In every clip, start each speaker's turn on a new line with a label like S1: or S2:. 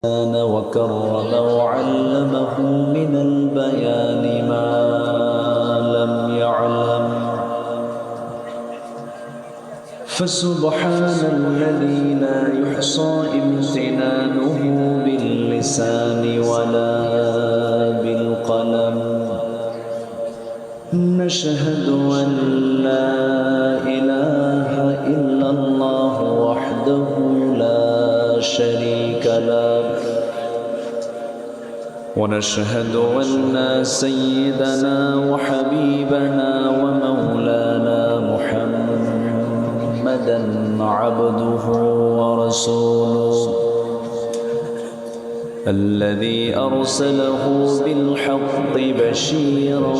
S1: وكرم وعلمه من البيان ما لم يعلم فسبحان الذي لا يحصى امتنانه باللسان ولا بالقلم نشهد أن لا إله إلا الله وحده لا شريك له ونشهد أن سيدنا وحبيبنا ومولانا محمدا عبده ورسوله الذي أرسله بالحق بشيرا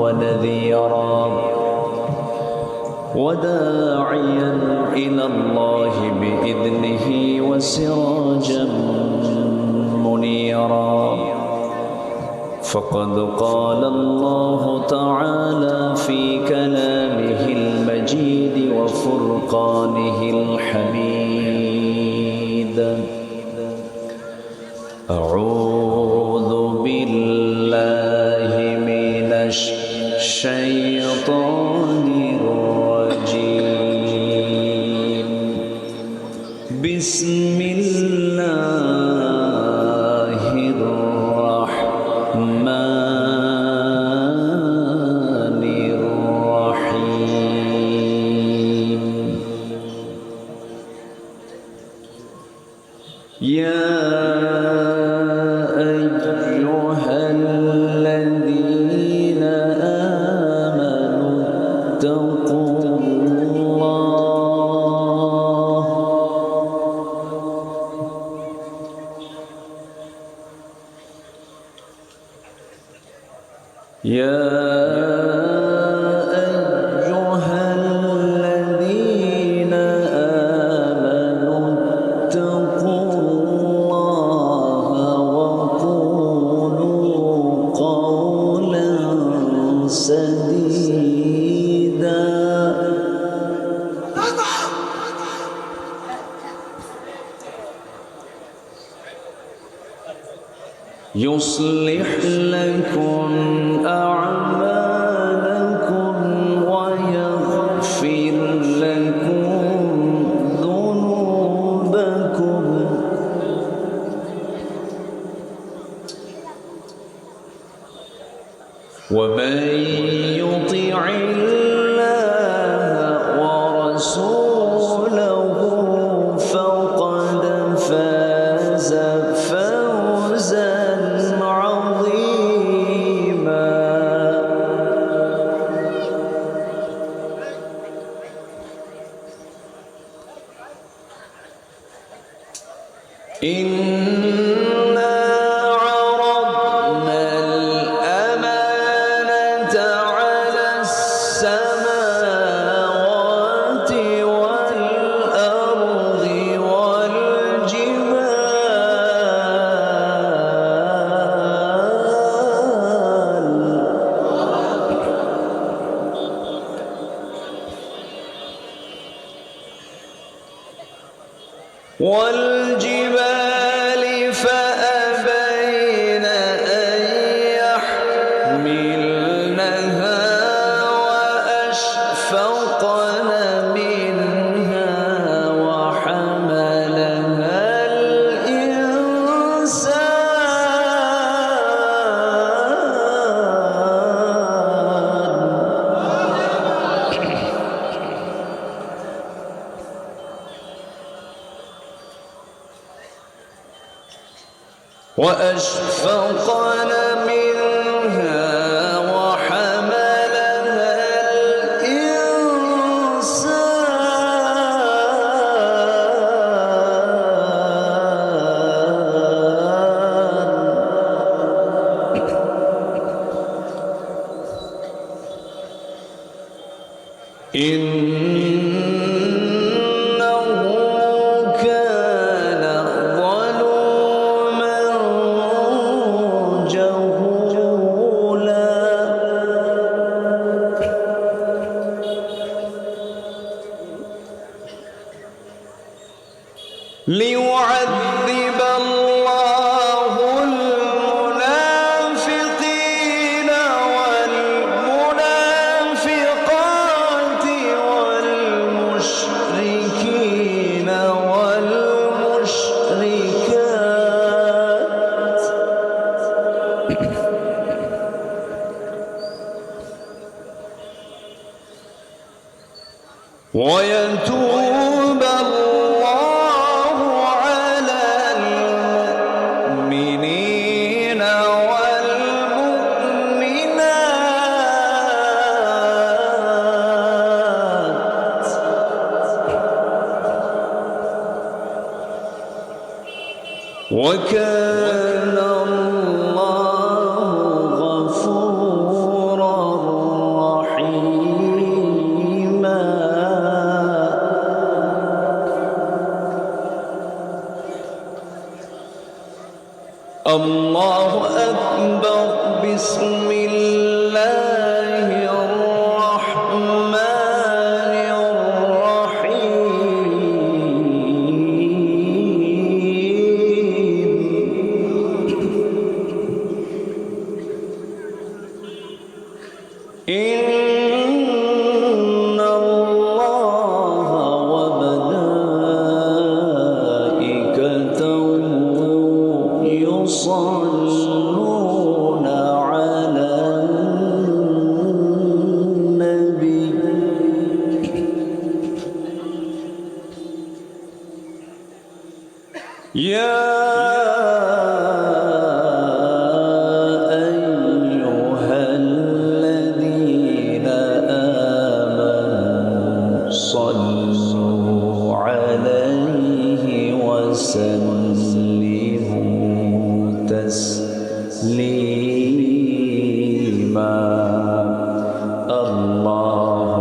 S1: ونذيرا وداعيا إلى الله بإذنه وسراجا منيرا فقد قال الله تعالى في كلامه المجيد وفرقانه الحميد أعوذ بالله من الشيطان الرجيم بسم الله الرحمن الرحيم يا أيها الذين آمنوا اتقوا الله يا أيها الذين آمنوا اتقوا الله وقولوا قولا سديدا يصلح لكم أعمالكم ويغفر لكم ذنوبكم ومن يطع الله ورسوله فقد فاز فوزا عظيما إنا عرضنا الأمانة على السماوات والأرض والجبال فأبين أن يحملنها وأشفقن منها وحملها وأشفقن منها وحملها الإنسان إنه كان ظلوما جهولا ويتوب الله على المؤمنين والمؤمنات وكان الله غفورا رحيما الله أكبر بسم الله الرحمن الرحيم إن الله وملائكته يصلون على النبي يا أيها الذين آمنوا صلوا عليه وسلموا تسليما اللهم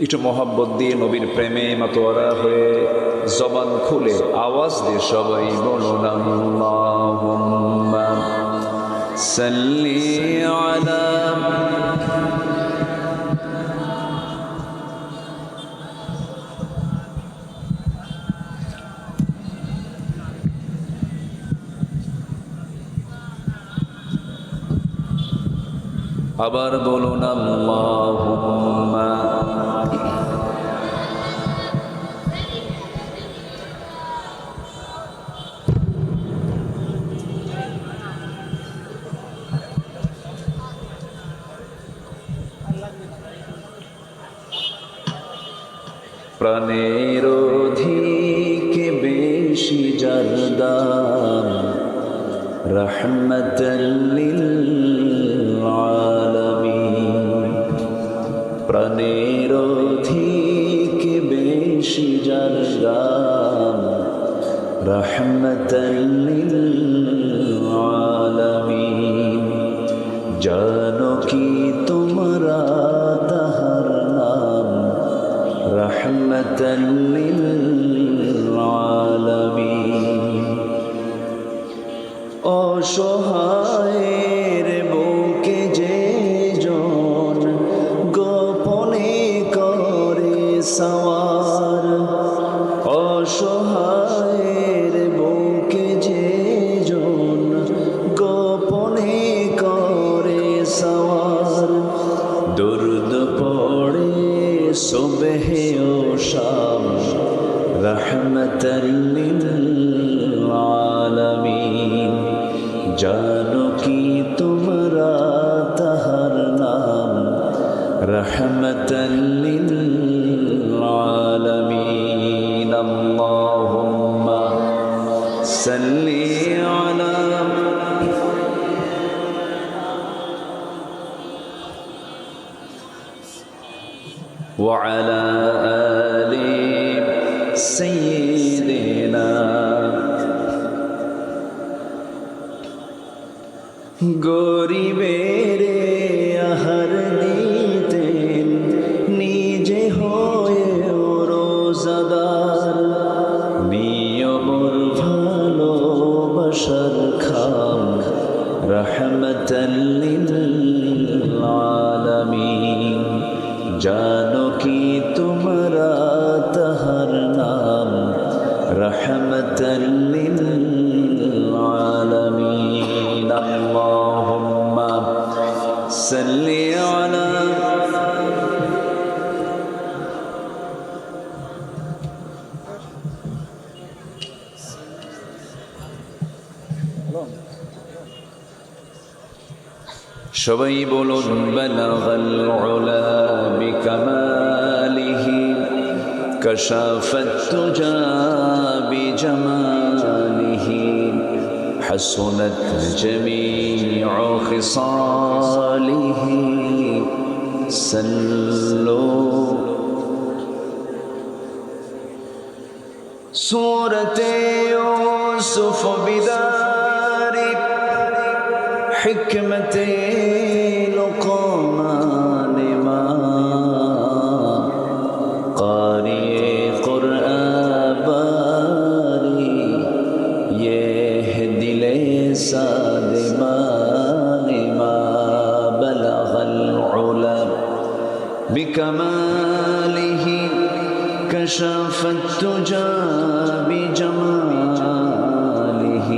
S1: একটু মোহাব্বত দিয়ে নবীর প্রেমে মাতোয়ারা হয়ে জবান খুলে আওয়াজ দিয়ে সবাই বলুন আল্লাহুম্মা সাল্লি আলা আবার বলুন আল্লাহুম্মা প্রাণের অধিকে বেশি যার দাম রহমতাল লিল আলামিন প্রাণের অধিকে বেশি যার দাম রহমতাল লিল আলামিন জানো কি তোমরা তাহার নাম রহমতাল লিল আলামিন অসহায়ের বুকে যে জন গোপনে করে সওয়ার অসহায়ের বুকে যে জন গোপনে করে সওয়ার দরুদ পড়ে সুবহে ও শাম রহমতাল লিল আলামিন জানো কি তোমরা তাহার নাম রহমতাল লিল আলামিন আল্লাহুম্মা সাল্লি আলা وعلى آل سيدنا গরিবের আহার দিতেন নিজে হয়ে রোজাদার নিয়মর ভালোবাসার খাম রহমতাল লিল আলামিন জানো কি তোমরা তাহার নাম রহমতাল লিল আলামিন আল্লাহুম্মা সাল্লি আলা সবাই বলুন বালাগাল উলা বিকামালিহি কাশাফাত তুজা বিজামালিহি হাসুনাত জামিউ খিসালিহি সাল্লু সূরাতে ইউসুফ বিদারি হিকমতে لقمان ما قارئ قرآن باری یہ دل سادمان ما بلغ العلا بكماله كشف التجا بجماله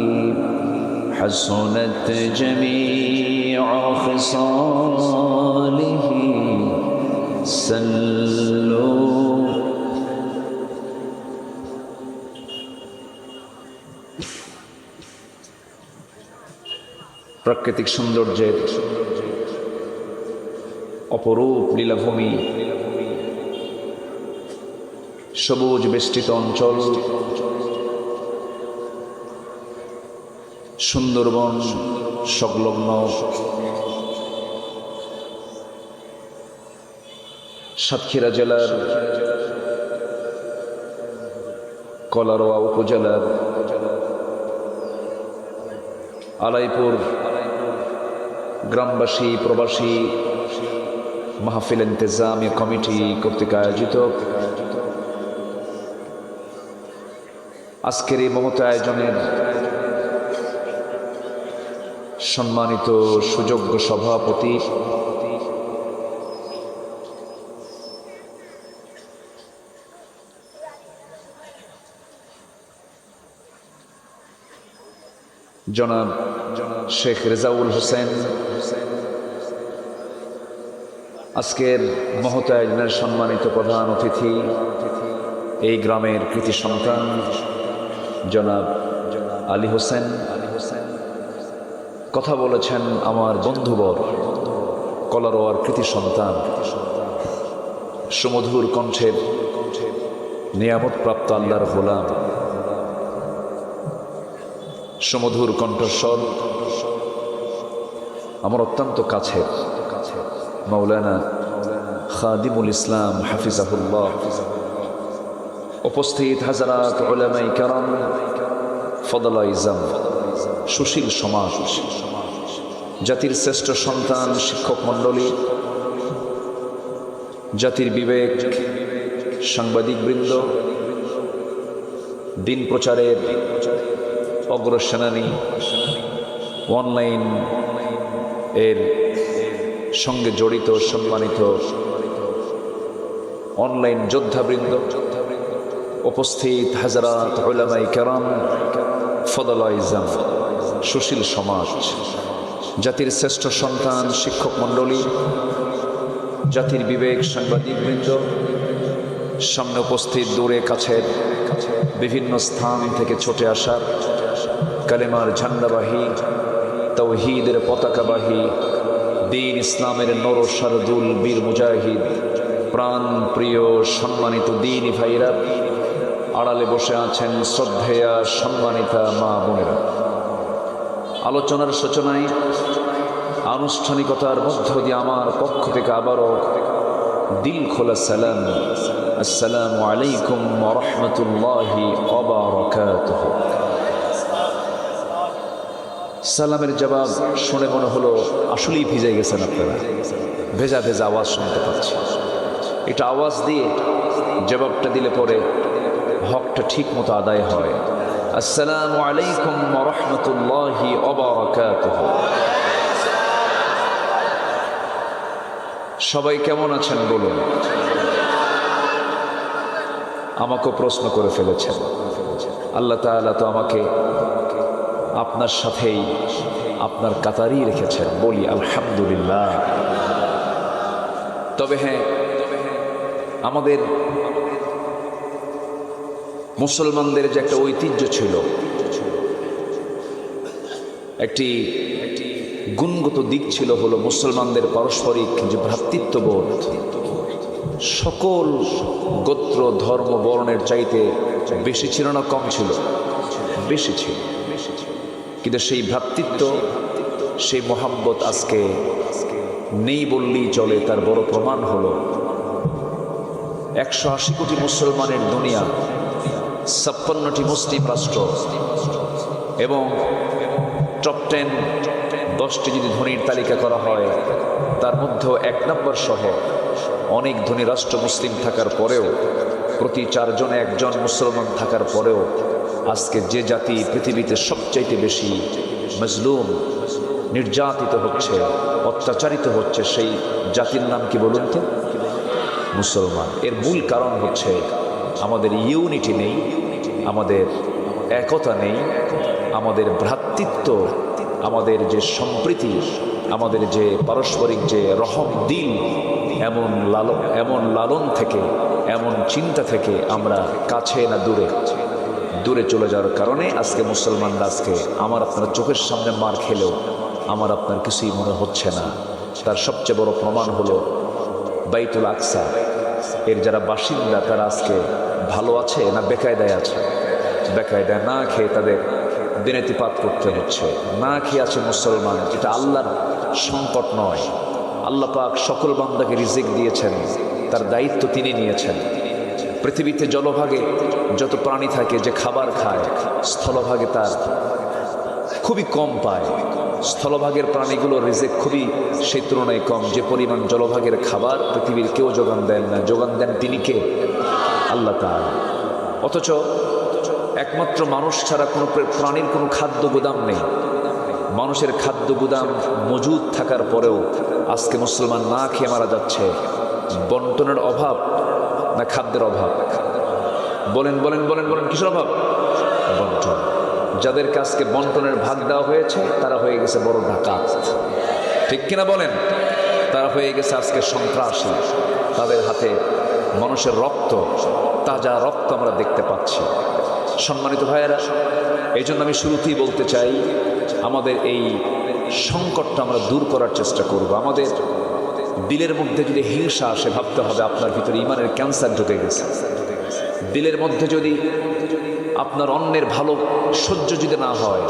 S1: حسنت جميع خصاله صلوا প্রাকৃতিক সৌন্দর্যের অপরূপ লীলাভূমি, সবুজ বেষ্টিত অঞ্চল, সুন্দরবন সংলগ্ন সাতক্ষীরা জেলার কলারোয়া উপজেলার আলাইপুর গ্রামবাসী প্রবাসী মাহফিল ইন্তেজামিয়া কমিটি কর্তৃক আয়োজিত আজকের এই মহৎ আয়োজনের সম্মানিত সুযোগ্য সভাপতি জনাব শেখ রেজাউল হোসেন, আজকের মহৎ আয়োজনের সম্মানিত প্রধান অতিথি এই গ্রামের কৃতি সন্তান জনাব আলী হোসেন, কথা বলেছেন আমার বন্ধুবর কলারোয়ার কৃতি সন্তান, সুমধুর কণ্ঠের নিয়ামত প্রাপ্ত আল্লাহর গোলাম, সুমধুর কণ্ঠস্বর আমার অত্যন্ত কাছের মাওলানা খাদিমুল ইসলাম হাফিজাহুল্লাহ, উপস্থিত হাজারাত উলামায়ে কেরাম, ফদলায়ে ইজাম, সুশীল সমাজ, জাতির শ্রেষ্ঠ সন্তান শিক্ষক মণ্ডলী, জাতির বিবেক সাংবাদিকবৃন্দ, দিন প্রচারের অগ্রসেনানী, অনলাইন এর সঙ্গে জড়িত সম্মানিত অনলাইন যোদ্ধাবৃন্দ, উপস্থিত হাজারাত উলামায়ে কেরাম, ফদলায়ে ইজাম, সুশীল সমাজ, জাতির শ্রেষ্ঠ সন্তান শিক্ষক মণ্ডলী, জাতির বিবেক সাংবাদিকবৃন্দ, সামনে উপস্থিত দূরে কাছের বিভিন্ন স্থান থেকে ছুটে আসার কালেমার ঝান্ডাবাহী, তাওহীদের পতাকাবাহী, দ্বীন ইসলামের নরসারদুল বীর মুজাহিদ, প্রাণ প্রিয় সম্মানিত দ্বীনি ভাইরা, আড়ালে বসে আছেন শ্রদ্ধেয়া সম্মানিতা মা বোনেরা, আলোচনার সূচনায় আনুষ্ঠানিকতার মধ্য দিয়ে আমার পক্ষ থেকে আবারও দিল খোলা সালাম, আসসালামু আলাইকুম ওয়া রাহমাতুল্লাহি ওয়া বারাকাতুহু। সালামের জবাব শুনে মনে হলো আসলেই ভিজে গেছেন আপনারা, ভেজা ভেজা আওয়াজ শুনতে পাচ্ছি। এটা আওয়াজ দিয়ে জবাবটা দিলে পরে হকটা ঠিক মতো আদায় হয়। আসসালামু আলাইকুম ওয়া রাহমাতুল্লাহি ওয়া বারাকাতুহু। সবাই কেমন আছেন বলুন? আমাকেও প্রশ্ন করে ফেলেছেন। আল্লাহ তাআলা তো আমাকে আপনার সাথেই আপনার কাতারই রেখেছেন, বলি আলহামদুলিল্লাহ। তবে হ্যাঁ, আমাদের মুসলমানদের যে একটা ঐতিহ্য ছিল, একটি গুণগত দিক ছিল হলো মুসলমানদের পারস্পরিক যে ভ্রাতৃত্ববোধ, সকল গোত্র ধর্ম বর্ণের চাইতে বেশি ছিল না কম ছিল? বেশি ছিল। কিন্তু সেই ভ্রাতৃত্ব, সেই মোহাব্বত আজকে নেই বললেই চলে। তার বড় প্রমাণ হলো 180 কোটি মুসলমানের দুনিয়া, 56টি মুসলিম রাষ্ট্র এবং টপ 10টি যদি ধনীর তালিকা করা হয় তার মধ্যেও 1 নম্বর সহ অনেক ধনী রাষ্ট্র মুসলিম থাকার পরেও, প্রতি 4 জনে 1 জন মুসলমান থাকার পরেও আজকে যে জাতি পৃথিবীতে সবচাইতে বেশি মজলুম, নির্যাতিত হচ্ছে, অত্যাচারিত হচ্ছে, সেই জাতির নাম কি বলুন তো? মুসলমান। এর মূল কারণ হচ্ছে আমাদের ইউনিটি নেই, আমাদের একতা নেই, আমাদের ভ্রাতৃত্ব, আমাদের যে সম্প্রীতি, আমাদের যে পারস্পরিক যে রহম দিল, এমন লালন থেকে, এমন চিন্তা থেকে আমরা কাছে না দূরে চলে যাওয়ার কারণে আজকে মুসলমানরা, আজকে আমার আপনার চোখের সামনে মার খেলেও আমার আপনার কিছুই মনে হচ্ছে না। তার সবচেয়ে বড় প্রমাণ হলো বাইতুল আকসা এর যারা বাসিন্দা তারা আজকে ভালো আছে না বেকায়দায় আছে? বেকায়দায়, না খেয়ে তাদের দিনেতিপাত করতে হচ্ছে, না খেয়ে আছে মুসলমান। এটা আল্লাহর সংকট নয়। আল্লাহ পাক সকল বান্দাকে রিজিক দিয়েছেন, তার দায়িত্ব তিনি নিয়েছেন। পৃথিবীতে জলভাগে যত প্রাণী থাকে যে খাবার খায়, স্থলভাগে তার খুবই কম পায়। স্থলভাগের প্রাণীগুলো রিজিক খুবই সেই তুলনায় কম। যে পরিমাণ জলভাগের খাবার পৃথিবীর কেউ যোগান দেন না, যোগান দেন তিনি কে? আল্লাহ তাআলা। অথচ একমাত্র মানুষ ছাড়া কোনো প্রাণীর কোনো খাদ্য গুদাম নেই। মানুষের খাদ্য গুদাম মজুদ থাকার পরেও আজকে মুসলমান না খেয়ে মারা যাচ্ছে। বন্টনের অভাব না খাদ্যের অভাব? বলেন বলেন বলেন বলেন, কিসের অভাব? বন্টন। যাদের কাছকে বন্টনের ভাগ দেওয়া হয়েছে তারা হয়ে গেছে বড় ডাকাত, ঠিক কিনা বলেন? তারা হয়ে গেছে আজকে সন্ত্রাসী। তাদের হাতে মানুষের রক্ত, তাজা রক্ত আমরা দেখতে পাচ্ছি। সম্মানিত ভাইয়েরা, এই জন্য আমি শুরুতেই বলতে চাই, আমাদের এই সংকটটা আমরা দূর করার চেষ্টা করব। আমাদের দিলের মধ্যে যদি হিংসা আসে, ভাবতে হবে আপনার ভিতরে ইমানের ক্যান্সার ঢুকে গেছে। দিলের মধ্যে যদি আপনার অন্যের ভালো সহ্য যদি না হয়,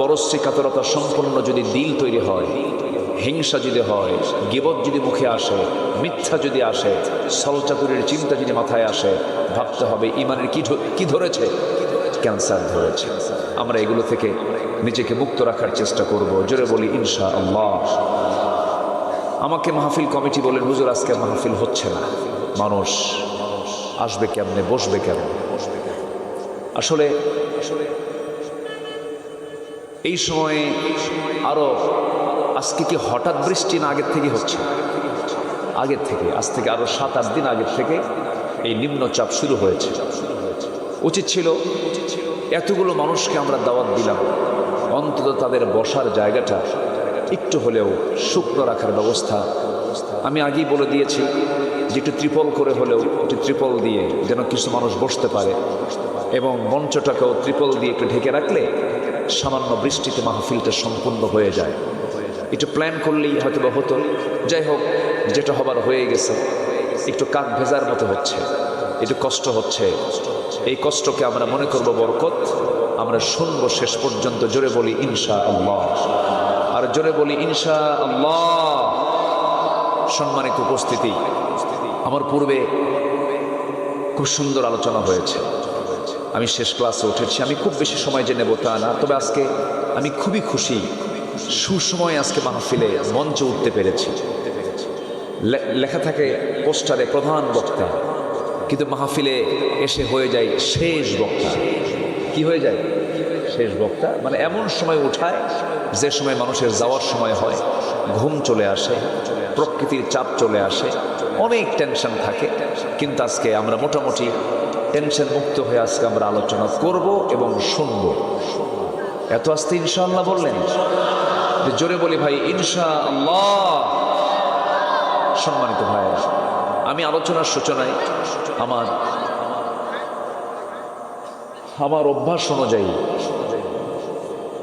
S1: পরশ্রী কাতরতা সম্পন্ন যদি দিল তৈরি হয়, হিংসা যদি হয়, গীবত যদি মুখে আসে, মিথ্যা যদি আসে, ছলচাতুরির চিন্তা যদি মাথায় আসে, ভাবতে হবে ইমানের কি ধরেছে? ক্যান্সার ধরেছে। আমরা এগুলো থেকে নিজেকে মুক্ত রাখার চেষ্টা করব। জোরে বলি ইনশাআল্লাহ। আমাকে মাহফিল কমিটি বলেন, হুজুর আজকে মাহফিল হচ্ছে না, মানুষ আসবে কেমনে, বসবে কেমনে? আসলে এই সময়ে আরো আজকে কি হঠাৎ বৃষ্টি না আগের থেকে হচ্ছে? আগের থেকে, আজ থেকে আরো 7-8 দিন আগের থেকে এই নিম্নচাপ শুরু হয়েছে। উচিত ছিল এতগুলো মানুষকে আমরা দাওয়াত দিলাম, অন্তত তাদের বসার জায়গাটা একটু হলেও শুকনো রাখার ব্যবস্থা। আমি আগেই বলে দিয়েছি যে একটু ত্রিপল করে হলেও, একটু ত্রিপল দিয়ে যেন কিছু মানুষ বসতে পারে, এবং মঞ্চটাকেও ত্রিপল দিয়ে একটু ঢেকে রাখলে সামান্য বৃষ্টিতে মাহফিলটা সম্পূর্ণ হয়ে যায়। একটু প্ল্যান করলেই হয়তো বা হতো। যাই হোক, যেটা হবার হয়ে গেছে। একটু কাক ভেজার মতো হচ্ছে, একটু কষ্ট হচ্ছে। এই কষ্টকে আমরা মনে করব বরকত। আমরা শুনবো শেষ পর্যন্ত। জোরে বলি ইনশাআল্লাহ, আর জোরে বলি ইনশাআল্লাহ। সম্মানিত উপস্থিতি, আমার পূর্বে খুব সুন্দর আলোচনা হয়েছে। আমি শেষ ক্লাসে উঠেছি। আমি খুব বেশি সময় যে নেব তা না, তবে আজকে আমি খুবই খুশি, সুসময় আজকে মাহফিলে মঞ্চে উঠতে পেরেছি। লেখা থাকে পোস্টারে প্রধান বক্তা, কিন্তু মাহফিলে এসে হয়ে যায় শেষ বক্তা। কি হয়ে যায়? শেষ বক্তা। মানে এমন সময় উঠায় যে সময় মানুষের যাওয়ার সময় হয়, ঘুম চলে আসে, প্রকৃতির চাপ চলে আসে, অনেক টেনশন থাকে। কিন্তু আজকে আমরা মোটামুটি টেনশন মুক্ত হয়ে আজকে আমরা আলোচনা করব এবং শুনবো। এত আস্তে ইনশাআল্লাহ বললেন, জোরে বলি ভাই ইনশাআল্লাহ। সম্মানিত ভাইরা, আমি আলোচনার সূচনায় আমার অভ্যাস অনুযায়ী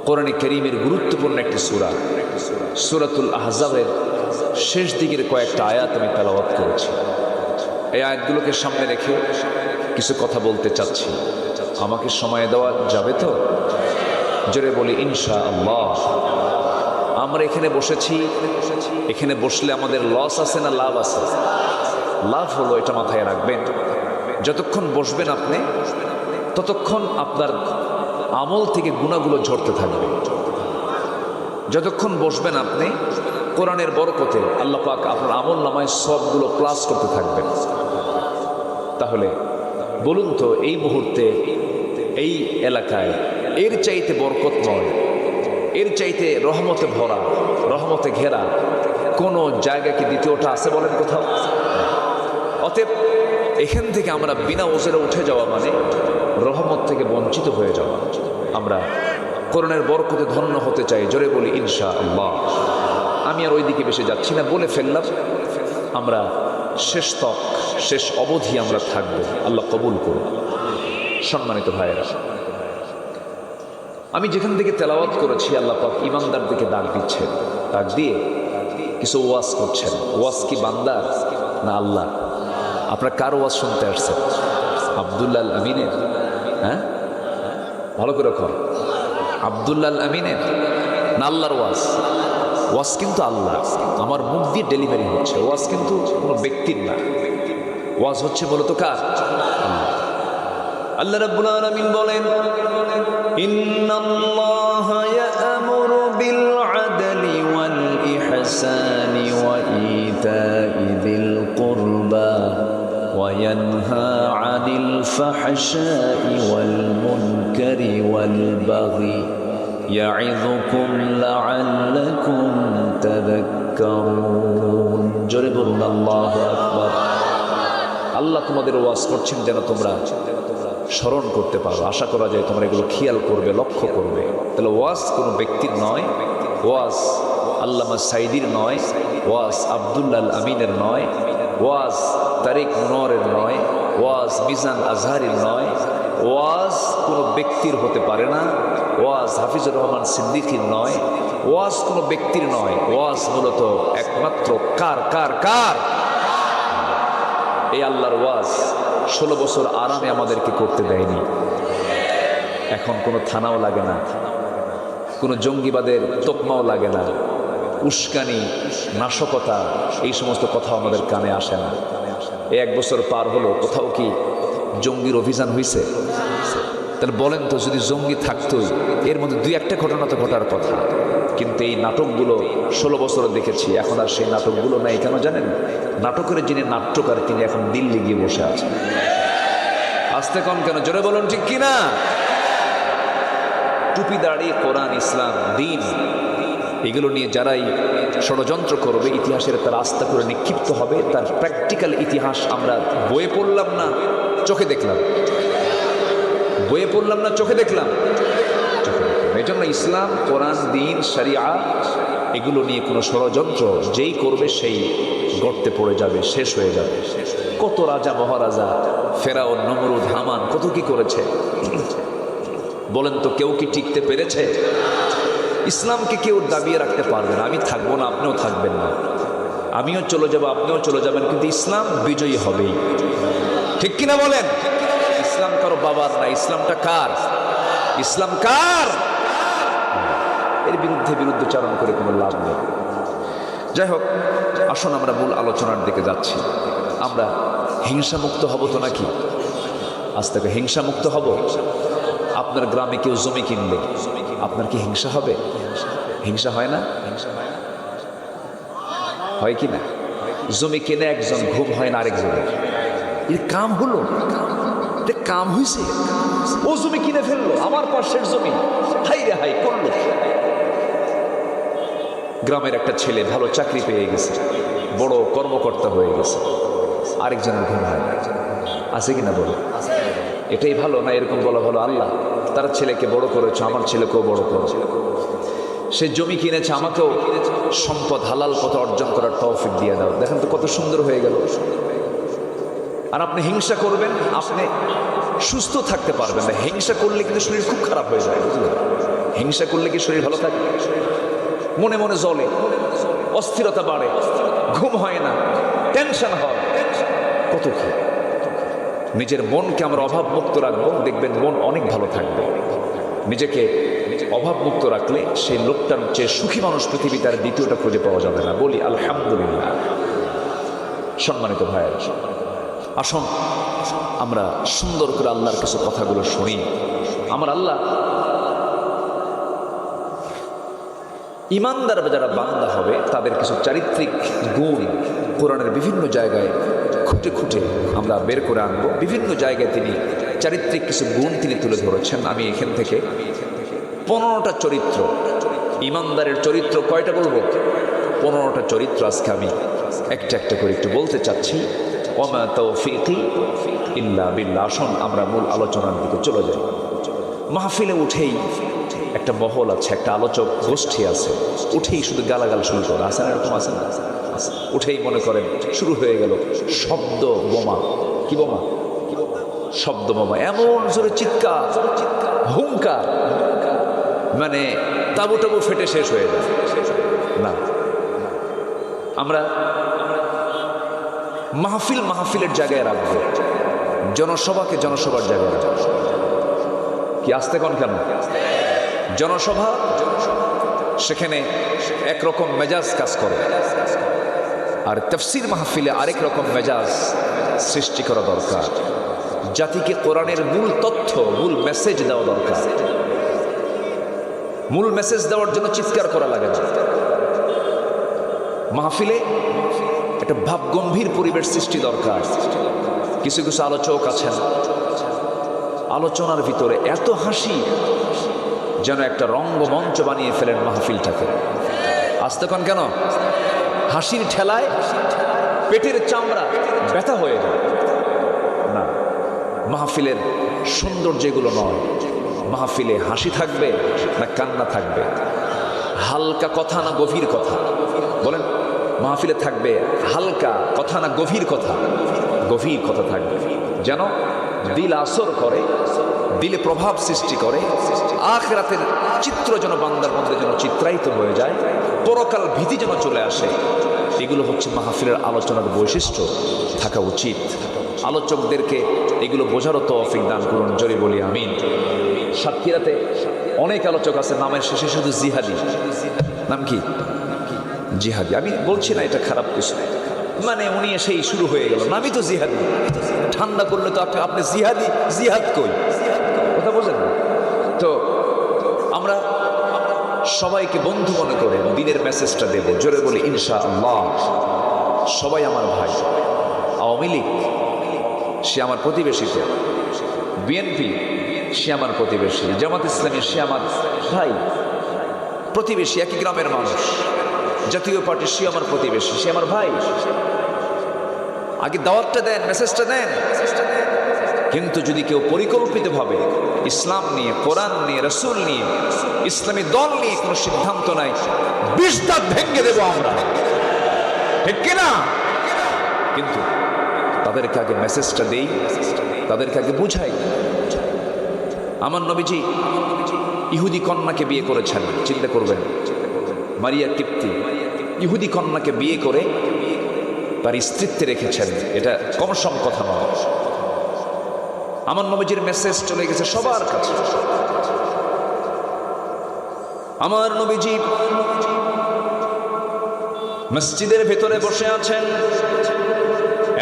S1: কোরআনে কারীমের গুরুত্বপূর্ণ একটি সূরা, সূরাতুল আহজাবের শেষ দিকের কয়েকটা আয়াত আমি তেলাওয়াত করেছি। এই আয়াতগুলোকে সামনে রেখে কিছু কথা বলতে চাচ্ছি। আমাকে সময় দেওয়া যাবে তো? জোরে বলি ইনশাআল্লাহ। আমরা এখানে বসেছি, এখানে বসলে আমাদের লস আছে না লাভ আছে? লাভ হলো, এটা মাথায় রাখবেন। যতক্ষণ বসবেন আপনি, ততক্ষণ আপনার আমল থেকে গুনাহগুলো ঝরতে থাকবে। যতক্ষণ বসবেন আপনি, কোরআনের বরকতে আল্লাহ পাক আপনার আমল নামায় সবগুলো প্লাস করতে থাকবেন। তাহলে বলুন তো, এই মুহূর্তে এই এলাকায় এর চাইতে বরকতময়, এর চাইতে রহমতে ভরা, রহমতে ঘেরা কোনো জায়গা কি দ্বিতীয়টা আছে বলেন কোথাও? অতএব এখান থেকে আমরা বিনা ওজরে উঠে যাওয়া মানে রহমত থেকে বঞ্চিত হয়ে যাওয়া। আমরা কোরআনের বরকতে ধন্য হতে চাই। জোরে বলি ইনশাআল্লাহ। আমি আর ওইদিকে বেশি যাচ্ছি না, বলে ফেললাম। আমরা শেষ তক, শেষ অবধি আমরা থাকব। আল্লাহ কবুল করুন। সম্মানিত ভাইয়েরা, আমি যেখান থেকে তেলাওয়াত করেছি, আল্লাহ পাক ইমানদার দিকে ডাক দিচ্ছেন। ডাক দিয়ে কিছু ওয়াজ করছেন। ওয়াজ কি বান্দার না আল্লাহ? আপনারা কার ওয়াজ শুনতে আসছেন? আব্দুল্লাহ আল আমিনের? হ্যাঁ, ভালো করে কর। আব্দুল্লাহ আল আমিনের না আল্লাহর ওয়াজ? ওয়াজ কিন্তু আল্লাহ, আমার মুখ দিয়ে ডেলিভারি হচ্ছে। ওয়াজ কিন্তু কোনো ব্যক্তির না, ওয়াজ হচ্ছে মূলত কার? আল্লাহ রাব্বুল আলামিন বলেন, ইন্নাল্লাহা ইয়া'মুরু বিল আদলি ওয়াল ইহসানি ওয়া ইতাই যিল কুরবা ওয়া ইয়ানহা আনিল ফাহশাই ওয়াল মুনকারি ওয়াল বাগি ইয়া'ইযুকুম লা'আল্লাকুম তাযাক্কারুন। জোরে বলুন আল্লাহু আকবার। আল্লাহ তোমাদের ওয়াজ করছেন যেন তোমরা স্মরণ করতে পারো। আশা করা যায় তোমরা এগুলো খেয়াল করবে, লক্ষ্য করবে। তাহলে ওয়াজ কোনো ব্যক্তির নয়, ওয়াজ আল্লামা সাইদির নয়, ওয়াজ আব্দুল্লাহ আল আমিনের নয়, ওয়াজ তারিক মুনওয়ারের নয়, ওয়াজ মিজান আজহারির নয়, ওয়াজ কোনো ব্যক্তির হতে পারে না, ওয়াজ হাফিজুর রহমান সিদ্দিকীর নয়, ওয়াজ কোনো ব্যক্তির নয়। ওয়াজ মূলত একমাত্র কার? কার? কার? এই আল্লাহর ওয়াজ 16 বছর আরামে আমাদেরকে করতে দেয়নি। এখন কোনো থানাও লাগে না, কোনো জঙ্গিবাদের তকমাও লাগে না, উস্কানি, নাশকতা, এই সমস্ত কথা আমাদের কানে আসে না। এই 1 বছর পার হলো, কোথাও কি জঙ্গির অভিযান হয়েছে? তাহলে বলেন তো, যদি জঙ্গি থাকতোই এর মধ্যে 2-1টা ঘটনা তো ঘটার কথা। কিন্তু এই নাটকগুলো 16 বছর দেখেছি, এখন আর সেই নাটকগুলো নাই। কেন জানেন? নাটকের যিনি নাট্যকার তিনি এখন দিল্লি গিয়ে বসে আছেন। আসতে কম কেন? জোরে বলুন ঠিক কিনা? টুপি দাড়ি, কোরআন, ইসলাম, দিন, এগুলো নিয়ে যারাই ষড়যন্ত্র করবে, ইতিহাসের তার আস্থা করে নিক্ষিপ্ত হবে। তার প্র্যাকটিক্যাল ইতিহাস আমরা বইয়ে পড়লাম না, চোখে দেখলাম। বইয়ে পড়লাম না, চোখে দেখলাম। এই জন্য ইসলাম, কোরআন, দিন, শরিয়া, এগুলো নিয়ে কোনো ষড়যন্ত্র যেই করবে সেই গর্তে পড়ে যাবে, শেষ হয়ে যাবে। কত রাজা মহারাজা, ফেরাউন, নমরুদ, হামান কত কি করেছে বলেন তো? কেউ কি টিকতে পেরেছে? ইসলামকে কেউ দাবিয়ে রাখতে পারবে না। আমি থাকবো না, আপনিও থাকবেন না, আমিও চলে যাব, আপনিও চলে যাবেন, কিন্তু ইসলাম বিজয়ী হবেই। ঠিক কিনা বলেন? ইসলাম কারো বাবার না, ইসলামটা কার? ইসলাম কার? এর বিরুদ্ধচারণ করে কোনো লাভ নেই। যাই হোক, আসুন আমরা মূল আলোচনার দিকে যাচ্ছি। আমরা হিংসামুক্ত হব তো নাকি? আজ থেকে হিংসামুক্ত হব। আপনার গ্রামে কেউ জমি কিনলে আপনার কি হিংসা হবে? হিংসা হয় না? হয় কি না? জমি কিনে একজন, ঘুম হয় না আরেকজনের। এর কাম হলো, কাম হয়েছে, ও জমি কিনে ফেললো, আমার পাশের জমি, হাই রে হাই করলো। গ্রামের একটা ছেলে ভালো চাকরি পেয়ে গেছে, বড় কর্মকর্তা হয়ে গেছে, আরেকজনের ঘুম হয় না। আছে কিনা বলো? এটাই ভালো না এরকম বলা ভালো? আল্লাহ তার ছেলেকে বড় করেছে, আমার ছেলেকেও বড় করেছে। সে জমি কিনেছে, আমাকেও সম্পদ হালাল পথে অর্জন করার তৌফিক দিয়ে দাও। দেখেন তো কত সুন্দর হয়ে গেল। আর আপনি হিংসা করবেন, আপনি সুস্থ থাকতে পারবেন না। হিংসা করলে কিন্তু শরীর খুব খারাপ হয়ে যায়, বুঝলেন? হিংসা করলে কি শরীর ভালো থাকে? মনে মনে জ্বলে, অস্থিরতা বাড়ে, ঘুম হয় না, টেনশন হয়, কত কি। নিজের মনকে আমরা অভাবমুক্ত রাখবো, দেখবেন মন অনেক ভালো থাকবে। নিজেকে অভাবমুক্ত রাখলে সেই লোকটার চেয়ে সুখী মানুষ পৃথিবীতে আর দ্বিতীয়টা খুঁজে পাওয়া যাবে না। বলি আলহামদুলিল্লাহ। সম্মানিত ভাইয়েরা, আসুন আমরা সুন্দর করে আল্লাহর কিছু কথাগুলো শুনি। আমার আল্লাহ ইমানদার যারা বান্দা হবে তাদের কিছু চারিত্রিক গুণ কোরআনের বিভিন্ন জায়গায় খুঁটে খুঁটে আমরা বের করে আনবো। বিভিন্ন জায়গায় তিনি চারিত্রিক কিছু গুণ তিনি তুলে ধরেছেন। আমি এখান থেকে 15টা চরিত্র, ইমানদারের চরিত্র কয়টা বলবো? 15টা চরিত্র আজকে আমি একটা একটা করে একটু বলতে চাচ্ছি। ওমা তৌফিকি ইল্লা বিল্লাহ। আসুন আমরা মূল আলোচনার দিকে চলে যাই। মাহফিলে উঠেই একটা মহল আছে, একটা আলোচক গোষ্ঠী আছে, উঠেই শুধু গালাগাল শুরু করে। আসেন এরকম আসেন, উঠেই মনে করেন শুরু হয়ে গেল শব্দ বোমা। কি বোমা? শব্দ বোমা। এমন জোরে চিৎকার, হুঙ্কার, মানে তাবু টাবু ফেটে শেষ হয়ে যায়। না, আমরা মাহফিলের জায়গায় রাখবো, জনসভাকে জনসভার জায়গায় রাখবো। কি আসতে কোন কেন? জনসভা, সেখানে একরকম মেজাজ কাজ করে, আর তাফসীর মাহফিলে আরেক রকম মেজাজ সৃষ্টি করা দরকার। জাতিকে কোরআনের মূল তথ্য, মূল মেসেজ দেওয়া দরকার। মূল মেসেজ দেওয়ার জন্য চিৎকার করা লাগে না। মাহফিলে একটা ভাবগম্ভীর পরিবেশ সৃষ্টি দরকার। কিছু কিছু আলোচক আছেন, আলোচনার ভিতরে এত হাসি যেন একটা রঙ্গমঞ্চ বানিয়ে ফেলেন মাহফিলটাকে। আসতে কোন কেন? হাসির ঠেলায় পেটের চামড়া ব্যথা হয়ে যায়। না, মাহফিলের সৌন্দর্য এগুলো নয়। মাহফিলে হাসি থাকবে না কান্না থাকবে? হালকা কথা না গভীর কথা? বলেন, মাহফিলে থাকবে হালকা কথা না গভীর কথা? গভীর কথা থাকবে, যেন দিল আসর করে, দিলে প্রভাব সৃষ্টি করে, আখিরাতের চিত্র যেন বান্দার মধ্যে যেন চিত্রায়িত হয়ে যায়, পরকাল ভীতি যেন চলে আসে। এগুলো হচ্ছে মাহফিলের আলোচনার বৈশিষ্ট্য থাকা উচিত। আলোচকদেরকে এগুলো বোঝারও তৌফিক দান করুন, জোরে বলি আমিন। সাতক্ষীরাতে অনেক আলোচক আছে, নামের শেষে শুধু জিহাদি। নাম কি? জিহাদি। আমি বলছি না এটা খারাপ কিছু, মানে উনি এসেই শুরু হয়ে গেল, নামই তো জিহাদি। ঠান্ডা করলে তো আপনি জিহাদি, জিহাদ কই? কথা বোঝেন না তো? আমরা সবাইকে বন্ধু মনে করে দিনের মেসেজটা দেব, জোরে বলি ইনশাআল্লাহ। সবাই আমার ভাই। আওয়ামী লীগ সে আমার প্রতিবেশী, তো বিএনপি সে আমার প্রতিবেশী, জামাত ইসলামী সে আমার ভাই, প্রতিবেশী, একই গ্রামের মানুষ। জাতীয় পার্টি সে আমার প্রতিবেশী, সে আমার ভাই। আগে দাওয়াতটা দেন, মেসেজটা দেন। কিন্তু যদি কেউ পরিকল্পিতভাবে ইসলাম নিয়ে, কোরআন নিয়ে, রাসূল নিয়ে, ইসলামী দল নিয়ে কোনো সিদ্ধান্ত নাই, 20 দাঁত ভেঙে দেব আমরা, ঠিক কিনা? কিন্তু তাদেরকে আগে মেসেজটা দেই, তাদেরকে আগে বুঝাই। আমার নবীজি ইহুদি কন্যাকে বিয়ে করেছেন, চিন্তা করবেন। মারিয়া কিপ্তি ইহুদি কন্যাকে বিয়ে করে তার স্ত্রীত্বে রেখেছেন, এটা কম সম কথা নয়। আমার নবীজির মেসেজ চলে গেছে সবার কাছে। আমার নবীজি মসজিদের ভেতরে বসে আছেন,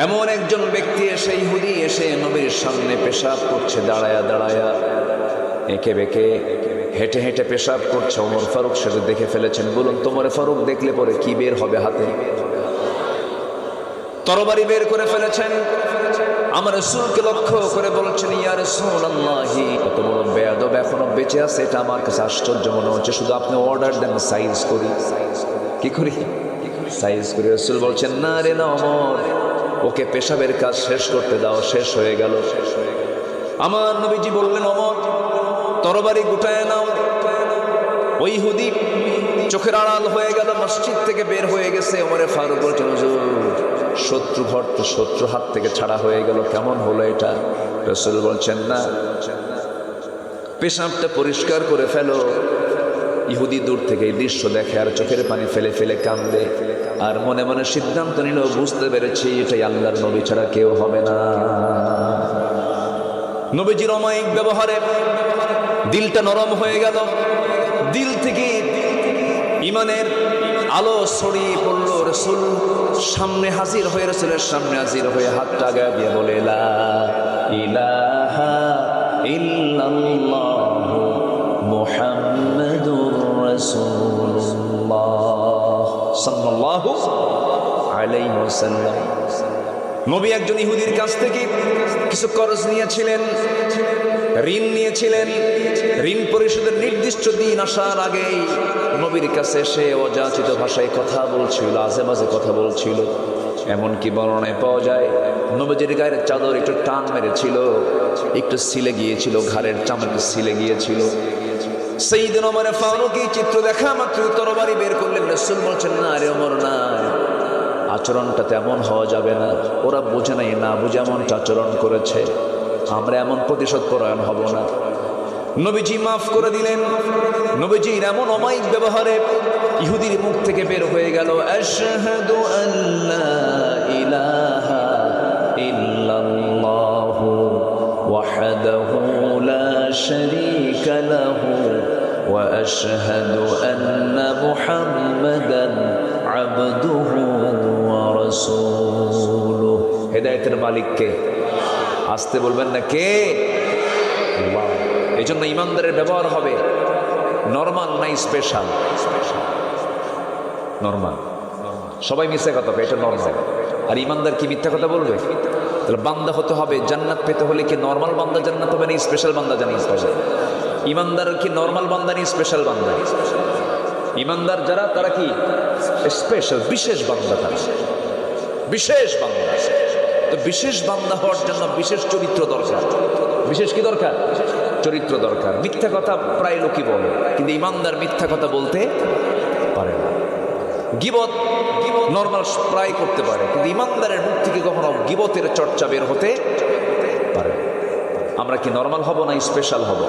S1: এমন একজন ব্যক্তি এসে, ইহুদি এসে নবীর সামনে পেশাব করছে, দাঁড়ায়া দাঁড়ায়া, এঁকে বেঁকে, হেঁটে হেঁটে পেশাব করছে। ওমর ফারুক সেটা দেখে ফেলেছেন। বলুন, তোমার ফারুক দেখলে পরে কি বের হবে হাতে? তরবারি বের করে ফেলেছেন। আমার রাসূলকে লক্ষ্য করে বলছেন, ইয়া রাসূলুল্লাহ, কত বড় বেয়াদব এখনো বেঁচে আছে, এটা আমার কাছে আশ্চর্য মনে হচ্ছে। শুধু আপনি অর্ডার দেন, সাইজ করি। কি করি? সাইজ করি। রাসূল বলছেন, না রে না ওমর, ওকে পেশাবের কাজ শেষ করতে দাও, শেষ হয়ে গেল। আমার নবীজি বললেন, ওমর তরবারি গুটায় নাও। ওই ইহুদি চোখের আড়াল হয়ে গেল, মসজিদ থেকে বের হয়ে গেছে। ওমরে ফারুক বলছেন, হুজুর শত্রু ভর্ত, শত্রু হাত থেকে ছাড়া হয়ে গেল, কেমন হলো এটা? রাসূল বলছেন, না, পেশাবটা পরিষ্কার করে ফেলো, ইহুদি দূর থেকে এই দৃশ্য দেখে আর চোখের পানি ফেলে ফেলে কান্দে আর মনে মনে সিদ্ধান্ত নিল, বুঝতে পেরেছি এটাই আল্লাহর নবী ছাড়া কেউ হবে না। নবীজির অমায়িক ব্যবহারে দিলটা নরম হয়ে গেল, দিল থেকে ইমানের আলো ছড়িয়ে পড়ল। রাসূল সামনে হাজির হয়ে, রাসূলের সামনে হাজির হয়ে হাতটা আগায় দিয়ে বলে, লা ইলাহা ইল্লাল্লাহু মুহাম্মাদুর রাসূলুল্লাহ সাল্লাল্লাহু আলাইহি ওয়াসাল্লাম। নবী একজন ইহুদির কাছ থেকে কিছু কর্জ নিয়েছিলেন, ঋণ নিয়েছিলেন। ঋণ পরিশোধের নির্দিষ্ট দিন আসার আগেই নবীর কাছে এসে অযাচিত ভাষায় কথা বলছিল, আজে বাজে কথা বলছিল। এমনকি বর্ণনায় পাওয়া যায় নবীজির গায়ের চাদর একটু টান মেরেছিল, একটু ছিলে গিয়েছিল, ঘাড়ের চামড়া ছিলে গিয়েছিল। সাইয়েদনা ওমর ফারুক এই চিত্র দেখা মাত্র তরবারি বের করলেন। রাসূল বলছেন, না রে ওমর, না, আচরণটা তেমন হওয়া যাবে না। ওরা বোঝে নাই, না বুঝে এমনটা আচরণ করেছে, আমরা এমন প্রতিশোধ পরায়ণ হব না। নবীজি মাফ করে দিলেন। নবীজির এমন অমায়িক ব্যবহারে ইহুদির মুখ থেকে বের হয়ে গেল, আশহাদু আল্লা ইলাহা ইল্লাল্লাহু ওয়াহদাহু লা শারীকা লাহু ওয়া আশহাদু আন্না মুহাম্মাদান আবদুহু ওয়া রাসূলুহু। হেদায়েতের মালিক কে? আসতে বলবেন না, কে? আল্লাহ। এই জন্য ইমানদারের ব্যবহার হবে নরমাল, নাই স্পেশাল। নরমাল, সবাই মিথ্যা কথা বলে, এটা নরমাল। আর ইমানদার কি মিথ্যা কথা বলবে? তাহলে বান্দা হতে হবে, জান্নাত পেতে হলে কি নরমাল বান্দা জান্নাত হবে না স্পেশাল বান্দা জান্নাত পাবে? ইমানদার কি নরমাল বান্দা না স্পেশাল বান্দা? ইমানদার যারা তারা কি স্পেশাল, বিশেষ বান্দা, তারা বিশেষ বান্দা। তো বিশেষ বান্দা হওয়ার জন্য বিশেষ চরিত্র দরকার। বিশেষ কি দরকার? চরিত্র দরকার। মিথ্যা কথা প্রায় লোকই বলে, কিন্তু ইমানদার মিথ্যা কথা বলতে পারে না। গীবত নরমাল প্রায় করতে পারে, কিন্তু ইমানদারের মুখ থেকে কখনো গীবতের চর্চা বের হতে পারে। আমরা কি নরমাল হব না স্পেশাল হব?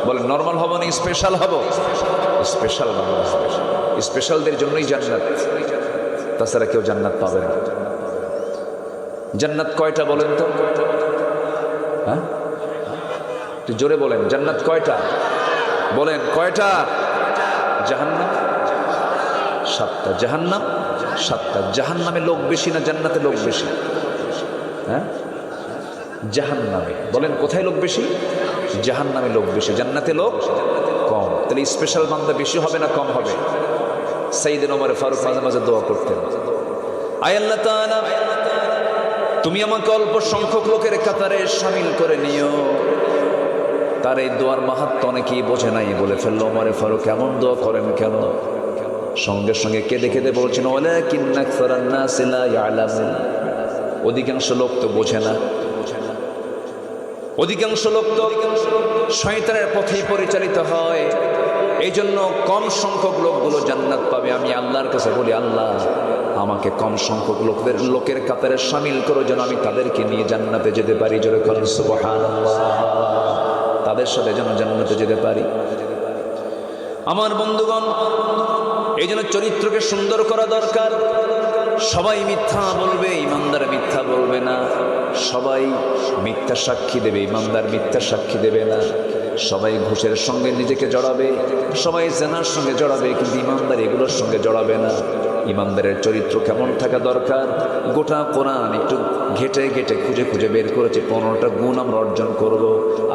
S1: বলে নরমাল হব না স্পেশাল হব? স্পেশাল বান্দা। স্পেশালদের জন্যই জান্নাত, তাছাড়া কেউ জান্নাত পাবে না। জান্নাত কয়টা বলেন তো? হ্যাঁ, একটু জোরে বলেন, জান্নাত কয়টা বলেন? কয়টা? জাহান্নাম 7টা, জাহান্নাম 7টা। জাহান্নামে লোক বেশি না জান্নাতে লোক বেশি? হ্যাঁ, জাহান্নামে। বলেন কোথায় লোক বেশি? জাহান্নামে লোক বেশি, জান্নাতে লোক কম। তাহলে স্পেশাল বান্দা বেশি হবে না কম হবে? সাইয়েদনা ওমর ফারুক মাঝে মাঝে দোয়া করতেন, আয় আল্লাহ তাআলা, তুমি আমাকে অল্প সংখ্যক লোকের কাতারে শামিল করে নিও। তার এই দোয়ার মাহাত্ম্য অনেকেই বোঝে নাই, বলে ফেললো, ওমর ফারুক এমন দোয়া করেন কেন? সঙ্গে সঙ্গে কেঁদে কেঁদে বলছেন, ওয়ালাকিন্না আকসারান নাসি লা ইয়ালামুন। অধিকাংশ লোক তো বোঝে না, অধিকাংশ লোক তো শয়তানের পথেই পরিচালিত হয়। এই জন্য কম সংখ্যক লোকগুলো জান্নাত পাবে। আমি আল্লাহর কাছে বলি, আল্লাহ আমাকে কম সংখ্যক লোকের কাতারে শামিল করো, যেন আমি তাদেরকে নিয়ে জান্নাতে যেতে পারি। জোরে বলেন সুবহানাল্লাহ। তাদের সাথে যেন জান্নাতে যেতে পারি। আমার বন্ধুগণ, এই জন্য চরিত্রকে সুন্দর করা দরকার। সবাই মিথ্যা বলবে, ইমানদার মিথ্যা বলবে না। সবাই মিথ্যা সাক্ষী দেবে, ইমানদার মিথ্যা সাক্ষী দেবে না। সবাই ঘুষের সঙ্গে নিজেকে জড়াবে, সবাই জেনার সঙ্গে জড়াবে, কিন্তু ইমানদার এগুলোর সঙ্গে জড়াবে না। ইমানদারের চরিত্র কেমন থাকা দরকার? গোটা কোরআন একটু ঘেটে ঘেটে খুঁজে খুঁজে বের করেছে। 15টা গুণ আমরা অর্জন করব।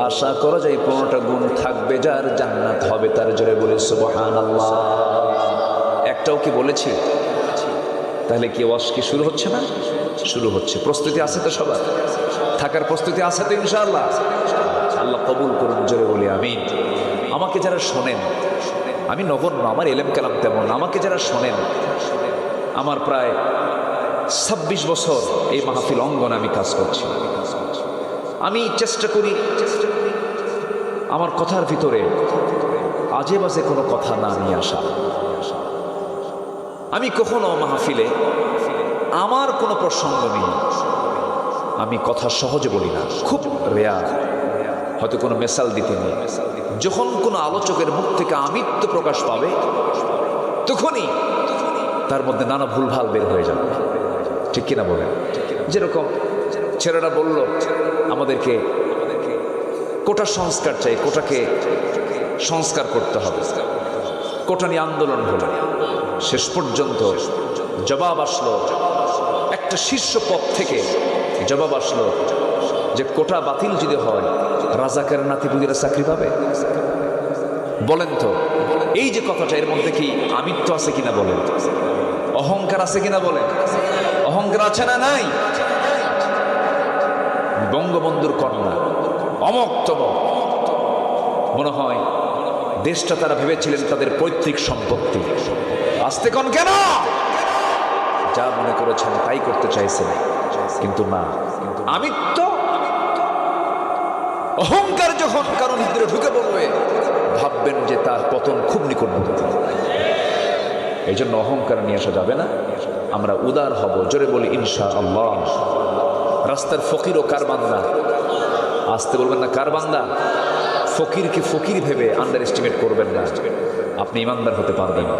S1: আশা করা যায় 15টা গুণ থাকবে, যার জান্নাত হবে তার। জোরে বলে সুবহানাল্লাহ। একটাও কি বলেছি? তাহলে কি ওয়াজ কি শুরু হচ্ছে না? শুরু হচ্ছে। প্রস্তুতি আছে তো সবার? থাকার প্রস্তুতি আছে তো ইনশাআল্লাহ? আল্লাহ কবুল করুন। জোরে বলি আমিন। আমাকে যারা শোনেন, আমি নগণ্য, আমার এলেম কালাম তেমন, আমাকে যারা শোনেন, আমার প্রায় 26 বছর এই মাহফিল অঙ্গনে আমি কাজ করছি। আমি চেষ্টা করি আমার কথার ভিতরে আজে বাজে কোনো কথা না নিয়ে আসা। আমি কখনো মাহফিলে আমার কোনো প্রসঙ্গ নেই, আমি কথা সহজে বলি না, খুব রেয়ার। হয়তো কোনো মেসাল দিতে নেই, যখন কোনো আলোচকের মুখ থেকে আমিত্ব প্রকাশ পাবে তখনই তার মধ্যে নানা ভুলভাল বের হয়ে যাবে। ঠিক কিনা বলেন? যেরকম ছেলেরা বলল আমাদেরকে কোটা সংস্কার চাই, কোটাকে সংস্কার করতে হবে, কোটা নিয়ে আন্দোলন হলো, শেষ পর্যন্ত জবাব আসলো একটা শীর্ষ পদ থেকে, জবাব আসলো যে কোটা বাতিল যদি হয় রাজাকার নাতিপুতিরা চাকরি পাবে। বলেন তো এই যে কথাটা, এর মধ্যে কি আমিত্ব আছে কিনা বলেন? অহংকার আছে কিনা বলেন? অহংকার আছে না নাই? বঙ্গবন্ধুর কন্যা অমক্তম, মনে হয় দেশটা তারা ভেবেছিলেন তাদের পৈতৃক সম্পত্তি। আসতে কোন কেন? যা মনে করেছেন তাই করতে চাইছেন, কিন্তু না, আমিত্ব অহংকার যখন কারণ ভিতরে ঢুকে পড়বে ভাববেন যে তার পতন খুব নিকটবর্তী। এই জন্য অহংকার নিয়ে আসা যাবে না, আমরা উদার হব। জোরে বলি ইনশাআল্লাহ। রাস্তার ফকির ও কার বান্দা, আসতে বলবেন না কার বান্দা। ফকিরকে ফকির ভেবে আন্ডার এস্টিমেট করবেন না, আপনি ইমানদার হতে পারবেন না।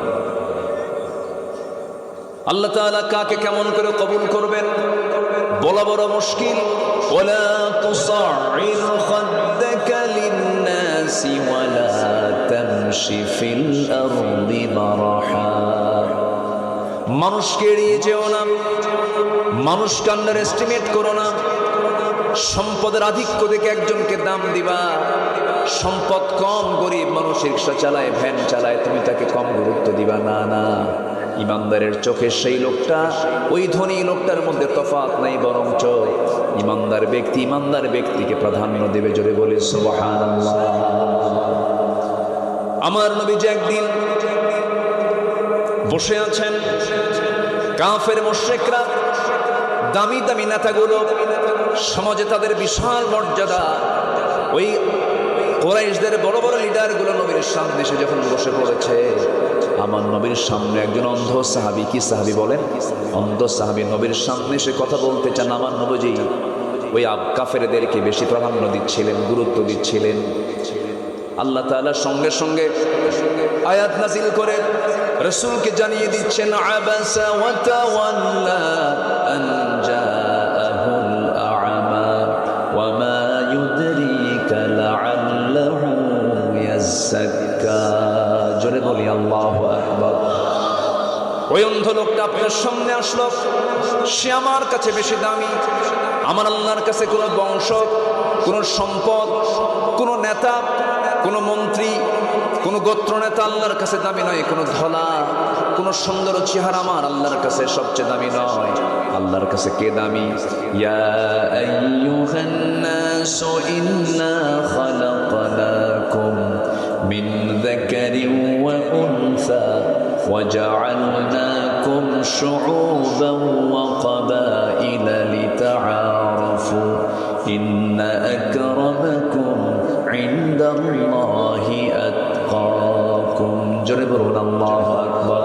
S1: আল্লাহ তাআলা কাকে কেমন করে কবুল করবেন বলা বড় মুশকিল। ওয়ালা তুসাইর খাদ্দাকা লিন-নাসি ওয়ালা তামশি ফিল আরদি মারহা। মানুষকে এড়িয়ে যেও না, মানুষকে আন্ডার এস্টিমেট করো না। সম্পদের আধিক্য দেখে একজনকে দাম দিবা, সম্পদ কম, গরিব মানুষ রিক্সা চালায়, ভ্যান চালায়, তুমি তাকে কম গুরুত্ব দিবা না। না, ইমানদারের চোখে সেই লোকটা ওই ধনী লোকটার মধ্যে তফাৎ নাই, বরঞ্চ ইমানদার ব্যক্তি ইমানদার ব্যক্তিকে প্রাধান্য দেবে। জোরে বলি সুবহানাল্লাহ। আমার নবীজি একদিন বসে আছেন, কাফের মুশরিকরা, দামি দামি নেতাগুলো, সমাজে তাদের বিশাল মর্যাদা, ওই কুরাইশদের বড় বড় লিডারগুলো নবীর সামনে এসে যখন বসে পড়েছে, আমার নবীর সামনে একজন অন্ধ সাহাবী, কি সাহাবী বলেন? অন্ধ সাহাবী নবীর সামনে এসে কথা বলতে চান। আমার নবীজি ওই কাফেরদেরকে বেশি প্রাধান্য দিচ্ছিলেন, গুরুত্ব দিচ্ছিলেন। আল্লাহ তাআলা সঙ্গে সঙ্গে আয়াত নাজিল করে রাসূলকে জানিয়ে দিচ্ছেন, আবাসা ওয়া তাওয়াল্লা আন জাআহুল আ'মা ওয়া মা ইউদরিকা লাআল্লাহু ইয়াযাক্কা। জোরে বলি আল্লাহু আকবার। ওই অন্ধ লোকটা আপনার সামনে আসলো, সে আমার কাছে বেশি দামি। আমার আল্লাহর কাছে কোনো বংশ, কোনো সম্পদ, কোনো নেতা, কোনো মন্ত্রী, কোনো গোত্র নেতা আল্লাহর কাছে দামি নয়। কোনো ধলা, কোনো সুন্দর চেহারা আমার আল্লাহর কাছে সবচেয়ে দামি নয়। আল্লাহর কাছে কে দামি? ইয়া আইয়ুহান নাসু ইন্না খালাকনাকুম মিন যাকারিন ওয়া উনসা وجعلناكم شعوبا وقبائل لتعارفوا إن أكرمكم عند الله أتقاكم। জোরে বলুন আল্লাহু আকবার।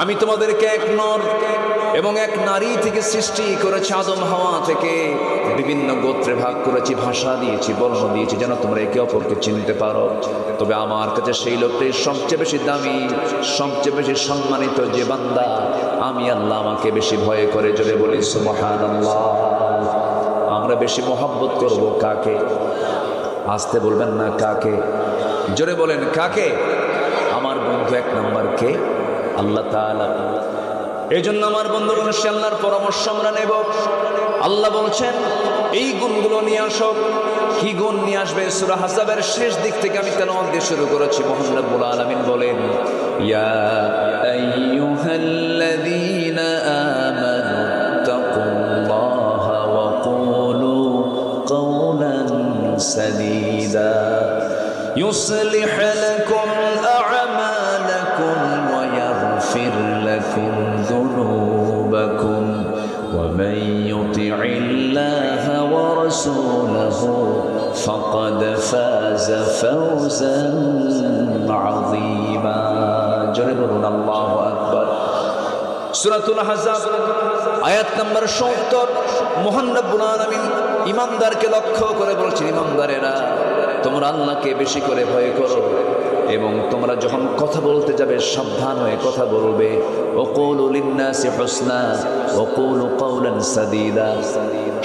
S1: আমি তোমাদেরকে এক নর এবং এক নারী থেকে সৃষ্টি করেছি, আদম হাওয়া থেকে বিভিন্ন গোত্রে ভাগ করেছি, ভাষা দিয়েছি, বর্ণ দিয়েছি, যেন তোমরা একে অপরকে চিনতে পারো। তবে আমার কাছে সেই লোকটাই সবচেয়ে বেশি দামি, সবচেয়ে বেশি সম্মানিত যে বান্দা আমি আল্লাহ আমাকে বেশি ভয় করে। জোরে বলি সুবহানাল্লাহ। আমরা বেশি মহব্বত করব কাকে? আসতে বলবেন না কাকে, জোরে বলেন কাকে? আমার বন্ধু এক নম্বর কে? আল্লাহ তাআলা। এই জন্য আমার বন্ধুগণ, সে আল্লাহর পরামর্শ আমরা নেব। আল্লাহ বলছেন এই গুণগুলো নিয়ে আসো। কি গুণ নিয়ে আসবে? সূরা হাসাবের শেষ দিক থেকে আমি তেলাওয়াত দিয়ে শুরু করেছি। মহান রব্বুল আলামিন বলেন, ইয়া আইয়ুহাল্লাযীনা আমানু তাকুল্লাহা ওয়া কুলু কাওলান সাদীদা ইউসলিহ লাকুম আ'মালাকুম ওয়া ইয়াগফির লাকুম যুনুবাকুম ওয়া মান ইউতি'ইল্লাহা ওয়া রাসূলাহু ফাকাদ ফাযা ফাওজান আযীমা। জোরে বলুন আল্লাহু আকবার। সূরাতুল আহজাব আয়াত নম্বর ৭০। মহান রব্বুল আলামিন ইমানদারকে লক্ষ্য করে বলছেন, ইমানদারেরা তোমরা আল্লাহকে বেশি করে ভয় করো এবং তোমরা যখন কথা বলতে যাবে সাবধান হয়ে কথা বলবে। ওয়াকুলু লিন্নাসি হুসনা ওয়াকুলু কাওলান সাদীদা,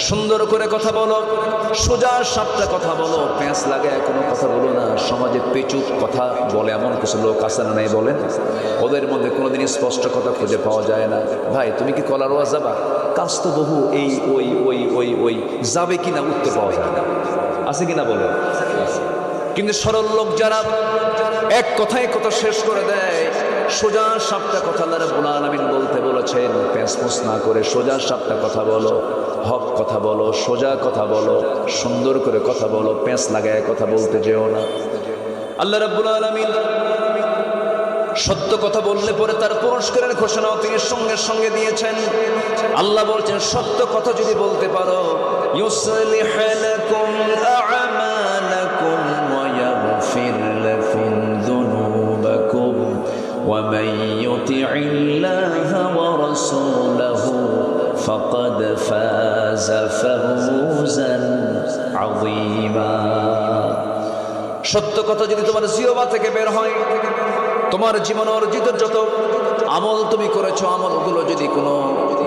S1: সুন্দর করে কথা বলো, সোজা সাপটা কথা বলো, পেঁচ লাগায় কোনো কথা বলো না। সমাজে পেচুক কথা বলে এমন কিছু লোক আছে না নাই বলেন? ওদের মধ্যে কোনোদিন স্পষ্ট কথা খুঁজে পাওয়া যায় না। ভাই তুমি কি কলার ওয়াজ যাবা? কাজ তো বহু এই ওই ওই ওই ওই যাবে কিনা উত্তর পাওয়া যায় না, আছে কিনা বলো? কিন্তু সরল লোক যারা এক কথায় কথা শেষ করে দেয়, সোজা সাপটা কথা আল্লাহ রাব্বুল আলামিন বলতে বলেছেন, প্যাঁচমুচ না করে সোজা সাপটা কথা বলো, হক কথা বলো, সোজা কথা বলো, সুন্দর করে কথা বলো, প্যাঁচ লাগায় কথা বলতে যেও না। আল্লাহ রাব্বুল আলামিন সত্য কথা বললে পরে তার পুরস্কারের ঘোষণাও তিনি সঙ্গে সঙ্গে দিয়েছেন। আল্লাহ বলছেন সত্য কথা যদি বলতে পারো, ইউসলিহ লাকুম আ'মালাকুম ওয়া ইয়াগফির লাকুম যুনুবাকুম ওয়া মান ইউতি'ইল্লাহা ওয়া রাসূলাহু ফাকাদ ফাযা ফাওজান আযীমা। সত্য কথা যদি তোমার জিহ্বা থেকে বের হয়, তোমার জীবন অর্জিত যত আমল তুমি করেছো, আমলগুলো যদি কোনো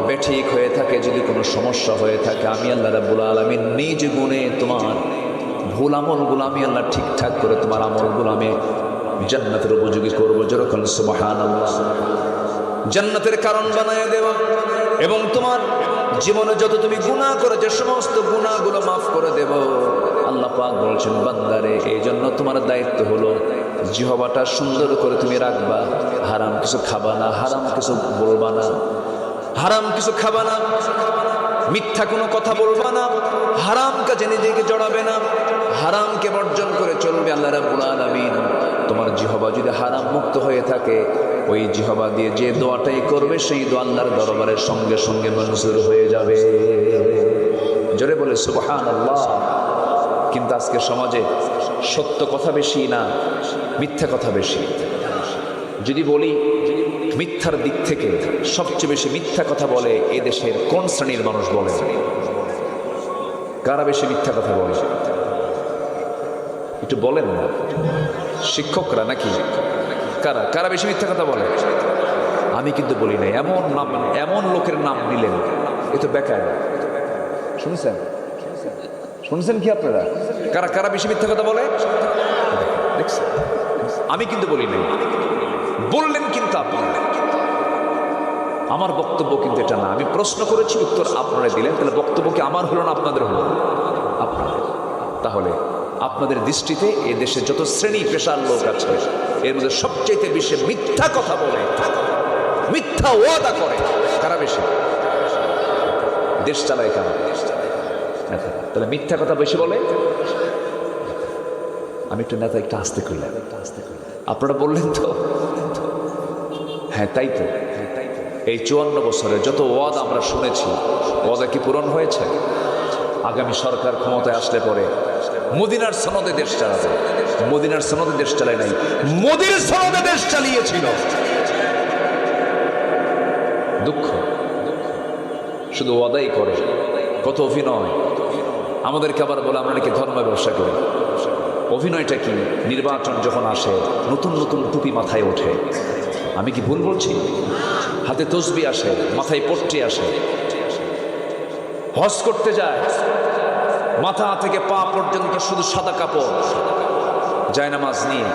S1: বেঠিক হয়ে থাকে, যদি কোনো সমস্যা হয়ে থাকে, আমি আল্লাহ রাব্বুল আলামিন নিজ গুণে তোমার ভুল আমলগুলো আমি আল্লাহ ঠিকঠাক করে তোমার আমলগুলো আমি জান্নাতের উপযোগী করবো। যেরকম সুবহানাল্লাহ, জান্নাতের কারণ বানায় দেওয়া এবং তোমার জীবনে যত তুমি গুনাহ করেছো সমস্ত গুনাহগুলো মাফ করে দেব। আল্লাহ পাক বলছেন, বান্দারে এই জন্য তোমার দায়িত্ব হলো জিহ্বাটা সুন্দর করে তুমি রাখবা, হারাম কিছু খাবা না, হারাম কিছু বলবা না, হারাম কিছু খাবা না, মিথ্যা কোনো কথা বলবা না, হারাম কাজে নিজেকে জড়াবে না, হারামকে বর্জন করে চলবে। আল্লাহ রাব্বুল আলামিন তোমার জিহ্বা যদি হারাম মুক্ত হয়ে থাকে, ওই জিহ্বা দিয়ে যে দোয়াটাই করবে সেই দোয়া আল্লাহর দরবারের সঙ্গে সঙ্গে মঞ্জুর হয়ে যাবে। জোরে বলে সুবহানাল্লাহ। কিন্তু আজকে সমাজে সত্য কথা বেশি না মিথ্যা কথা বেশি। যদি বলি মিথ্যার দিক থেকে সবচেয়ে বেশি মিথ্যা কথা বলে এ দেশের কোন শ্রেণীর মানুষ বলে? কারা বেশি মিথ্যা কথা বলে একটু বলেন না? শিক্ষকরা নাকি? কারা কারা বেশি মিথ্যা কথা বলে? আমি কিন্তু বলি নাই। এমন নাম, এমন লোকের নাম নিলেন, এ তো বেকার। শুনছেন শুনছেন কি আপনারা? কারা কারা বেশি মিথ্যা কথা বলে দেখছেন? আমি কিন্তু বলি নাই, বললেন কিন্তু আপনারা। আমার বক্তব্য কিন্তু এটা না। আমি প্রশ্ন করেছি, উত্তর আপনারা দিলেন, তাহলে বক্তব্য কি আমার হলো না আপনাদের হলো? আপনাদের। তাহলে আপনাদের দৃষ্টিতে এ দেশে যত শ্রেণী পেশার লোক আছে এর মধ্যে সবচেয়ে বেশি মিথ্যা কথা বলে, মিথ্যা ওয়াদা করে, কারা বেশি? দেশ চালায় কারা? তাহলে মিথ্যা কথা বেশি বলে। আমি একটু নেতা একটু আস্তে করলাম, আপনারা বললেন তো হ্যাঁ তাই তো। এই 54 বছরে যত ওয়াদা আমরা শুনেছি, ওয়াদা কি পূরণ হয়েছে? আগামী সরকার ক্ষমতায় আসলে পরে মদিনার সনদে দেশ চালাবে। মদিনার সনদে দেশ চালায় নাই, মোদির সনদে দেশ চালিয়েছিল। দুঃখ, শুধু ওয়াদাই করে, কত অভিনয়। আমাদেরকে আবার বলে আমরা নাকি ধর্ম ব্যবসা করি। অভিনয়টা কি? নির্বাচন যখন আসে নতুন নতুন টুপি মাথায় ওঠে। আমি কি ভুল বলছি? হাতে তসবি আসে, মাথায় পট্টি আসে, হজ করতে যায়, মাথা থেকে পা পর্যন্ত শুধু সাদা কাপড়, জায়নামাজ নিয়ে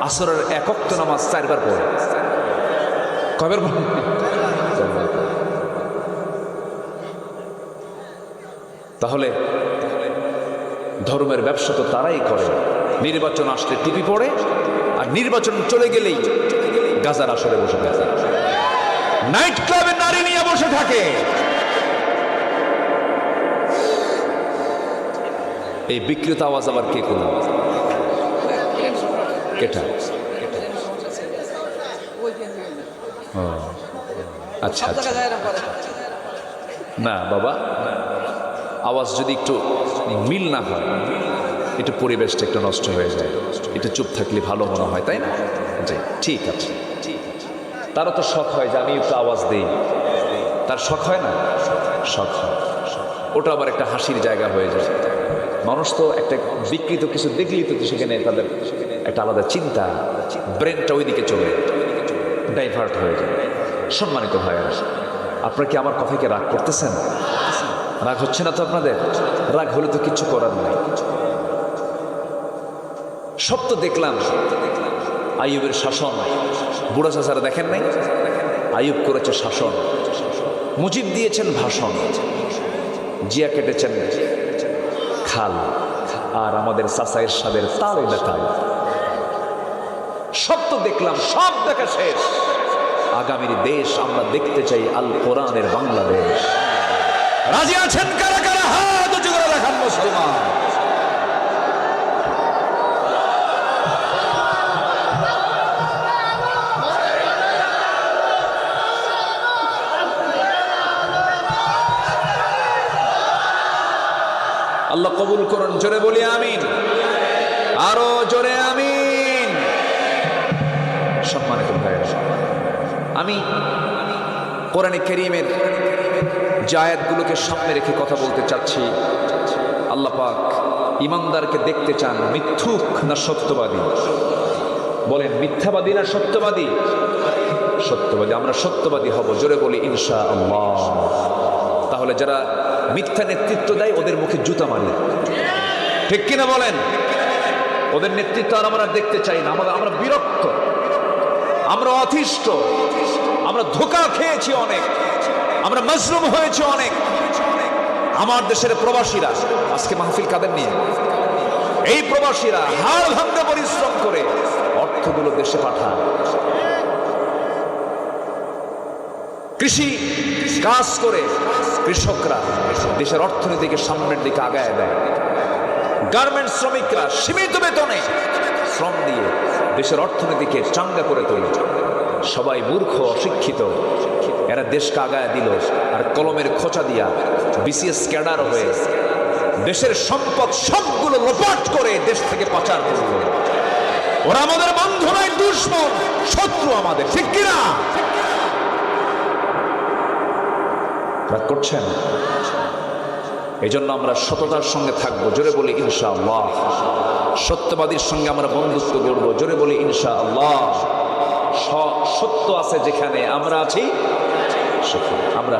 S1: আসরের এক ওয়াক্ত নামাজ 4 বার পড়ে। কয়বার পড়ে? তাহলে ধর্মের ব্যবসা তো তারাই করে। নির্বাচন আসলে টুপি পড়ে, আর নির্বাচন চলে গেলেই গাজার আসরে বসে থাকে, নাইট ক্লাবে নারী নিয়ে বসে থাকে। এই বিকৃত আওয়াজ আবার কে করল? কেটা? আচ্ছা আচ্ছা, না বাবা, আওয়াজ যদি একটু মিল না হয়, একটু পরিবেশটা একটু নষ্ট হয়ে যায়। একটু চুপ থাকলে ভালো মনে হয়, তাই না? জি ঠিক আছে। তারও তো শখ হয় যে আমি একটু আওয়াজ দিই, তার শখ হয় না? শখ হয়। ওটা আবার একটা হাসির জায়গা হয়ে যায়। মানুষ তো একটা বিকৃত কিছু দেখলেই তো সেখানে তাদের একটা আলাদা চিন্তা, ব্রেনটা ওইদিকে চলে ডাইভার্ট হয়ে যায়। সম্মানিত ভাইয়েরা, আপনারা কি আমার কথাকে রাগ করতেছেন? রাগ হচ্ছে না তো আপনাদের? রাগ হলে তো কিচ্ছু করার নাই। সব তো দেখলাম। আইয়ুবের শাসন, বুড়া চাচারা দেখেন নাই? আইয়ুব করেছে শাসন, মুজিব দিয়েছেন ভাষণ, জিয়া কেটেছেন খাল, আর আমাদের চাচা এরশাদের তাল দেখাল। সব তো দেখলাম, সব দেখা শেষ। আগামীর দেশ আমরা দেখতে চাই আল কোরআনের বাংলাদেশ। রাজি আছেন কারা কারা? হাত উঁচু করে দেখান মুসলমান। আল্লাহ কবুল করুন, জোরে বলি আমিন, আরো জোরে আমিন। সম্মানিত ভাইরা, আমি কোরআনে কারীমের যে আয়াতগুলোকে সামনে রেখে কথা বলতে চাচ্ছি। আল্লাহ পাক ঈমানদারকে দেখতে চান মিথ্যুক না সত্যবাদী? বলেন, মিথ্যাবাদী না সত্যবাদী? সত্যবাদী। আমরা সত্যবাদী হব, জোরে বলি ইনশাআল্লাহ। তাহলে যারা মিথ্যা নেতৃত্ব দেয় ওদের মুখে জুতা মারি, ঠিক কিনা বলেন? ওদের নেতৃত্ব আর আমরা দেখতে চাই না। আমরা বিরক্ত, আমরা অতিষ্ঠ, আমরা ধোঁকা খেয়েছি অনেক, আমরা মজলুম হয়েছে অনেক। আমার দেশের প্রবাসীরা, আজকে মাহফিল কাদের নিয়ে? এই প্রবাসীরা হাড় ভাঙতে পরিশ্রম করে অর্থগুলো দেশে পাঠায়, কৃষি কাজ করে কৃষকরা দেশের অর্থনীতিকে সামনের দিকে আগায় দেয়। গার্মেন্টস শ্রমিকরা সীমিত বেতনে শ্রম দিয়ে দেশের অর্থনীতিকে চাঙ্গা করে তোলে। সবাই মূর্খ, অশিক্ষিত, এরা দেশকে আগায় দিল। আর কলমের খোঁচা দিয়া বিসিএস ক্যাডার হয়ে দেশের সম্পদ সবগুলো লোপাট করে দেশ থেকে পাচার করল। ওরা আমাদের বন্ধু নয়, দুশমন, শত্রু আমাদের, ঠিক কিনা? রাগ করছেন? এই জন্য আমরা সততার সঙ্গে থাকবো, জোরে বলি ইনশাআল্লাহ। সত্যবাদীর সঙ্গে আমরা বন্ধুত্ব করবো, জোরে বলি ইনশাআল্লাহ। সত্য আছে যেখানে আমরা আছি, আমরা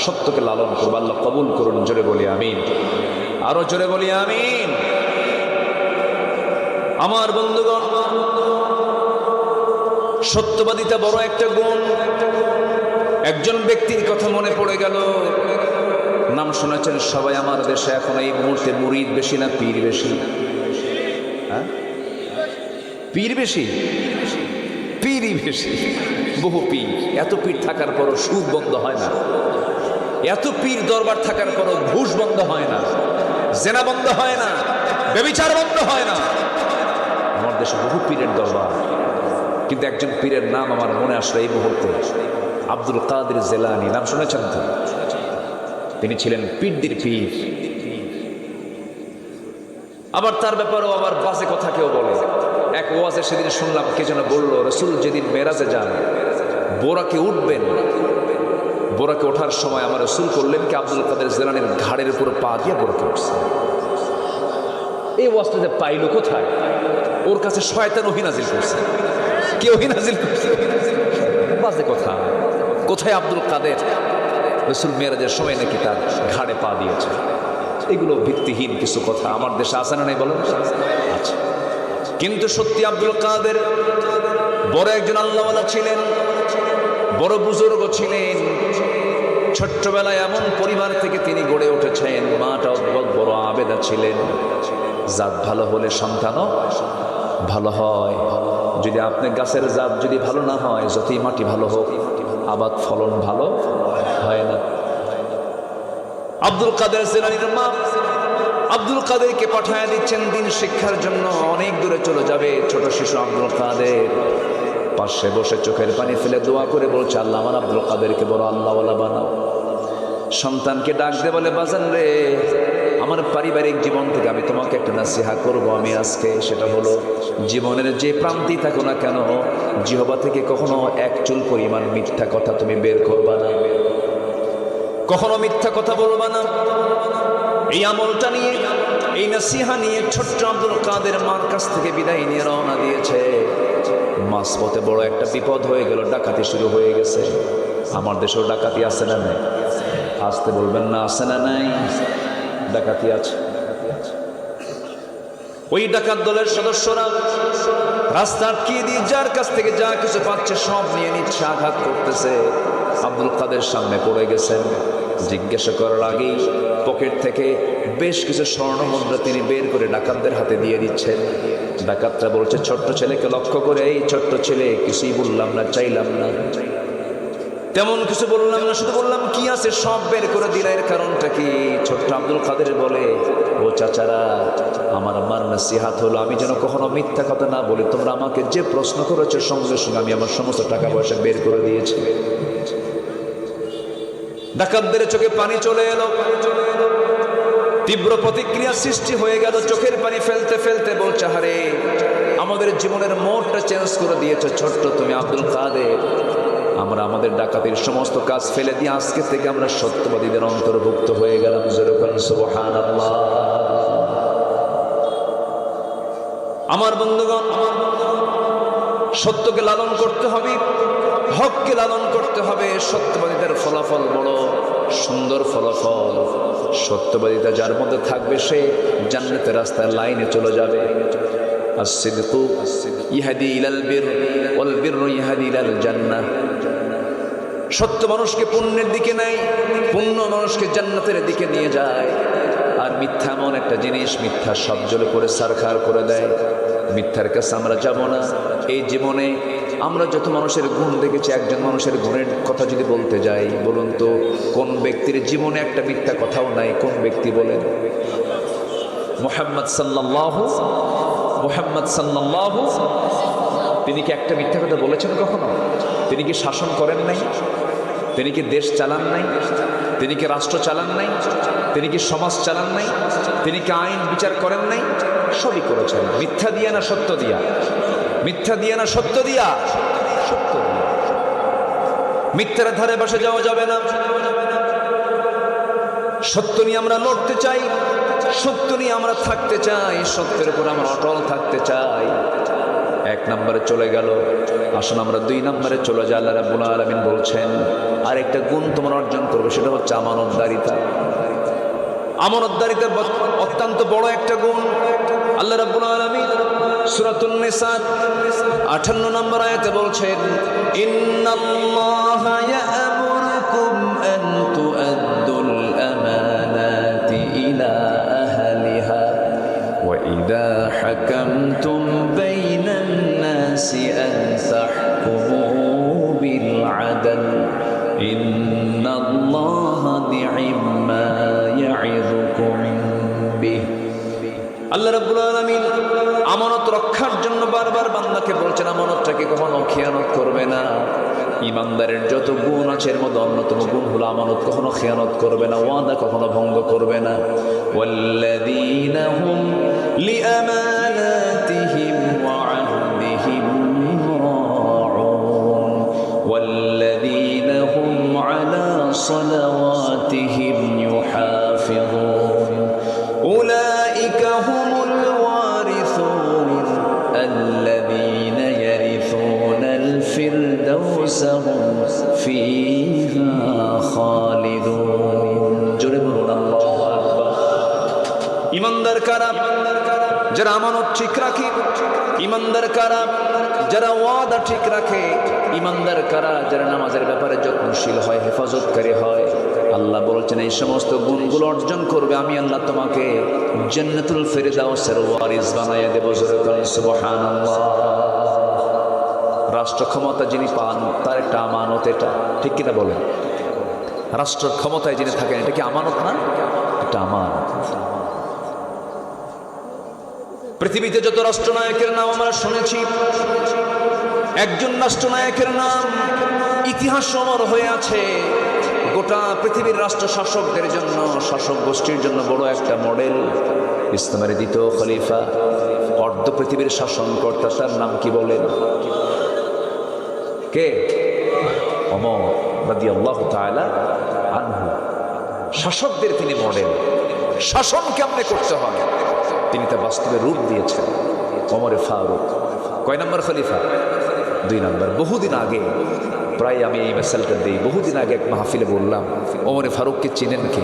S1: সত্যকে লালন করবো। আল্লাহ কবুল করুন, জোরে বলি আমিন, আরো জোরে বলি আমিন। আমার বন্ধুগণ, সত্যবাদিতা বড় একটা গুণ। একজন ব্যক্তির কথা মনে পড়ে গেল, নাম শুনেছেন সবাই আমার দেশে। এখন এই মুহূর্তে মুরিদ বেশি না পীর বেশি? হ্যাঁ, পীর বেশি, পীরই বেশি, বহু পীর। এত পীর থাকার পরও সুদ বন্ধ হয় না, এত পীর দরবার থাকার পরও ঘুষ বন্ধ হয় না, জেনা বন্ধ হয় না, ব্যভিচার বন্ধ হয় না। আমার দেশে বহু পীরের দরবার, কিন্তু একজন পীরের নাম আমার মনে আসলো এই মুহূর্তে, আব্দুল কাদের জিলানী। নাম শুনেছেন তো? তিনি ছিলেন পীরদের পীর। আবার তার ব্যাপারেও আবার বাজে কথা কেউ বলে। এক ওয়াজে সেদিন শুনলাম, কে যেন বলল, রাসূল যেদিন মেরাজে যান, বোরাকে উঠবেন, বোরাকে ওঠার সময় আমার রাসূল করলেন কি আব্দুল কাদের জিলানীর ঘাড়ের উপর পা দিয়ে বোরাকে উঠছে। এই ওয়াজটাতে পাইল কোথায়? ওর কাছে শয়তান ওহী নাজিল করছে। কে ওহী নাজিল করছে? বাজে কথা। কোথায় আব্দুল কাদের রাসূল মেরাজের সময় নাকি তার ঘাড়ে পা দিয়েছে? এগুলো ভিত্তিহীন কিছু কথা। আমার দেশে আছে না নাই বলেন? আচ্ছা, কিন্তু সত্যি আব্দুল কাদের বড় একজন আল্লাহওয়ালা ছিলেন, বড় বুজুর্গ ছিলেন। ছোট্টবেলায় এমন পরিবার থেকে তিনি গড়ে উঠেছেন, মাটা অদ্ভুত বড় আবেদা ছিলেন। জাত ভালো হলে সন্তানও ভালো হয়। যদি আপনি গাছের জাত যদি ভালো না হয়, যতই মাটি ভালো হোক, আবাদ ফলন ভালো হয় না। আব্দুল কাদের জিলানীর মা আব্দুল কাদেরকে পাঠায় দিচ্ছেন দিন শিক্ষার জন্য। অনেক দূরে চলে যাবে। ছোট শিশু আব্দুল কাদের পাশে বসে চোখের পানি ফেলে দোয়া করে বলছে, আল্লাহ আমার আব্দুল কাদেরকে বড় আল্লাহওয়ালা বানাও। সন্তানকে ডাক দে বলে, বাজান রে, আমার পারিবারিক জীবন থেকে আমি তোমাকে একটা নাসিহা করব আমি আজকে। সেটা হলো, জীবনের যে প্রান্তেই থাকো না কেন, জিহ্বা থেকে কখনো এক চুল পরিমাণ মিথ্যা কথা তুমি বের করবা না, কখনো মিথ্যা কথা বলবা না। এই আমলটা নিয়ে, এই নসিহা নিয়ে ছোট্ট আব্দুল কাদের মার কাছ থেকে বিদায় নিয়ে রওনা দিয়েছে। মাঝপথে বড় একটা বিপদ হয়ে গেল, ডাকাতি শুরু হয়ে গেছে। আমার দেশেও ডাকাতি আছে না নাই? আসতে বলবেন না, আছে না নাই? ডাকাতি আছে। ওই ডাকাত দলের সদস্যরা রাস্তা আটকিয়ে দিয়ে যার কাছ থেকে যা কিছু পাচ্ছে সব নিয়ে নিচ্ছে, আঘাত করতেছে। আব্দুল কাদের সামনে পড়ে গেছেন। জিজ্ঞাসা করার আগেই পকেট থেকে বেশ কিছু স্বর্ণ মুদ্রা তিনি বের করে ডাকাতদের হাতে দিয়ে দিচ্ছেন। ডাকাতরা বলছে ছোট্ট ছেলেকে লক্ষ্য করে, এই ছোট্ট ছেলে, কিছুই বললাম না, চাইলাম না, তেমন কিছু বললাম না, শুধু বললাম কি আছে সব বের করে দিল। এর কারণটা কি? ছোট্ট আব্দুল কাদের বলে, ও চাচারা, আমার আম্মার নসিহাত হলো আমি যেন কখনো মিথ্যা কথা না বলি। তোমরা আমাকে যে প্রশ্ন করেছো সঙ্গে সঙ্গে আমি আমার সমস্ত টাকা পয়সা বের করে দিয়েছি। ডাকাতদের চোখে পানি চলে এলো, তীব্র প্রতিক্রিয়া সৃষ্টি হয়ে গেল। চোখের পানি ফেলতে ফেলতে বলছে, হারে আমাদের জীবনের মোড়টা চেঞ্জ করে দিয়েছে ছোট্ট তুমি আব্দুল কাদের। আমরা আমাদের ডাকাতির সমস্ত কাজ ফেলে দিয়ে আজকে থেকে আমরা সত্যবাদীদের অন্তর্ভুক্ত হয়ে গেলাম। সুবহানাল্লাহ। আমার বন্ধুগণ, সত্যকে লালন করতে হবে, হককে লালন করতে হবে। সত্যবাদীদের ফলাফল বড় সুন্দর ফলাফল। সত্যবাদিতা যার মধ্যে থাকবে সে জান্নাতের রাস্তায় লাইনে চলে যাবে। as-sidqu yahdi ilal birr wal birru yahdi ilal জান্নাহ। সত্য মানুষকে পুণ্যের দিকে নেয়, পুণ্য মানুষকে জান্নাতের দিকে নিয়ে যায়। আর মিথ্যা এমন একটা জিনিস, মিথ্যা সব জ্বলে করে সারখার করে দেয়। মিথ্যার কাছে আমরা যাব না। এই জীবনে আমরা যত মানুষের গুণ দেখেছি, একজন মানুষের গুণের কথা যদি বলতে যাই, বলুন তো কোন ব্যক্তির জীবনে একটা মিথ্যা কথাও নাই? কোন ব্যক্তি বলেন? মুহাম্মদ সাল্লাল্লাহু, তিনি কি একটা মিথ্যা কথা বলেছেন কখনো? তিনি কি শাসন করেন নাই? তিনি কি দেশ চালান নাই? তিনি কি রাষ্ট্র চালান নাই? তিনি কি সমাজ চালান নাই? তিনি কি আইন বিচার করেন নাই? সবই করেছেন। মিথ্যা দিয়া না সত্য দিয়া? মিথ্যা দিয়া না সত্য দিয়া? সত্য দিয়া। মিথ্যার ধারে বসে যাওয়া যাবে না। সত্য নিয়ে আমরা লড়তে চাই, সত্য নিয়ে আমরা থাকতে চাই, সত্যের উপর আমরা অটল থাকতে চাই। এক নম্বরে চলে গেল, আসুন আমরা 2 নম্বরে চলে যাই। আল্লাহ রাব্বুল আলামিন বলছেন আরেকটা গুণ তোমরা অর্জন করবে, সেটা হচ্ছে আমানতদারিতা। আমানতদারিতার অত্যন্ত বড় একটা গুণ। আল্লাহ রাব্বুল আলামিন সূরাতুন নিসা 58 নম্বর আয়াতে বলছেন, ইন্নাল্লাহা ইয়া'মুরুকুম আন তু'আদ্দুল আমানাতি ইলা আহলিহা ওয়া ইযা হাকামতুম বাইনান নাসি আন তাহকুমু বিল আদল ইন্নাল্লাহা নি'মা ইয়া'ইযুকুম বিহি। আল্লাহ রাব্বুল আলামিন আমানত রক্ষার জন্য বারবার বান্দাকে বলছেন আমানতটাকে কখনো খেয়ানত করবে না। ইমানদারের যত গুণ আছে এর মধ্যে অন্যতম গুণ হলো আমানত কখনো খেয়ানত করবে না, ওয়াদা কখনো ভঙ্গ করবে না। ওয়াল্লাযীনা হুম লিআমানাতিহিম ওয়া আহদিহিম রাউন ওয়াল্লাযীনা হুম আলা সালাওয়াতিহিম ইউহাফিযুন উলাইকা হুমুল ওয়ারিসুন আল্লাযীনা ইয়ারিসুনাল ফিরদাউসা হুম ফীহা খালিদুন। জোরে বলুন আল্লাহু আকবার। ইমানদার কারা? যারা আমানত ঠিক রাখে। ইমানদার কারা? যারা ওয়াদা ঠিক রাখে। ইমানদার কারা? যারা নামাজের ব্যাপারে যত্নশীল হয়, হেফাজতকারী হয়। আল্লাহ বলছেন এই সমস্ত গুণগুলো অর্জন করবে, আমি আল্লাহ তোমাকে জান্নাতুল ফিরদাউসের ওয়ারিস বানাইয়া দেব। সুবহানাল্লাহ। রাষ্ট্র ক্ষমতা যিনি পান তার একটা আমানত, এটা ঠিক কিনা বলেন? রাষ্ট্রের ক্ষমতায় যিনি থাকেন এটা কি আমানত না? এটা আমানত। পৃথিবীতে যত রাষ্ট্রনায়কের নাম আমরা শুনেছি, একজন রাষ্ট্রনায়কের নাম ইতিহাস অমর হয়ে আছে। গোটা পৃথিবীর রাষ্ট্র শাসকদের জন্য, শাসক গোষ্ঠীর জন্য বড় একটা মডেল। ইসলামের দ্বিতীয় খলিফা, অর্ধ পৃথিবীর শাসনকর্তা, তার নাম কি বলেন? কে? ওমর রাদিয়াল্লাহু তাআলা আনহু। শাসকদের তিনি মডেল, শাসন কেমনে করতে হয় তিনি তা বাস্তবে রূপ দিয়েছেন। ওমরে ফারুক কয় নম্বর খলিফা? 2 নম্বর। বহুদিন আগে, প্রায় আমি এই মেসালটা দিই, বহুদিন আগে এক মাহফিলে বললাম ওমরে ফারুককে চিনেন কে?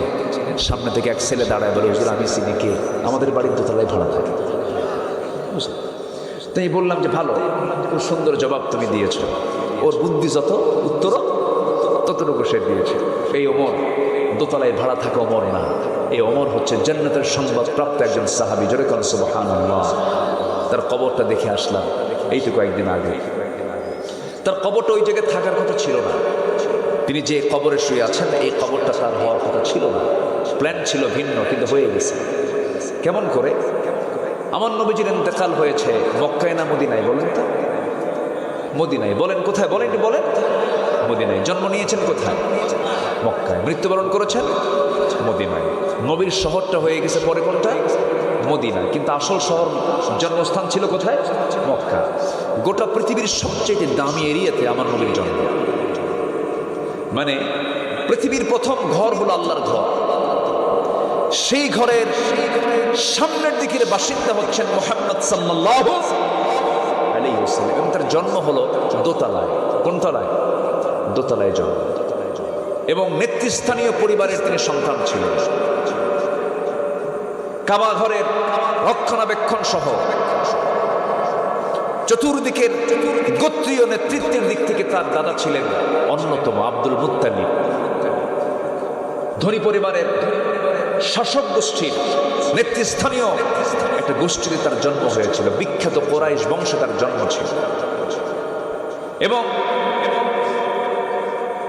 S1: সামনে থেকে এক ছেলে দাঁড়ায় বলে, হুজুর আমি চিনি। কে? আমাদের বাড়ির দোতলায় ভাড়া থাকে। তাই বললাম যে ভালো, খুব সুন্দর জবাব তুমি দিয়েছ। ওর বুদ্ধি যত, উত্তর ততটুকু সে দিয়েছে। এই ওমর দোতলায় ভাড়া থাকা ওমর না, এই ওমর হচ্ছে জান্নাতের সংবাদ প্রাপ্ত একজন সাহাবী। জোরে কোন সুবহানাল্লাহ। তার কবরটা দেখে আসলাম এইটুকু কয়েকদিন আগে। তার কবরটা ওই জায়গায় থাকার কথা ছিল না। তিনি যে কবরে শুয়ে আছেন এই কবরটা তার হওয়ার কথা ছিল না। প্ল্যান ছিল ভিন্ন, কিন্তু হয়ে গেছে। কেমন করে? আমার নবীজির ইন্তেকাল হয়েছে মক্কায় না মদিনায়? বলেন তো। মদিনায়। বলেন কোথায়? বলেন বলেন। মদিনায়। জন্ম নিয়েছেন কোথায়? মক্কায়। মৃত্যুবরণ করেছেন মদিনায়। নবীর শহরটা হয়ে গেছে পরে কোনটা? মদিনা। কিন্তু আসল শহর, জন্মস্থান ছিল কোথায়? মক্কা। গোটা পৃথিবীর সবচেয়ে দামি এরিয়াতে আমার নবীর জন্ম। মানে পৃথিবীর প্রথম ঘর হলো আল্লাহর ঘর। সেই ঘরের সামনের দিকের বাসিন্দা হচ্ছেন মুহাম্মদ সাল্লাল্লাহু আলাইহি ওয়াসাল্লাম। এবং তার জন্ম হলো দোতলায়। কোন তলায়? দোতলায় জন্ম। এবং নেতৃস্থানীয় পরিবারের তিনি সন্তান ছিলেন। কাবা ঘরের রক্ষণাবেক্ষণ সহ চতুর্দিকের গোত্রীয় নেতৃত্বের দিক থেকে তার দাদা ছিলেন অন্যতম আব্দুল মুত্তালিব। ধনী পরিবারের শাসক গোষ্ঠীর নেতৃস্থানীয় একটা গোষ্ঠীতে তার জন্ম হয়েছিল। বিখ্যাত কোরাইশ বংশে তার জন্ম ছিল। এবং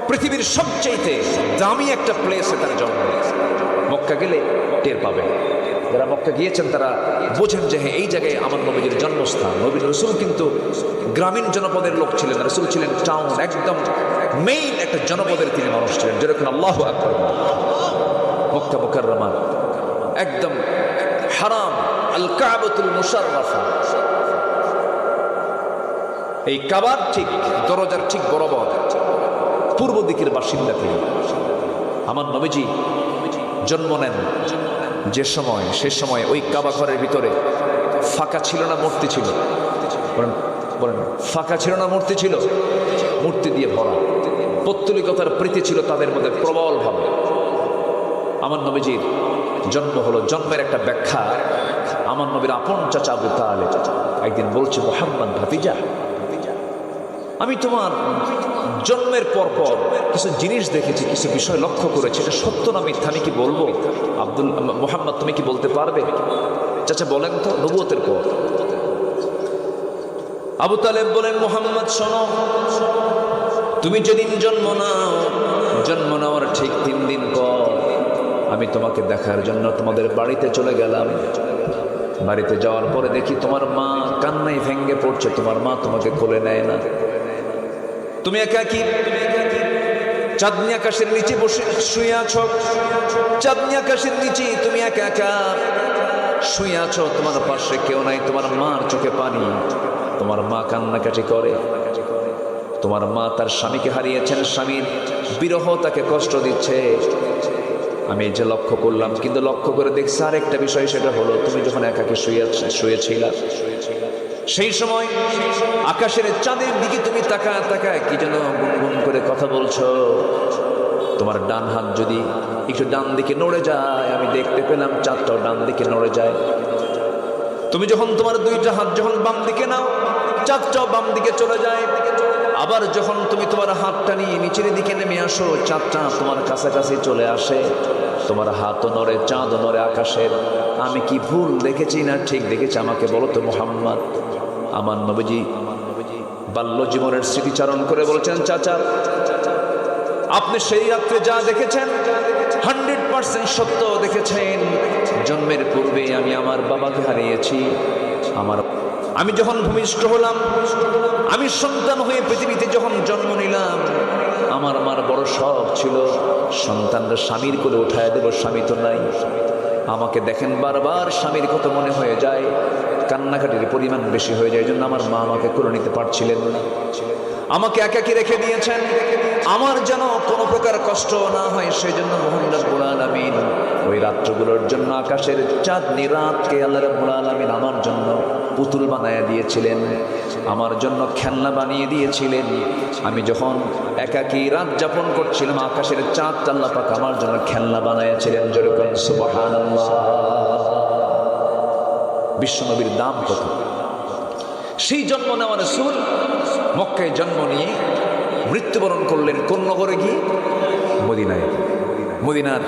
S1: পৃথিবীর সবচেয়ে দামি একটা প্লেসে তার জন্ম। মক্কা গেলে টের পাবেন, যারা মক্কা গিয়েছেন তারা বোঝেন যে হ্যাঁ এই জায়গায় আমার নবীর জন্মস্থান। নবী রাসূল কিন্তু গ্রামীণ জনপদের লোক ছিলেন, রাসূল ছিলেন টাউন, একদম মেইন একটা জনপদের তিনি মানুষ ছিলেন। যেরকম আল্লাহু আকবার। মক্কা মুকাররমা একদম হারাম, আল কাবাতুল মুশাররাফা, এই কাবার ঠিক দরজার ঠিক বরাবর পূর্ব দিকের বাসিন্দা তিনি। আমার নবীজি জন্ম নেন যে সময়, সে সময় ওই কাবা ঘরের ভিতরে ফাঁকা ছিল না মূর্তি ছিল? বলেন ফাঁকা ছিল না মূর্তি ছিল? মূর্তি দিয়ে ভরা। পৌত্তলিকতার প্রীতি ছিল তাদের মধ্যে প্রবলভাবে। আমার নবীজির জন্ম হলো, জন্মের একটা ব্যাখ্যা আমার নবীর আপন চাচা আবু তালেব একদিন বলছে, মুহাম্মদ ভাতিজা, আমি তোমার জন্মের পর পর কিছু জিনিস দেখেছি, কিছু বিষয় লক্ষ্য করেছি, এটা সত্য না মিথ্যা আমি কি বলবো? মুহাম্মদ তুমি কি বলতে পারবে? চাচা বলেন তো। নবুয়তের পর আবু তালেব বলেন, মুহাম্মদ শোনো, তুমি যেদিন জন্ম নেওয়ার ঠিক 3 দিন পর আমি তোমাকে দেখার জন্য তোমাদের বাড়িতে চলে গেলাম। বাড়িতে যাওয়ার পরে দেখি তোমার মা কান্নায় ভেঙ্গে পড়ছে, তোমার মা তোমাকে কোলে নেয় না। তুমি একাকী চাঁদনি আকাশের নিচে বসে শুয়ে আছো। চাঁদনি আকাশের নিচে তুমি একা একা শুয়ে আছো, তোমার পাশে কেউ নাই, তোমার মার চোখে পানি, তোমার মা কান্নাকাটি করে। তোমার মা তার স্বামীকে হারিয়েছেন, স্বামীর বিরহ তাকে কষ্ট দিচ্ছে। আমি এই যে লক্ষ্য করলাম, কিন্তু লক্ষ্য করে দেখছি আরেকটা বিষয়, সেটা হলো তুমি যখন একাকে শুয়েছিলা সেই সময় আকাশের চাঁদের দিকে তুমি তাকায় কি যেন গুনগুন করে কথা বলছো। তোমার ডান হাত যদি একটু ডান দিকে নড়ে যায়, আমি দেখতে পেলাম চাঁদটাও ডান দিকে নড়ে যায়। তুমি যখন তোমার 2টা হাত যখন বাম দিকে নাও, চাঁদটাও বাম দিকে চলে যায়। আবার যখন তুমি তোমার হাতটা নিয়ে নিচের দিকে নেমে আসো, চাঁদটা তোমার কাছাকাছি চলে আসে। তোমার হাতও নড়ে, চাঁদও নড়ে আকাশের। আমি কি ভুল দেখেছি না ঠিক দেখেছি? আমাকে বলো তো মুহাম্মদ। আমার নবীজি বাল্য জীবনের স্মৃতিচারণ করে বলেছেন, চাচা আপনি সেই রাত্রে যা দেখেছেন 100% সত্য দেখেছেন। জন্মের পূর্বে আমি আমার বাবাকে হারিয়েছি। আমি যখন ভূমিষ্ঠ হলাম, আমি সন্তান হয়ে পৃথিবীতে যখন জন্ম নিলাম, আমার মার বড় শখ ছিল সন্তানরা স্বামীর কোলে উঠায় দেব, স্বামী তো নাই। আমাকে দেখেন বারবার স্বামীর কথা মনে হয়ে যায়, কান্নাকাটির পরিমাণ বেশি হয়ে যায়, এই জন্য আমার মা আমাকে কোলে নিতে পারছিলেন না। আমাকে একাকী রেখে দিয়েছেন, আমার যেন কোনো প্রকার কষ্ট না হয় সেই জন্য মহান রব্বুল আলামিন ওই রাত্রগুলোর জন্য আকাশের চাঁদনি রাতকে আল্লাহ রব্বুল আলামিন আমার জন্য পুতুল বানায় দিয়েছিলেন, আমার জন্য খেলনা বানিয়ে দিয়েছিলেন। আমি যখন একাকী রাত যাপন করছিলাম আকাশের চাঁদ আল্লাহ পাক আমার জন্য খেলনা বানাইয়াছিলেন। জোরে বলেন সুবহানাল্লাহ। বিশ্বনবীর দাম কত! সেই জন্ম নেওয়া রাসূল মক্কায় জন্ম নিয়ে মৃত্যুবরণ করলেন কোন নগরে গিয়ে? মদিনায়। মদিনার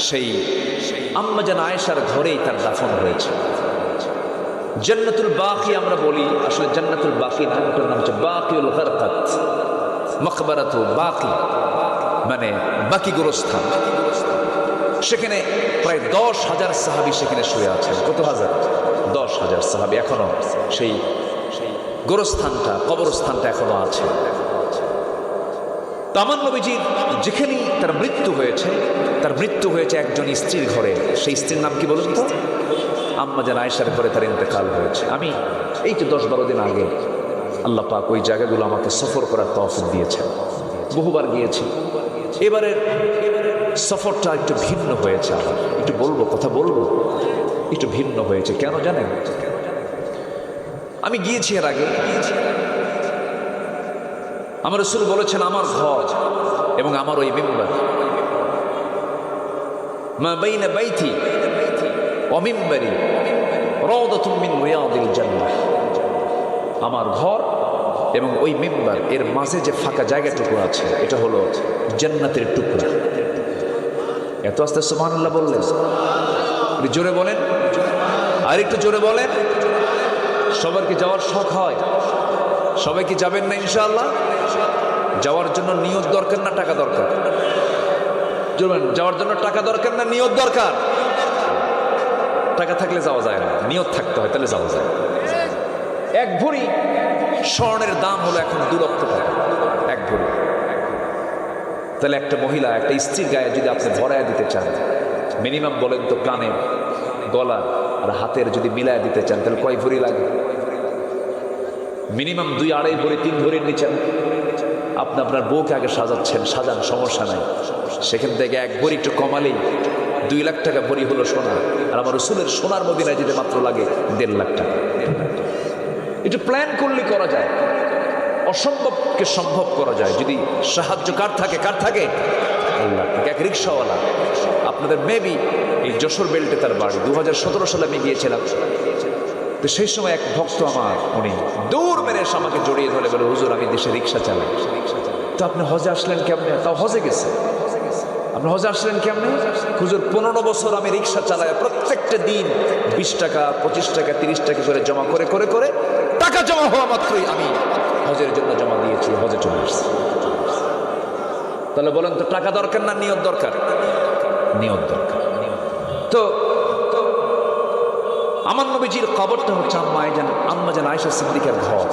S1: সেই আম্মা জান আয়েশার ঘরেই তার দাফন হয়েছে। জান্নাতুল বাকি আমরা বলি, আসলে জান্নাতুল বাকি না, ওটার নাম হচ্ছে বাকিউল গারকাত, মকবরাতু বাকি মানে বাকি গোরস্থান। সেখানে প্রায় 10,000 সাহাবী সেখানে শুয়ে আছেন। কত হাজার? 10,000 সাহাবী এখনো সেই গোরস্থানটা, কবরস্থানটা এখনো আছে। আমার নবীজির যেখানেই তার মৃত্যু হয়েছে একজন স্ত্রীর ঘরে। সেই স্ত্রীর নাম কি বলুন তো? আম্মা জান আয়েশার ঘরে তার ইন্তেকাল হয়েছে। আমি এই তো 10-12 দিন আগে আল্লাহ পাক ওই জায়গাগুলো আমাকে সফর করার তৌফিক দিয়েছেন, বহুবার গিয়েছি। এবারের সফরটা একটু ভিন্ন হয়েছে। আমার একটু কথা বলবো, একটু ভিন্ন হয়েছে। কেন জানেন? আমি গিয়েছি এর আগে, আমার রাসূল বলেছেন আমার ঘর এবং আমার ওই মিম্বার, মা বাইনা বাইতি ওয়া মিম্বারি রাউদাতুম মিন রিয়াদিল জান্নাহ। আমার ঘর এবং ওই মিম্বার এর মাঝে যে ফাঁকা জায়গাটুকু আছে এটা হলো জান্নাতের টুকরা। এত আস্তে সুবহানাল্লাহ বললেন, জোরে বলেন, আর একটু জোরে বলেন। সবার কি যাওয়ার শখ হয়? সবাই কি যাবেন না ইনশাআল্লাহ? যাওয়ার জন্য নিয়ত দরকার না টাকা দরকার? যাওয়ার জন্য টাকা দরকার না নিয়ত দরকার? টাকা থাকলে যাওয়া যায় না, নিয়ত থাকতে হয়, তাহলে যাওয়া যায়। এক ভরি স্বর্ণের দাম হলো এখন 2 লক্ষ টাকা এক ভরি। তাহলে একটা মহিলা একটা স্ত্রীর গায়ে যদি আপনি ভরাইয়া দিতে চান, মিনিমাম বলেন তো কানে, গলা আর হাতের যদি মিলায় দিতে চান তাহলে কয় ভরি লাগে? মিনিমাম 2-2.5 ভরি 3 ভরির নিচে। আপনি আপনার বউকে আগে সাজান, সমস্যা নাই। সেখান থেকে এক ভরি একটু কমালেই 2 লাখ টাকা ভরি হলো সোনা। আর আমার রাসূলের সোনার মদিনায় যেতে মাত্র লাগে 1.5 লাখ টাকা। একটু প্ল্যান করলে করা যায়, অসম্ভবকে সম্ভব করা যায় যদি সাহায্য কার থাকে? আল্লাহ থাকে। এক রিক্সাওয়ালা, আপনাদের মেবি এই যশোর বেল্টে তার বাড়ি। 2017 সালে আমি গিয়েছিলাম। তো সেই সময় এক ভক্ত আমার, উনি দৌড় মেরে এসে আমাকে জড়িয়ে ধরে বলে, হুজুর আমি দেশে রিক্সা চালাই। তো আপনি হজে আসলেন কেমনে? তাও হজে গেছে। আপনি হজে আসলেন কেমনে? হুজুর 15 বছর আমি রিক্সা চালাই, প্রত্যেকটা দিন 20 টাকা 25 টাকা 30 টাকা করে জমা করে টাকা জমা হওয়া মাত্রই আমি হজের জন্য জমা দিয়েছি, হজে চলে আসছি। তাহলে বলেন তো টাকা দরকার না নিয়ত দরকার? নিয়ত দরকার। তো আমার নবীজির কবরটা হচ্ছে আম্মা জান আয়েশা সিদ্দিকার ঘর।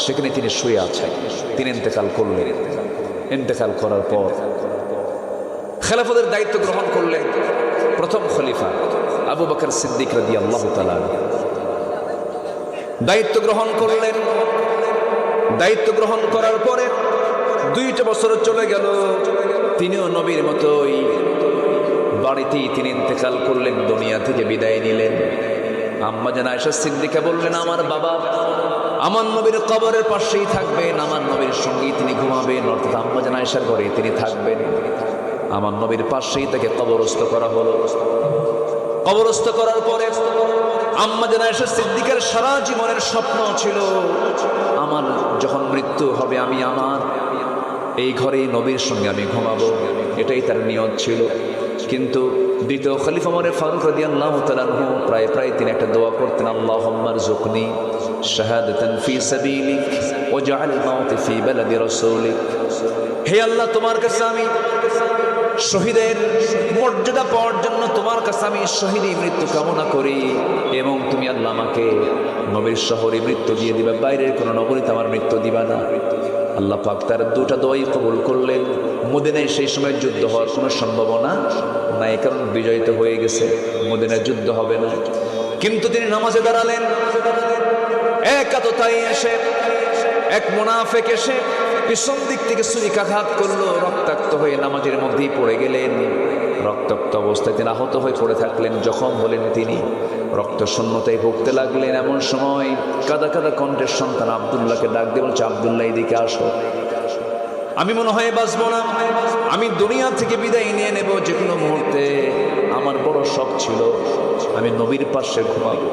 S1: সেখানে তিনি শুয়ে আছেন। তিনি ইন্তেকাল করলেন। ইন্তেকাল করার পর খেলাফতের দায়িত্ব গ্রহণ করলেন প্রথম খলিফা আবু বকর সিদ্দিক রাদিয়াল্লাহু তাআলা। দায়িত্ব গ্রহণ করলেন। দায়িত্ব গ্রহণ করার পরে 2টা বছর চলে গেল। তিনিও নবীর মতোই বাড়িতেই তিনি ইন্তেকাল করলেন, দুনিয়া থেকে বিদায় নিলেন। আম্মা জান আয়েশা সিদ্দিকা বললেন, আমার বাবা আমার নবীর কবরের পাশেই থাকবেন, আমার নবীর সঙ্গেই তিনি ঘুমাবেন, অর্থাৎ আম্মা জান আয়েশার ঘরে তিনি থাকবেন। আমার নবীর পাশেই তাকে কবরস্থ করা হলো। কবরস্থ করার পরে আম্মা জান আয়েশা সিদ্দিকার সারা জীবনের স্বপ্ন ছিল, আমার যখন মৃত্যু হবে আমি আমার এই ঘরেই নবীর সঙ্গে আমি ঘুমাবো। এটাই তার নিয়ত ছিল। কিন্তু দ্বিতীয় খলিফা ওমর ফারুক রাদিয়াল্লাহু তাআলা আনহু প্রায় তিনি একটা দোয়া করতেন, আল্লাহুম্মা রযুকনি শাহাদাতান ফি সাবিলিক ওয়াজআল মাউতি ফি বালাদি রাসূলিক। হে আল্লাহ, তোমার কাছে আমি শহীদের মর্যাদা পাওয়ার জন্য তোমার কাছে আমি শহীদি মৃত্যু কামনা করি, এবং তুমি আল্লাহ আমাকে নবীর শহরে মৃত্যু দিয়ে দিবা, বাইরের কোনো নগরীতে আমার মৃত্যু দিবা না। আল্লাহ পাক তার 2টা দোয়াই কবুল করলেন। মদিনায় সেই সময় যুদ্ধ হওয়ার কোনো সম্ভাবনা নাই, কারণ বিজয়িত হয়ে গেছে, মদিনায় যুদ্ধ হবে না। কিন্তু তিনি নামাজে দাঁড়ালেন। একাততায় এসে এক মুনাফিক এসে পিছন দিক থেকে ছুরিকাঘাত করলো, রক্তাক্ত হয়ে নামাজের মধ্যেই পড়ে গেলেন। রক্তাক্ত অবস্থায় তিনি আহত হয়ে পড়ে থাকলেন, জখম হলেন তিনি, রক্ত শূন্যতায় ভুগতে লাগলেন। এমন সময় কাদা কাদা কণ্ঠের সন্তান আব্দুল্লাহকে ডাক দিয়ে বলছে, আব্দুল্লাহ এদিকে আসো, আমি মনে হয় বাঁচবো না, আমি দুনিয়া থেকে বিদায় নিয়ে নেব যে কোনো মুহূর্তে। আমার বড় শখ ছিল আমি নবীর পাশে ঘুমাবো,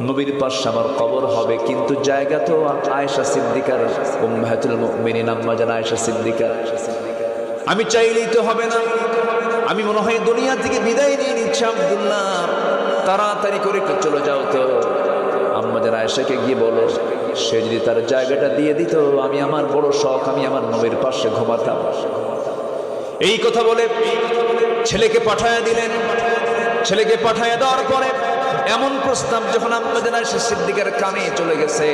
S1: নবীর পাশে আমার কবর হবে, কিন্তু জায়গা তো আয়েশা সিদ্দিকার, উম্মাহাতুল মুমিনিন আম্মা জান আয়েশা সিদ্দিকা, আমি চাইলেই তো হবে না। আমি মনে হয় দুনিয়া থেকে বিদায় নিয়ে নিচ্ছি, আব্দুল্লাহ তাড়াতাড়ি করে একটু চলে যাও তো। আম্মা জান আয়েশাকে গিয়ে বলো, সে যদি তার জায়গাটা দিয়ে দিত, আমি আমার বড় শখ আমি আমার নবীর পাশে ঘুমাতাম। এই কথা বলে ছেলেকে পাঠায়া দিলেন। ছেলেকে পাঠায়া দেওয়ার পরে এমন প্রস্তাব যখন আম্মা জান আয়েশা সিদ্দিকার কানে চলে গেছে,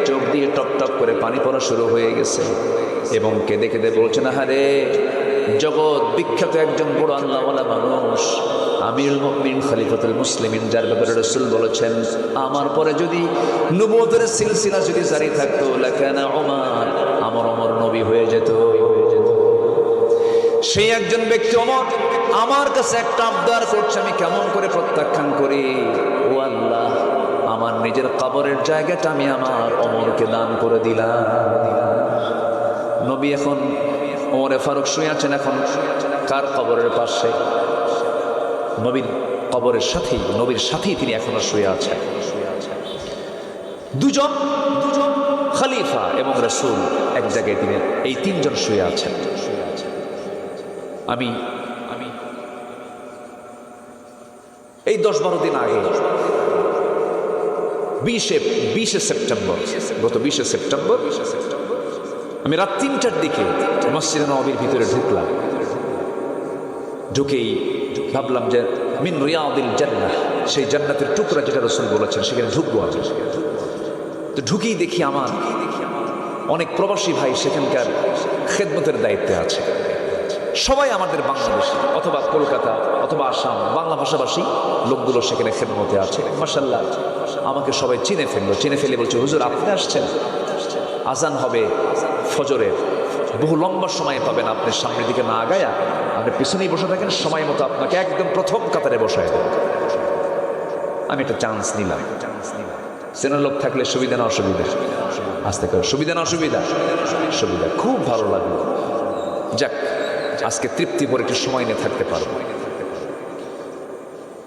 S1: চোখ দিয়ে টপ টপ করে পানি পড়া শুরু হয়ে গেছে এবং কেঁদে কেঁদে বলছেন, আহারে জগৎ বিখ্যাত একজন বড় আল্লাহওয়ালা মানুষ, আমিরুল মুমিনিন খলিফাতুল মুসলিমিন, যার ব্যাপারে রাসূল বলেছেন আমার পরে যদি নবুয়তের সিলসিলা যদি জারি থাকতো লাকানা ওমর, আমার ওমর নবী হয়ে যেত। সেই একজন ব্যক্তি ওমর আমার কাছে একটা আবদার করছে, আমি কেমন করে প্রত্যাখ্যান করি? ও আল্লাহ, আমার নিজের কবরের জায়গাটা আমি আমার ওমরকে দান করে দিলাম। নবী এখন ওমরে ফারুক শুয়ে আছেন, এখন কার কবরের পাশে? নবীর কবরের সাথেই, নবীর সাথেই তিনি এখনো শুয়ে আছেন। দুজন খলিফা এবং রাসূল এক জায়গায়, তিনি এই তিনজন শুয়ে আছেন। আমি এই 10-12 দিন আগে 20 সেপ্টেম্বর, গত 20 সেপ্টেম্বর আমি রাত 3টার দিকে মসজিদে নববীর ভিতরে ঢুকলাম। ঢুকেই ভাবলাম যে মিন রিয়াদিল জান্নাহ, সেই জান্নাতের টুকরা যেটা রাসূল বলেছেন সেখানে ঢুকবো আমি। তো ঢুকেই দেখি আমার অনেক প্রবাসী ভাই সেখানকার খেদমতের দায়িত্বে আছে। সবাই আমাদের বাংলাদেশি অথবা কলকাতা অথবা আসাম বাংলা ভাষাভাষী লোকগুলো সেখানে খেদমতে আছে। মাশাআল্লাহ, আমাকে সবাই চিনে ফেলে বলছে, হুজুর আপনি আসছেন, আজান হবে ফজরের, বহু লম্বা সময় পাবেন, আপনি সামনের দিকে না আগায়া আপনি পিছনেই বসে থাকেন, সময় মতো আপনাকে একদম প্রথম কাতারে বসায় দেন। আমি একটা চান্স নিলাম। চেনার লোক থাকলে সুবিধা না অসুবিধা? আসতে করে সুবিধা না অসুবিধা? সুবিধা। খুব ভালো লাগলো। যাক, আজকে তৃপ্তি ভরে একটু সময় নিয়ে থাকতে পারবো।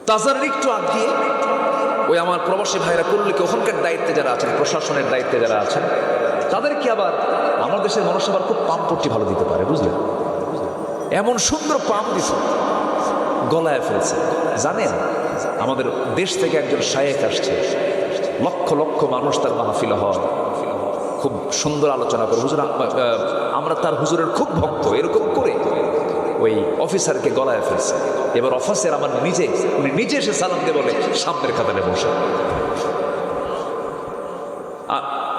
S1: তাজারের একটু আগ দিয়ে ওই আমার প্রবাসী ভাইরা করলে ওখানকার দায়িত্বে যারা আছেন, প্রশাসনের দায়িত্বে যারা আছেন, তাদেরকে আবার আমার দেশের মানুষ আবার খুব পাম্পটি ভালো দিতে পারে, বুঝলেন? এমন সুন্দর পাম্প দিছে, গলায় ফেলছে। জানেন, আমাদের দেশ থেকে একজন শায়েখ আসছে, লক্ষ লক্ষ মানুষ তার মাহফিল হয়, খুব সুন্দর আলোচনা করে। হুজুর আমরা তার হুজুরের খুব ভক্ত, এরকম করে ওই অফিসারকে গলায় ফেলছে। এবার অফিসার আমার উনি নিজে এসে সালাম দিয়ে বলে, সামনের কাতারে বসে।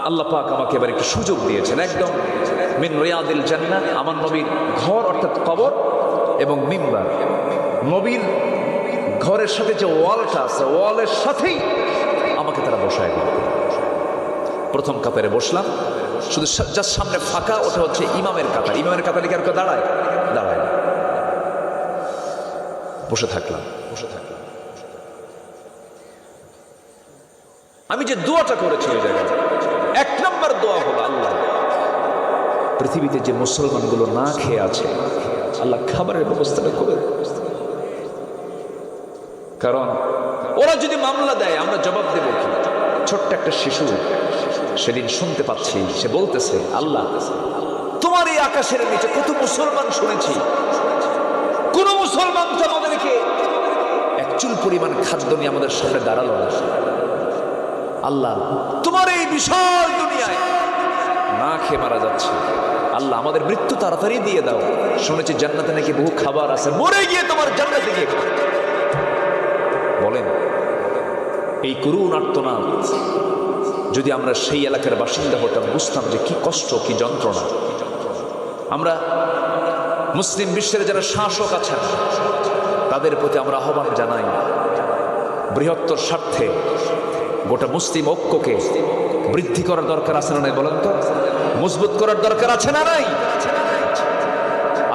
S1: আল্লাহ পাক আমাকে এবার একটু সুযোগ দিয়েছেন, একদম মিন রিয়াদিল জান্নাহ, আমার নবীর ঘর অর্থাৎ কবর এবং মিম্বার, নবীর ঘরের সাথে যে ওয়ালটা আছে ওয়ালের সাথেই আমাকে তারা বসায় দিল। প্রথম কাতারে বসলাম, শুধু যার সামনে ফাঁকা ওটা হচ্ছে ইমামের কাতার। ইমামের কাতারে কি আর কেউ দাঁড়ায়? দাঁড়ায় না। বসে থাকলাম। আমি যে দোয়াটা করেছি ওই জায়গায়, 1 নম্বর দোয়া হলো, আল্লাহ পৃথিবীতে যে মুসলমানগুলো না খেয়ে আছে, আল্লাহ খাবারের ব্যবস্থাটা করে। কারণ ওরা যদি মামলা দেয় আমরা জবাব দেব কি? ছোট্ট একটা শিশু সেদিন শুনতে পাচ্ছি, সে বলতেছে, আল্লাহ তোমার এই আকাশের নিচে কত মুসলমান শুনেছি, কোন মুসলমান তো আমাদেরকে এক চুল পরিমাণ খাদ্য নিয়ে আমাদের সামনে দাঁড়ালো না। আল্লাহ তোমার এই বিশাল দুনিয়ায় না খেয়ে মারা যাচ্ছে, আল্লাহ আমাদের মৃত্যু তাড়াতাড়ি দিয়ে দাও। শুনেছি জান্নাতে নাকি বহু খাবার আছে, মরে গিয়ে তোমার জান্নাতে গিয়ে বলেন। এই করুণ আর্তনাদ যদি আমরা সেই এলাকার বাসিন্দা হতাম, বুঝতাম যে কি কষ্ট, কি যন্ত্রণা। আমরা মুসলিম বিশ্বের যারা শাসক আছেন তাদের প্রতি আমরা আহ্বান জানাই, বৃহত্তর স্বার্থে গোটা মুসলিম ঐক্যকে বৃদ্ধি করার দরকার আছে না নাই বলেন তো? মজবুত করার দরকার আছে না নাই?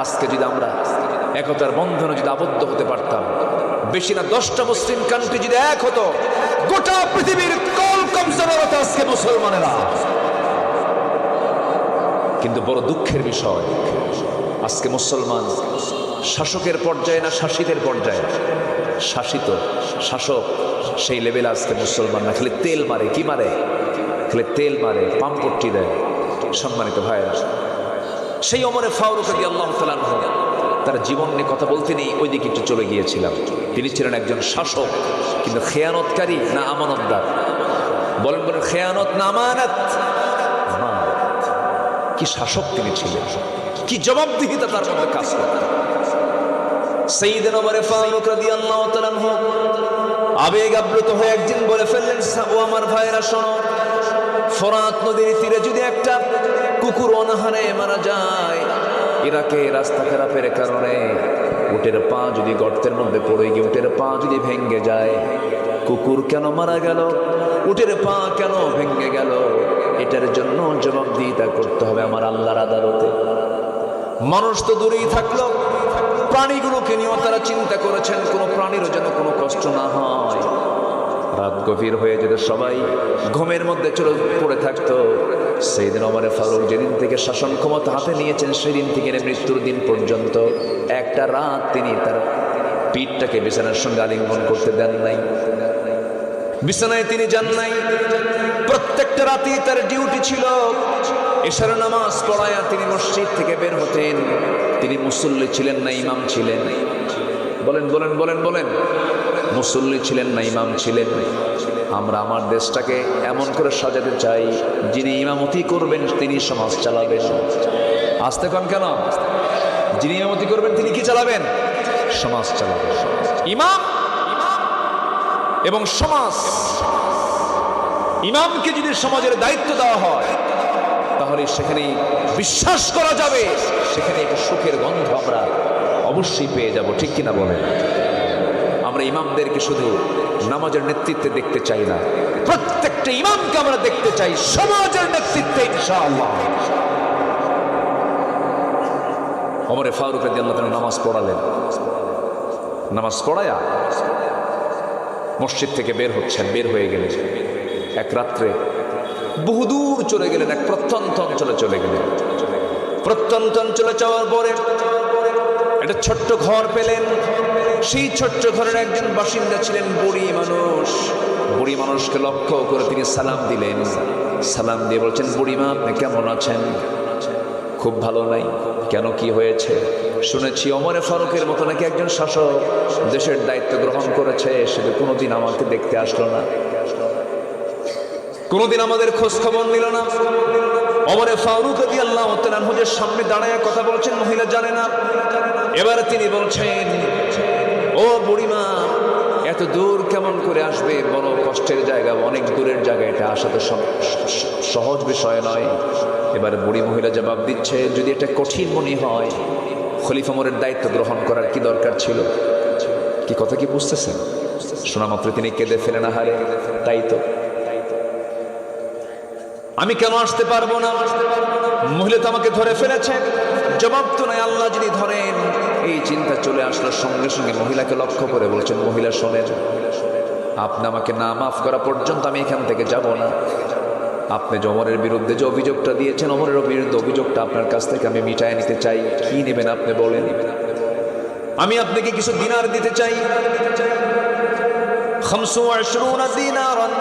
S1: আজকে যদি আমরা একতার বন্ধনে যদি আবদ্ধ হতে পারতাম, বেশি না 10টা মুসলিম কান্ট্রি যদি এক হতো, গোটা পৃথিবীর কল কবজার হতো আজকে মুসলমানেরা। কিন্তু বড় দুঃখের বিষয়, আজকে মুসলমান শাসকের পর্যায়ে না শাসিতের পর্যায়ে, শাসিত শাসক সেই লেভেলে আজকে মুসলমান না, খালি তেল মারে। কি মারে? খালি তেল মারে, পাম্পট্টি দেয়। সম্মানিত ভাইরা, সেই ওমরে ফারুক রাদিয়াল্লাহু তাআলা আনহু তার জীবন নিয়ে কথা বলতে নেই, ওই দিকে একটু চলে গিয়েছিলাম। তিনি ছিলেন একজন শাসক, কিন্তু খেয়ানতকারী না আমানতদার? বলেন বলেন, খেয়ানত না আমানত? কি শাসক তিনি ছিলেন, কি জবাবদিহিতা তার মধ্যে কাজ করত। সাইয়েদনা ওমর ফারুক রাদিয়াল্লাহু তাআলা আনহু আবেগ আপ্লুত হয়ে একদিন বলে ফেললেন, ও আমার ভাইরা শোনো, ফোরাত নদীর তীরে যদি একটা কুকুর অনাহারে মারা যায়, ইরাকে রাস্তা খারাপের কারণে উটের পা যদি গর্তের মধ্যে পড়ে গিয়ে উটের পা যদি ভেঙে যায়, কুকুর কেন মারা গেল, উটের পা কেন ভেঙে গেল, এটার জন্য জবাবদিহিতা করতে হবে আমার আল্লাহর আদালতে। মানুষ তো দূরেই থাকলো, প্রাণীগুলোকে নিয়েও তারা চিন্তা করেছেন কোনো প্রাণীরও যেন কোনো কষ্ট না হয়। রাত গভীর হয়ে যেত, সবাই ঘুমের মধ্যে চলে পড়ে থাকতো। সেই দিন ওমর ফারুক যেদিন থেকে শাসন ক্ষমতা হাতে নিয়েছেন, সেদিন থেকে মৃত্যুর দিন পর্যন্ত একটা রাত তিনি তার পিঠটাকে বিছানার সঙ্গে আলিঙ্গন করতে দেন নাই, বিছানায় তিনি যান নাই। প্রত্যেকটা রাতেই তার ডিউটি ছিল এশার নামাজ পড়ায়া তিনি মসজিদ থেকে বের হতেন। তিনি মুসল্লি ছিলেন না ইমাম ছিলেন? বলেন বলেন বলেন বলেন, মুসল্লি ছিলেন না ইমাম ছিলেন? আমরা আমার দেশটাকে এমন করে সাজাতে চাই, যিনি ইমামতি করবেন তিনি সমাজ চালাবেন। আসতে কন কেন? যিনি ইমামতি করবেন তিনি কি চালাবেন? সমাজ চালাবেন। ইমাম এবং সমাজ, ইমামকে যদি সমাজের দায়িত্ব দেওয়া হয়, তাহলে সেখানে বিশ্বাস করা যাবে সেখানে একটা সুখের গন্ধ আমরা অবশ্যই পেয়ে যাব। ঠিক কিনা বলেন? আমরা ইমামদেরকে শুধু নামাজের নেতৃত্বে দেখতে চাই না, প্রত্যেকটা ইমামকে আমরা দেখতে চাই সমাজের নেতৃত্বে ইনশাআল্লাহ। ওমর ফারুক রাদিয়াল্লাহু তাআলা নামাজ পড়ালেন। নামাজ পড়ায়া মসজিদ থেকে বের হচ্ছেন, বের হয়ে গেলেন। এক রাত্রে বহুদূর চলে গেলেন, এক প্রত্যন্ত অঞ্চলে চলে গেলেন। প্রত্যন্ত অঞ্চলে যাওয়ার পরে একটা ছোট্ট ঘর পেলেন। সেই ছোট্ট ঘরের একজন বাসিন্দা ছিলেন বুড়ি মানুষ। বুড়ি মানুষকে লক্ষ্য করে তিনি সালাম দিলেন। সালাম দিয়ে বলছেন, বুড়িমা আপনি কেমন আছেন? খুব ভালো নাই। কেন, কি হয়েছে? শুনেছি ওমর ফারুকের মতো নাকি একজন শাসক দেশের দায়িত্ব গ্রহণ করেছে, সেটা কোনোদিন আমাকে দেখতে আসলো না, কোনোদিন আমাদের খোঁজ খবর নিল না। ওমর ফারুক রাদিয়াল্লাহু তাআলা আনহুর সামনে দাঁড়ায় কথা বলছেন, মহিলা জানে না। এবারে তিনি বলছেন, ও বুড়িমা এত দূর কেমন করে আসবে? বড় কষ্টের জায়গা, অনেক দূরের জায়গা, এটা আসা তো সহজ বিষয় নয়। এবারে বুড়ি মহিলা জবাব দিচ্ছে, যদি এটা কঠিন মনে হয়, খলিফা ওমরের দায়িত্ব গ্রহণ করার কি দরকার ছিল? কি কথা কি বুঝতেছেন? শোনা মাত্র তিনি কেঁদে ফেলেন, আহারে তাই তো, আমি কেন আসতে পারবো না? মহিলা তো আমাকে ধরে ফেলেছে, জবাব তো নাই। আল্লাহ যদি ধরেন, এই চিন্তা চলে আসলো। সঙ্গে সঙ্গে মহিলাকে লক্ষ্য করে বলছেন, মহিলা শোনেন, আপনি আমাকে না মাফ করা পর্যন্ত আমি এখান থেকে যাব না। আপনি যে ওমরের বিরুদ্ধে যে অভিযোগটা দিয়েছেন, ওমরের বিরুদ্ধে অভিযোগটা আপনার কাছ থেকে আমি মিটায় নিতে চাই। কি নেবেন আপনি বলেন? আমি আপনাকে কিছু দিনার দিতে চাই। 25 দিনারান।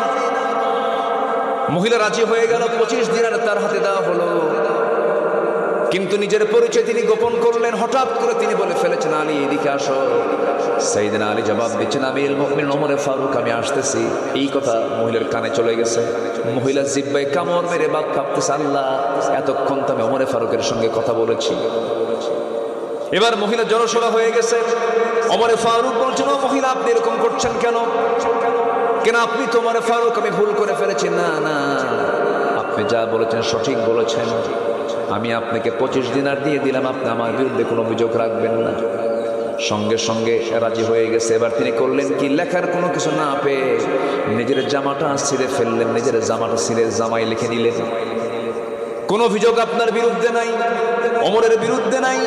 S1: মহিলা রাজি হয়ে গেল, 25 দিনার তার হাতে দেওয়া হলো। কিন্তু নিজের পরিচয় তিনি গোপন করলেন। হঠাৎ করে তিনি বলে ফেলেছেন, আলী এদিকে আসো। সাইয়েদনা আলী জবাব দিচ্ছেন, আমিরুল মুমিনিন ওমর ফারুক আমি আসতেছি। এই কথা মহিলার কানে চলে গেছে। মহিলা জিহ্বায় কামড় মেরে বাপ ভাবতেছে, আল্লাহ এতক্ষণ তো আমি ওমর ফারুকের সঙ্গে কথা বলেছি। এবার মহিলা জড়সড় হয়ে গেছে। ওমর ফারুক বলছেন, ও মহিলা আপনি এরকম করছেন কেন? কেন আপনি তো ওমর ফারুক, আমি ভুল করে ফেলেছি। না না, আপনি যা বলেছেন সঠিক বলেছেন। আমি আপনাকে 25 দিনার দিয়ে দিলাম, আপনি আমার বিরুদ্ধে কোনো অভিযোগ রাখবেন না। সঙ্গে সঙ্গে রাজি হয়ে গেছে। এবার তিনি করলেন কি, লেখার কোনো কিছু না পেয়ে নিজের জামাটা ছিঁড়ে ফেললেন, নিজের জামাটা ছিঁড়ে জামাই লিখে নিলেন। কোন অভিযোগ আপনার বিরুদ্ধে নাই, ওমরের বিরুদ্ধে নাই।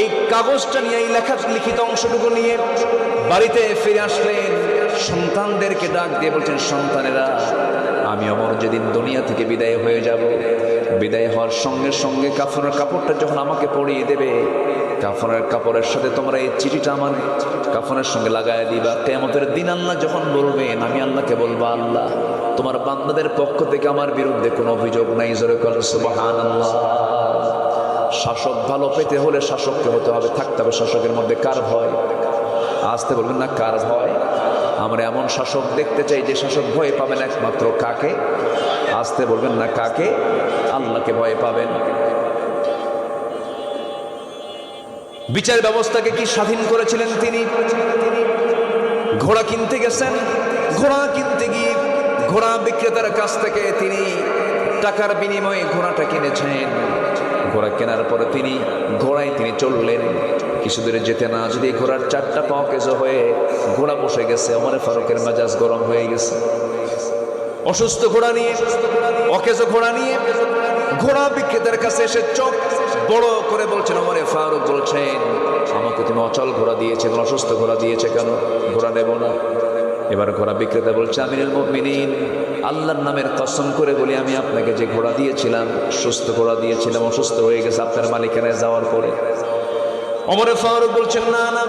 S1: এই কাগজটা নিয়ে, এই লেখা লিখিত অংশটুকু নিয়ে বাড়িতে ফিরে আসলেন। সন্তানদেরকে ডাক দিয়ে বলছেন, সন্তানেরা, আমি ওমর যেদিন দুনিয়া থেকে বিদায় হয়ে যাব, বিদায় হওয়ার সঙ্গে সঙ্গে কাফনের কাপড়টা যখন আমাকে পরিয়ে দেবে, কাফনের কাপড়ের সাথে তোমরা এই চিঠিটা আমার কাফনের সঙ্গে লাগায় দিবা। কিয়ামতের দিন আল্লাহ যখন বলবেন, আমি আল্লাহকে বলবো, আল্লাহ তোমার বান্দাদের পক্ষ থেকে আমার বিরুদ্ধে কোনো অভিযোগ নাই। জোরে বলেন সুবহানাল্লাহ। শাসক ভালো পেতে হলে শাসককে হতে হবে, থাকতে হবে শাসকের মধ্যে। কার ভয়? আসতে বলবেন না, কার ভয়? আমরা এমন শাসক দেখতে চাই যে শাসক ভয় পাবেন একমাত্র কাকে? আসতে বলবেন না, কাকে? আল্লাহকে ভয় পাবেন। বিচার ব্যবস্থাকে কি স্বাধীন করেছিলেন তিনি? ঘোড়া কিনতে গেছেন, ঘোড়া কিনতে গিয়ে ঘোড়া বিক্রেতার কাছ থেকে তিনি টাকার বিনিময়ে ঘোড়াটা কিনেছেন। ঘোড়া কেনার পরে তিনি ঘোড়ায় তিনি চললেন। কিছু দূরে যেতে না যদি ঘোড়ার চারটা পা অকেজ হয়ে ঘোড়া বসে গেছে। ওমর ফারুকের মেজাজ গরম হয়ে গেছে। অসুস্থ ঘোড়া নিয়ে, অকেজ ঘোড়া নিয়ে ঘোড়া বিক্রেতার কাছে এসে চোখ বড় করে বলছেন, ওমর ফারুক বলছেন, আমাকে তুমি অচল ঘোড়া দিয়েছে, অসুস্থ ঘোড়া দিয়েছে কেন? ঘোড়া নেব না। এবার ঘোড়া বিক্রেতা বলছে, আমিরুল মুমিনিন, আল্লাহর নামের কসম করে বলি, আমি আপনাকে যে ঘোড়া দিয়েছিলাম, সুস্থ ঘোড়া দিয়েছিলাম, অসুস্থ হয়ে গেছে আপনার মালিকানায় যাওয়ার পরে। ওমর ফারুক বলছেন, না না,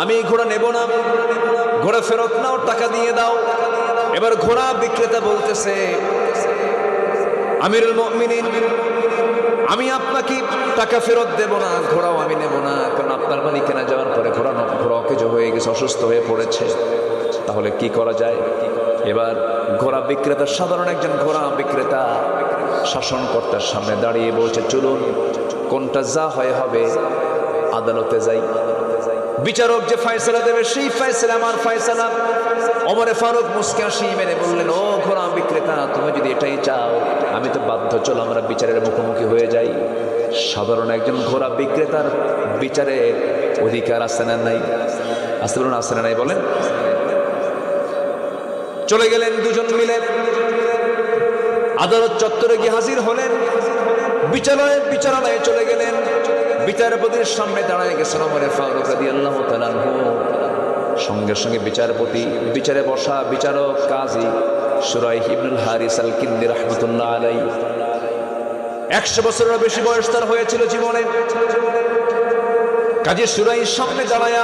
S1: আমি এই ঘোড়া নেব না, ঘোড়া ফেরত নাও, টাকা দিয়ে দাও। এবার ঘোড়া বিক্রেতা বলতেছে, আমিরুল মুমিনিন, আমি আপনাকে টাকা ফেরত দেব না, ঘোড়াও আমি নেব না, কারণ আপনার মালিকানা যাওয়ার পরে ঘোড়া অকেজ হয়ে গেছে, অসুস্থ হয়ে পড়েছে। তাহলে কি করা যায়? এবার ঘোড়া বিক্রেতা, সাধারণ একজন ঘোড়া বিক্রেতা, শাসনকর্তার সামনে দাঁড়িয়ে বলছে, চলুন, কোনটা যা হয় হবে, আদালতে যাই। বিচারক যে ফয়সালা দেবে সেই ফয়সালা আমার ফয়সালা। ওমর ফারুক মুস্কি হাসি মেরে বললেন, ও ঘোড়া বিক্রেতা, তুমি যদি এটাই চাও, আমি তো বাধ্য, চলো আমরা বিচারের মুখোমুখি হয়ে যাই। সাধারণ একজন ঘোড়া বিক্রেতার বিচারের অধিকার আছে না নাই? আসতে বলুন, আছে না নাই বলেন? চলে গেলেন দুজন মিলে, আদালত চত্বরে গিয়ে হাজির হলেন। বিচারালয়ে চলে গেলেন। বিচারপতির সামনে দাঁড়ায় গেছেন ওমর ফারুক রাদিয়াল্লাহু তাআলা আনহু। সঙ্গে সঙ্গে বিচারপতি, বিচারে বসা বিচারক কাজী শুরাইহ ইবনুল হারিস আল কিন্দি রাহমাতুল্লাহ আলাইহি, 100 বছরের বেশি বয়স তার হয়েছিল জীবনে। কাজী শুরাইহর সামনে দাঁড়ায়া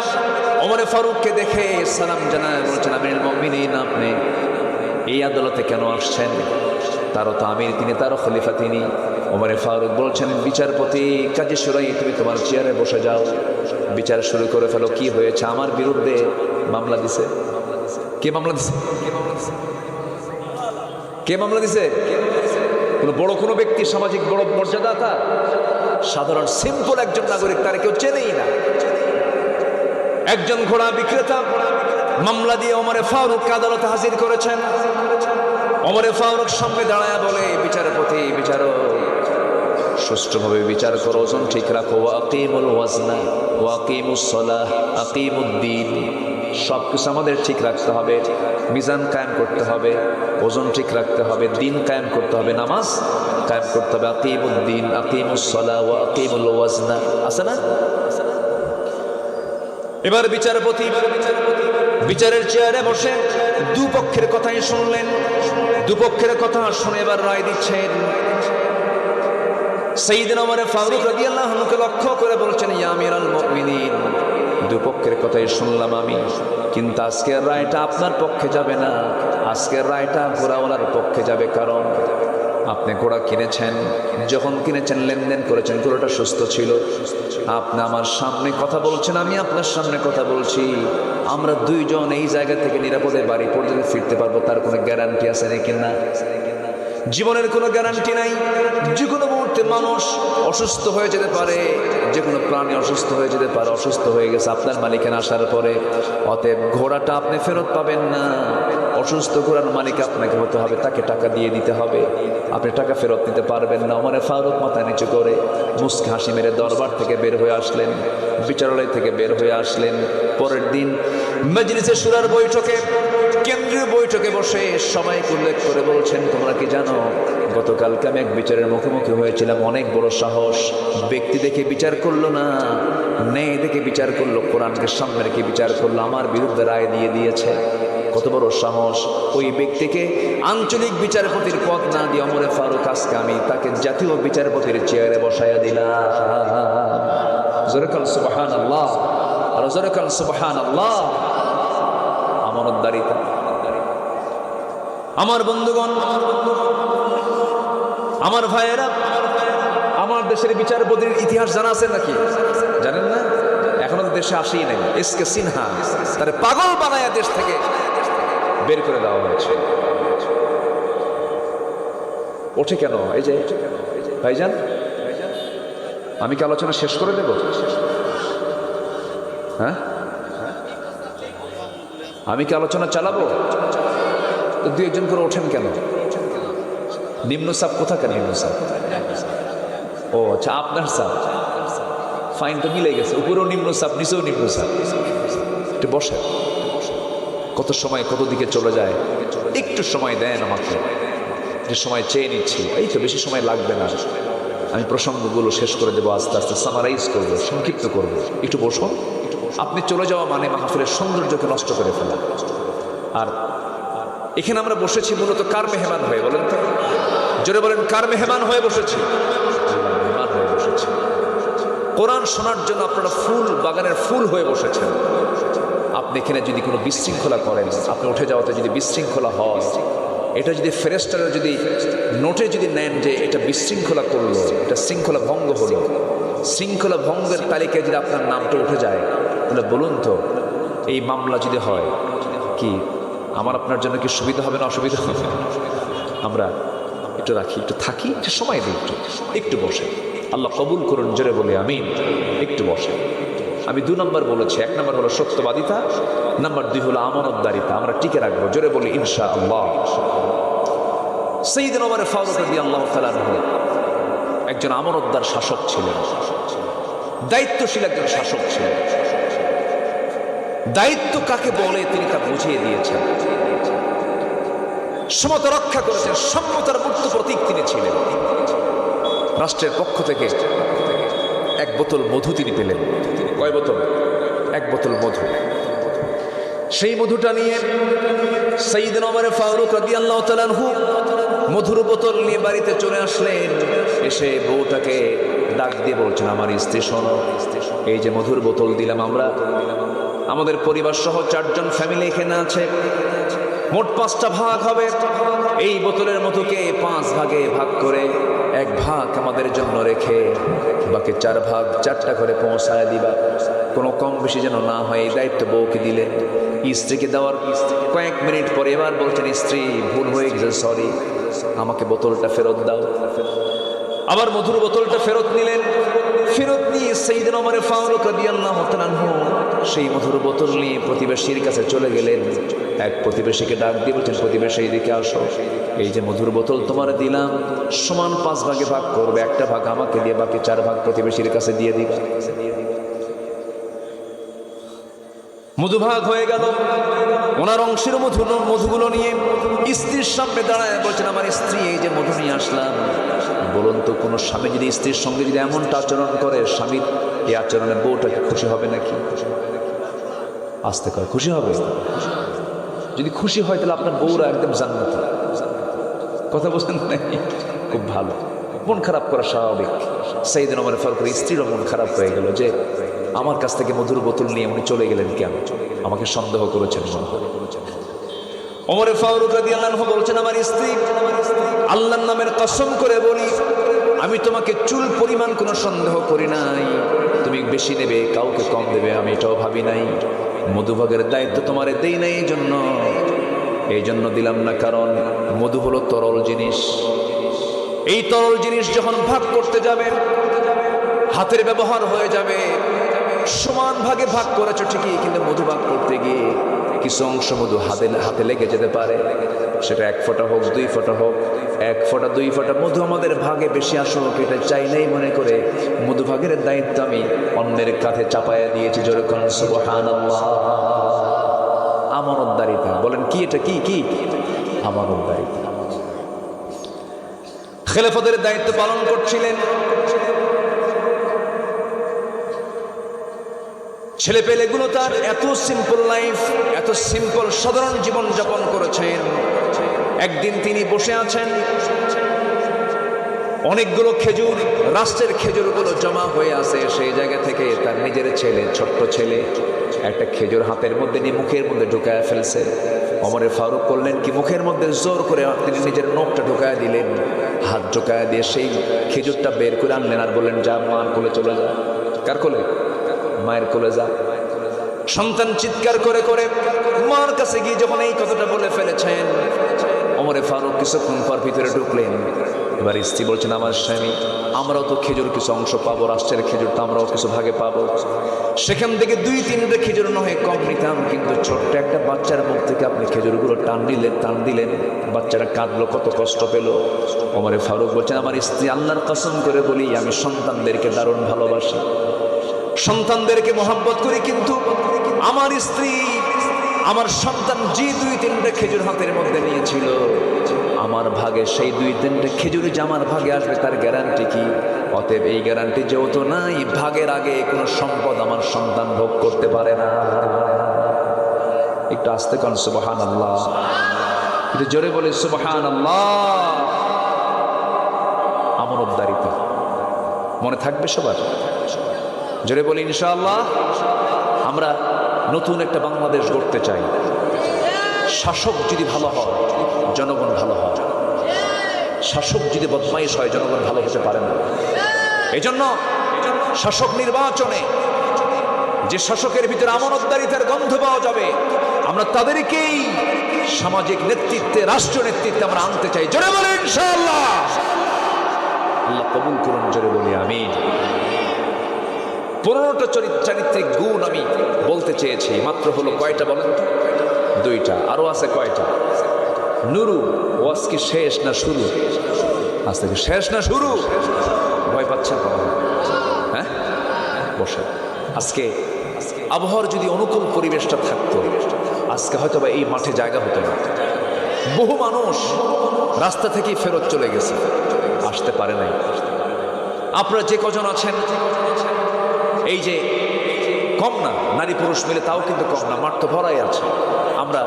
S1: ওমর ফারুককে দেখে সালাম জানায়, বলছেন, আমিরুল মুমিনিন, আপনি এই আদালতে কেন আসছেন? তারও তো আমির তিনি, তারও খলিফা তিনি। ওমর ফারুক বলছেন, বিচারপতি কাজী শুরাইহ, তুমি তোমার চেয়ারে বসে যাও, বিচার শুরু করে ফেলো। কি হয়েছে? আমার বিরুদ্ধে মামলা দিছে। কে মামলা দিছে? কে মামলা দিছে? বড় কোনো ব্যক্তি, সামাজিক বড় মর্যাদা তার? সাধারণ সিম্পল একজন নাগরিক, তার কেউ চেনেই না। একজন ঘোড়া বিক্রেতা মামলা দিয়ে ওমর ফারুক আদালতে হাজির করেছেন। ওমর ফারুক সামনে দাঁড়ায় বলে, বিচারপতি, বিচারক, সুষ্ঠুভাবে বিচার করো, ওজন ঠিক রাখো, আকিমুল ওয়াজনা ওয়া আকিমুস সালাহ আকিমুদ্দিন, সব কিছু আমাদের ঠিক রাখতে হবে, মিজান কায়েম করতে হবে, ওজন ঠিক রাখতে হবে, দিন কায়েম করতে হবে, নামাজ কায়েম করতে হবে। আকিমুদ্দিন, আকিমুস সালাহ ওয়া আকিমুল ওয়াজনা, আছে না? এবার বিচারপতি বিচারের চেয়ারে বসে দুপক্ষের কথাই শুনলেন। দুপক্ষের কথা শুনে এবার রায় দিচ্ছেন। সাইয়েদনা ওমর ফারুক রাদিয়াল্লাহু আনহুকে লক্ষ্য করে বলছেন, ইয়া আমিরাল মুমিনিন, দুপক্ষের কথাই শুনলাম আমি, কিন্তু আজকের রায়টা আপনার পক্ষে যাবে না, আজকের রায়টা ঘোড়াওয়ালার পক্ষে যাবে। কারণ আপনি ঘোড়া কিনেছেন, যখন কিনেছেন লেনদেন করেছেন, ঘোড়াটা সুস্থ ছিল। আপনি আমার সামনে কথা বলছেন, আমি আপনার সামনে কথা বলছি, আমরা দুইজন এই জায়গা থেকে নিরাপদে বাড়ি পর্যন্ত ফিরতে পারবো, তার কোনো গ্যারান্টি আছে নাকি? না, জীবনের কোনো গ্যারান্টি নাই। যে কোনো মুহূর্তে মানুষ অসুস্থ হয়ে যেতে পারে, যে কোনো প্রাণী অসুস্থ হয়ে যেতে পারে। অসুস্থ হয়ে গেছে আপনার মালিকানা আসার পরে, অতএব ঘোড়াটা আপনি ফেরত পাবেন না। অসুস্থ করার মালিক আপনাকে হতে হবে, তাকে টাকা দিয়ে দিতে হবে, আপনি টাকা ফেরত নিতে পারবেন না। ওমর ফারুক মাথা নিচু করে মুস্কি হাসি মেরে দরবার থেকে বের হয়ে আসলেন, বিচারালয় থেকে বের হয়ে আসলেন। পরের দিন মজলিসে শুরার বৈঠকে, কেন্দ্রীয় বৈঠকে বসে সবাইকে উল্লেখ করে বলছেন, তোমরা কি জানো গতকালকে আমি এক বিচারের মুখোমুখি হয়েছিলাম, অনেক বড় সাহস, ব্যক্তি দেখে বিচার করলো না, ন্যায় দেখে বিচার করলো, কোরআনকে সামনে রেখে বিচার করলো, আমার বিরুদ্ধে রায় দিয়ে দিয়েছে। কত বড় সাহস! ওই ব্যক্তিকে আঞ্চলিক বিচারপতির পদ না দিয়ে ওমর ফারুক আজকে আমি তাকে জাতীয় বিচারপতির চেয়ারে বসাইয়া দিলাম। জোরে বলেন সুবহানাল্লাহ, আর জোরে বলেন সুবহানাল্লাহ। আমানতদারিতা। আমার বন্ধুগণ, আমার ভাইয়েরা, আমার দেশের বিচারপতির ইতিহাস জানা আছে নাকি? জানেন না? এখনো দেশে আসেই নাই। এসকে সিনহা, তার পাগল বানায়া দেশ থেকে বের করে দেওয়া হয়েছে। ওঠে কেন? এই যে ভাইজান, আমি কি আলোচনা শেষ করে দেব? হ্যাঁ, আমি কি আলোচনা চালাবো? তো দু একজন করে ওঠেন কেন? নিম্ন সাপ কোথাকার নিম্ন সাপ? ও আচ্ছা, আপনার সাপ। ফাইন তো মিলে গেছে, উপরেও নিম্ন সাপ, নিচেও নিম্ন সাপ। একটু বসে, কত সময় কত দিকে চলে যায়। একটু সময় দেন আমাকে, যে সময় চেয়ে নিচ্ছি। এই তো বেশি সময় লাগবে না, আমি প্রসঙ্গগুলো শেষ করে দেবো, আস্তে আস্তে সামারাইজ করবো, সংক্ষিপ্ত করবো। একটু বসুন। আপনি চলে যাওয়া মানে মাহফিলের সৌন্দর্যকে নষ্ট করে ফেলা। আর এখানে আমরা বসেছি মূলত কার মেহমান হয়ে? বলেন তো, জোরে বলেন, কার মেহমান হয়ে বসেছি? মেহমান হয়ে বসেছি। কোরআন শোনার জন্য আপনারা ফুল বাগানের ফুল হয়ে বসেছেন। আপনি এখানে যদি কোনো বিশৃঙ্খলা করেন, আপনি উঠে যাওয়াতে যদি বিশৃঙ্খলা হয়, এটা যদি ফেরেশতারা যদি নোটে যদি নেন যে এটা বিশৃঙ্খলা করলো, এটা শৃঙ্খলা ভঙ্গ হলো, শৃঙ্খলা ভঙ্গের তালিকায় যদি আপনার নামটা উঠে যায়, তাহলে বলুন তো, এই মামলা যদি হয়, কি আমার আপনার জন্য কি সুবিধা হবে না অসুবিধা হবে? আমরা একটু রাখি, একটু থাকি, একটু সময় দিই, একটু বসে। আল্লাহ কবুল করুন, জোরে বলি আমিন। একটু বসে। আমি 2 নম্বর বলেছি। 1 নম্বর হলো সত্যবাদিতা, নাম্বার 2 হলো আমানতদারিতা। আমরা টিকে রাখবো, জোরে বলি ইনশাআল্লাহ। সাইয়েদনা ওমর ফারুক রাদিয়াল্লাহু তাআলা আনহু একজন আমানতদার শাসক ছিলেন, দায়িত্বশীল একজন শাসক ছিলেন। দায়িত্ব কাকে বলে তিনি তা বুঝিয়ে দিয়েছেন। সমতা রক্ষা করেছেন, সম্মতার মূর্ত প্রতীক তিনি ছিলেন। রাষ্ট্রের পক্ষ থেকে 1 বোতল মধু তিনি পেলেন। কয় বোতল? 1 বোতল মধু। সেই মধুটা নিয়ে সাইয়েদনা ওমর ফারুক রাদিয়াল্লাহু তাআলা আনহু মধুর বোতল নিয়ে বাড়িতে চলে আসলেন। এসে বউটাকে ডাক দিয়ে বলছেন, আমার স্ত্রী শোনো, এই যে মধুর বোতল দিলাম, আমরা আমাদের পরিবার সহ 4 জন ফ্যামিলি এখানে আছে, মোট 5টা ভাগ হবে। এই বোতলের মধুকে 5 ভাগে ভাগ করে 1 ভাগ আমাদের জন্য রেখে বাকি 4 ভাগ 4টা করে পৌঁছায় দিবা, কোনো কম বেশি যেন না হয়। এই দায়িত্ব বউকে দিলেন। স্ত্রীকে দেওয়ার কয়েক মিনিট পরে এবার বলছেন, স্ত্রী ভুল হয়ে গেছে, সরি, আমাকে বোতলটা ফেরত দাও। আবার মধুর বোতলটা ফেরত নিলেন। ফেরত নিয়ে সাইয়েদনা ওমর ফারুক রাদিয়াল্লাহু তাআলা আনহু সেই মধুর বোতল নিয়ে প্রতিবেশীর কাছে চলে গেলেন। এক প্রতিবেশীকে ডাক দিয়ে বলছেন, প্রতিবেশী এদিকে আসো, এই যে মধুর বোতল তোমার দিলাম, সমান 5 ভাগে ভাগ করবে, 1টা ভাগ আমাকে দিয়ে বাকি 4 ভাগ প্রতিবেশীর কাছে দিয়ে দিবা। মধুভাগ হয়ে গেল। ওনার অংশের মধুগুলো নিয়ে স্ত্রীর সামনে দাঁড়ায় বলছেন, আমার স্ত্রী, এই যে মধু নিয়ে আসলাম, বলুন তো কোনো স্বামী যদি স্ত্রীর সঙ্গে যদি এমনটা আচরণ করে, স্বামীর এই আচরণে বউটাকে খুশি হবে নাকি? আসতে কয়, খুশি হবে? যদি খুশি হয় তাহলে আপনার বউরা একদম জান্নাতি। কথা বলছেন নাকি? খুব ভালো। মন খারাপ করা স্বাভাবিক। সাইয়েদনা ওমর ফারুকের স্ত্রীরও মন খারাপ হয়ে গেল যে আমার কাছ থেকে মধুর বোতল নিয়ে উনি চলে গেলেন কেন, আমাকে সন্দেহ করেছেন। ওমর ফারুক রাদিয়াল্লাহু আনহু বলছেন, আমার স্ত্রী, আল্লাহর নামের কসম করে বলি, আমি তোমাকে চুল পরিমাণ কোনো সন্দেহ করি নাই। তুমি বেশি নেবে, কাউকে কম দেবে, আমি এটাও ভাবি নাই। মধুভাগের দায়িত্ব তোমারে দেই নাই এই জন্য দিলাম না, কারণ মধু হলো তরল জিনিস। এই তরল জিনিস যখন ভাগ করতে যাবে, হাতের ব্যবহার হয়ে যাবে। সমান ভাগে ভাগ করেছো ঠিকই, কিন্তু মধু ভাগ করতে গিয়ে কিছু অংশ মধু হাতে লেগে যেতে পারে, সেটা 1 ফোঁটা হোক 2 ফোঁটা হোক, 1 ফোঁটা 2 ফোঁটা মধু আমাদের ভাগে বেশি আসুক এটা চাই নাই মনে করে মধু ভাগের দায়িত্ব আমি অন্যের কাঁধে চাপায়া দিয়েছি। জোরে কোন সুবহানাল্লাহ। আমানতদারিতা, বলেন কি এটা, কি আমানতদারিতা। খেলাফতের দায়িত্ব পালন করছিলেন, ছেলে পেলেগুলো তার এত সিম্পল লাইফ, এত সিম্পল সাধারণ জীবন যাপন করেছেন। একদিন তিনি বসে আছেন, অনেকগুলো খেজুর, রাষ্ট্রের খেজুরগুলো জমা হয়ে আছে। সেই জায়গা থেকে তার নিজের ছেলে, ছোট্ট ছেলে, একটা খেজুর হাতের মধ্যে নিয়ে মুখের মধ্যে ঢুকায় ফেলছে। ওমরে ফারুক করলেন কি, মুখের মধ্যে জোর করে তিনি নিজের নখটা ঢুকায় দিলেন, হাত ঢুকায় দিয়ে সেই খেজুরটা বের করে আনলেন আর বললেন, যা মার কোলে চলে যা। কার কোলে? মায়ের কোলে যা। সন্তান চিৎকার করে করে মার কাছে গিয়ে যখন এই কথাটা বলে ফেলেছেন, ওমরে ফারুক কিছুক্ষণ পর ভিতরে ঢুকলেন। এবার স্ত্রী বলছেন, আমার স্বামী, আমরাও তো খেজুর কিছু অংশ পাবো, রাষ্ট্রের খেজুর তো আমরাও কিছু ভাগে পাবো। সেখান থেকে 2-3টা খেজুর নয় কম নিতাম, কিন্তু ছোট্ট একটা বাচ্চার মুখ থেকে আপনি খেজুরগুলো টান দিলেন, বাচ্চারা কাঁদলো, কত কষ্ট পেল। ওমরে ফারুক বলছেন, আমার স্ত্রী, আল্লাহর কসম করে বলি আমি সন্তানদেরকে দারুণ ভালোবাসি, সন্তানদেরকে মহব্বত করি, কিন্তু আমার স্ত্রী, আমার সন্তান যে 2-3টা খেজুর হাতের মধ্যে নিয়েছিল, আমার ভাগে সেই 2-3টা খেজুর যে আমার ভাগে আসবে তার গ্যারান্টি কি? অতএব এই গ্যারান্টি যেহেতু নাই, ভাগের আগে কোনো সম্পদ আমার সন্তান ভোগ করতে পারে না। একটু আস্তে কোন সুবহানাল্লাহ, একটু জোরে বলে সুবহানাল্লাহ। আমানতদারিতা মনে থাকবে সবার, জোরে বলি ইনশাআল্লাহ। আমরা নতুন একটা বাংলাদেশ গড়তে চাই। শাসক যদি ভালো হয়, জনগণ ভালো হয়। শাসক যদি বদমাইশ হয়, জনগণ ভালো হতে পারে না। এই জন্য শাসক নির্বাচনে যে শাসকের ভিতরে আমানতদারিতার গন্ধ পাওয়া যাবে, আমরা তাদেরকেই সামাজিক নেতৃত্বে, রাষ্ট্র নেতৃত্বে আমরা আনতে চাই। জোরে বলি ইনশাআল্লাহ। আল্লাহ কবুল করুন, জোরে বলি আমিন। 15টা চারিত্রিক গুণ আমি বলতে চেয়েছি, মাত্র হলো কয়টা বলেন তো? 2টা। আরো আছে কয়টা? নুরু, ওয়াজ কি শেষ না শুরু? আজ থেকে শেষ না শুরু? ভয় পাচ্ছেন? হ্যাঁ, বসে। আজকে আবহাওয়ার যদি অনুকূল পরিবেশটা থাকতো, আজকে হয়তো বা এই মাঠে জায়গা হতো না। বহু মানুষ রাস্তা থেকেই ফেরত চলে গেছে, আসতে পারে নাই। আপনারা যে কজন আছেন, এই যে কম না, নারী পুরুষ মিলে তাও কিন্তু কম না, মাঠ তো ভরাই আছে। আমরা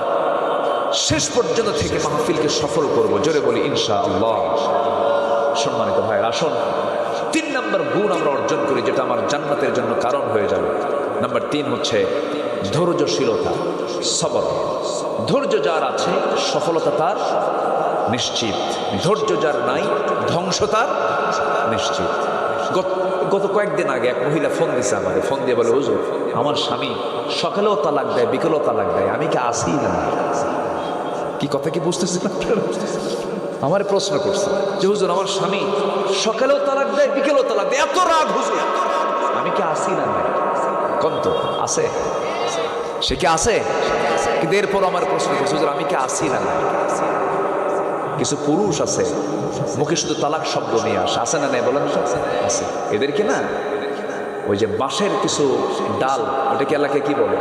S1: শেষ পর্যন্ত থেকে মাহফিলকে সফল করব, জোরে বলি ইনশাআল্লাহ। সম্মানিত ভাই, আসুন 3 নম্বর গুণ আমরা অর্জন করি, যেটা আমার জান্নাতের জন্য কারণ হয়ে যাবে। নাম্বার 3 হচ্ছে ধৈর্যশীলতা, সবর। ধৈর্য যার আছে, সফলতা তার নিশ্চিত। ধৈর্য যার নাই, ধ্বংস তার নিশ্চিত। গত কয়েকদিন আগে এক মহিলা ফোন দিছে আমাকে, ফোন দিয়ে বলে, হুজুর আমার স্বামী সকালেও তালাক দেয়, বিকেলেও তালাক দেয়, আমি কি আসি না? কি কথা কি বুঝতেছি না? আমার প্রশ্ন করছে যে হুজুর আমার স্বামী সকালেও তালাক দেয়, বিকেলেও তালাক দেয়, এত রাগ হুজুর, আমি কি আসি না? কোন তো আছে, সে কি আছে? কিন্তু এরপর আমার প্রশ্ন করছে, হুজুর আমি কি আসি না? কিছু পুরুষ আছে মুখে শুধু তালাক শব্দ নিয়ে আসে, আছে না? নেই বলেন, আছে। এদেরকে না, ওই যে বাঁশের কিছু ডাল, ওটাকে এলাকায় কি বলে?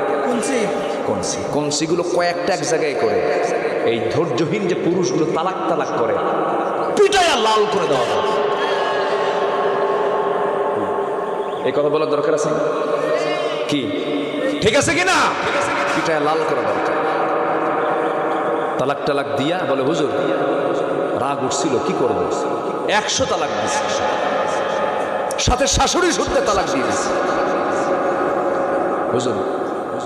S1: কনসি। কনসিগুলো কয়েকটা এক জায়গায় করে এই ধৈর্যহীন যে পুরুষগুলো তালাক করে পিটাইয়া লাল করে দেওয়া হয়। এই কথা বলার দরকার আছে না? কি ঠিক আছে কিনা? পিটাইয়া লাল করা দরকার। তালাক দিয়া বলে, হুজুর রাগ উঠছিল, কি করবো, 100 তালাক দিচ্ছে, সাথে শাশুড়ি শুনতে তালাক দিয়ে দিচ্ছে। হুজুর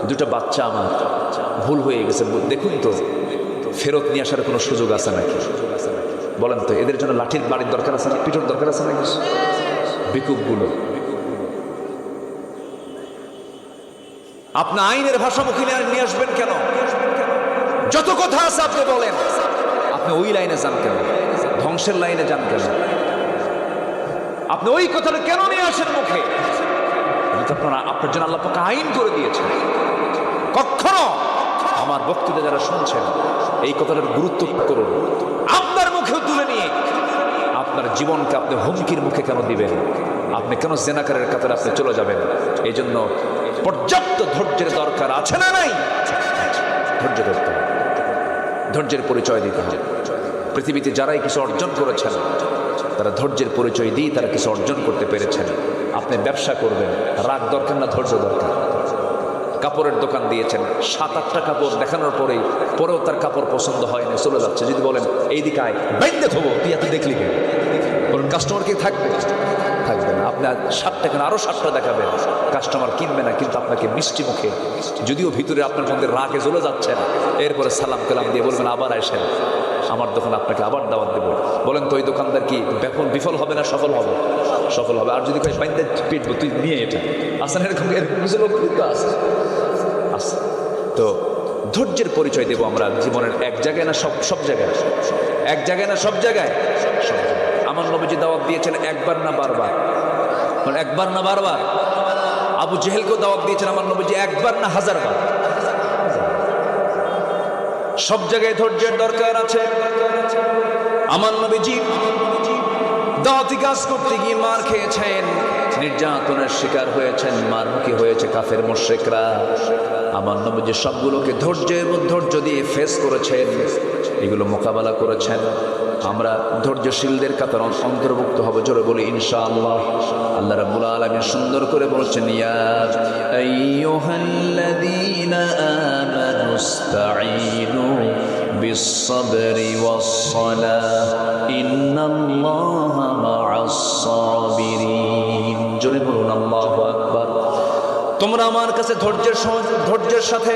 S1: 2টা বাচ্চা আমার ভুল হয়ে গেছে, দেখুন তো ফেরত নিয়ে আসার কোনো সুযোগ আছে নাকি? বলেন তো, এদের জন্য লাঠির বাড়ির দরকার আছে না? পিঠোর দরকার আছে নাকি? বিকুপগুলো আপনি আইনের ভাষামুখী নিয়ে আসবেন কেন? যত কথা আছে আপনি বলেন, আপনি ওই লাইনে যান কেন? ধ্বংসের লাইনে যান কেন? আপনি ওই কথাটা কেন নিয়ে আসেন মুখে? আপনার জন্য আল্লাহ পাক আইন করে দিয়েছেন। কখনো আমার বক্তৃতা যারা শুনছেন এই কথাটার গুরুত্ব করুন। আপনার মুখেও তুলে নিয়ে আপনার জীবনকে আপনি হুমকির মুখে কেন দিবেন? আপনি কেন জেনাকারের কাতারে আপনি চলে যাবেন? এই জন্য পর্যাপ্ত ধৈর্যের দরকার আছে না নাই? ধৈর্য ধরতে হবে, ধৈর্যের পরিচয় দিতে হবে। পৃথিবীতে যারাই কিছু অর্জন করেছেন তারা ধৈর্যের পরিচয় দিয়ে তারা কিছু অর্জন করতে পেরেছেন। আপনি ব্যবসা করবেন, রাগ দরকার না ধৈর্য দরকার। কাপড়ের দোকান দিয়েছেন, 7-8টা কাপড় দেখানোর পরেও তার কাপড় পছন্দ হয় না, চলে যাচ্ছে। যদি বলেন এই দিকে আয়, বাইন্দে থবো, তুই এত দেখলি কেন? বলুন কাস্টমার কি থাকবে? থাকবে না। আপনি 7টা কেন আরো 7টা দেখাবেন, কাস্টমার কিনবে না। কিন্তু আপনাকে মিষ্টি মুখে, যদিও ভিতরে আপনার মধ্যে রাগে জ্বলে যাচ্ছেন, এরপরে সালাম কালাম দিয়ে বলবেন আবার আসেন আমার দোকান, আপনাকে আবার দাওয়াত দেবো। বলেন তো ওই দোকানদার কি বিফল হবে না সফল হবে? সফল হবে। আর যদি কয় বাইন্দে পিটবো, তুই নিয়ে এটা আসেন, এরকম কিছু লোক কিন্তু আছে। তো ধৈর্যের পরিচয় দেব আমরা জীবনের এক জায়গায় না সব জায়গায়, এক জায়গায় না সব জায়গায়। আমার নবীজি দাওয়াত দিয়েছেন একবার না বারবার, একবার না বারবার। আবু জেহেলকেও দাওয়াত দিয়েছেন আমার নবীজি একবার না হাজারবার। সব জায়গায় ধৈর্যের দরকার আছে। আমার নবীজি দাওয়াতি কাজ করতে গিয়ে মার খেয়েছেন, নির্যাতনের শিকার হয়েছেন, মারমুখী হয়েছে কাফের মুশরিকরা। আমার নবীজি সবগুলোকে ধৈর্য দিয়ে ফেস করেছেন, এগুলো মোকাবেলা করেছেন। আমরা ধৈর্যশীলদের কাতার অন্তর্ভুক্ত হব। জোরে বলি ইনশাআল্লাহ। আল্লাহ রাব্বুল আলামিন সুন্দর করে বলেছেন, ইয়া আইয়ুহাল্লাযীনা আমানুস্তাঈনু বিস-সাবরি ওয়াস-সালাহ ইন্নাল্লাহা মা'আস-সাবিরিন। জোরে বলুন আল্লাহু আকবার। তোমরা আমার কাছে ধৈর্যের সাথে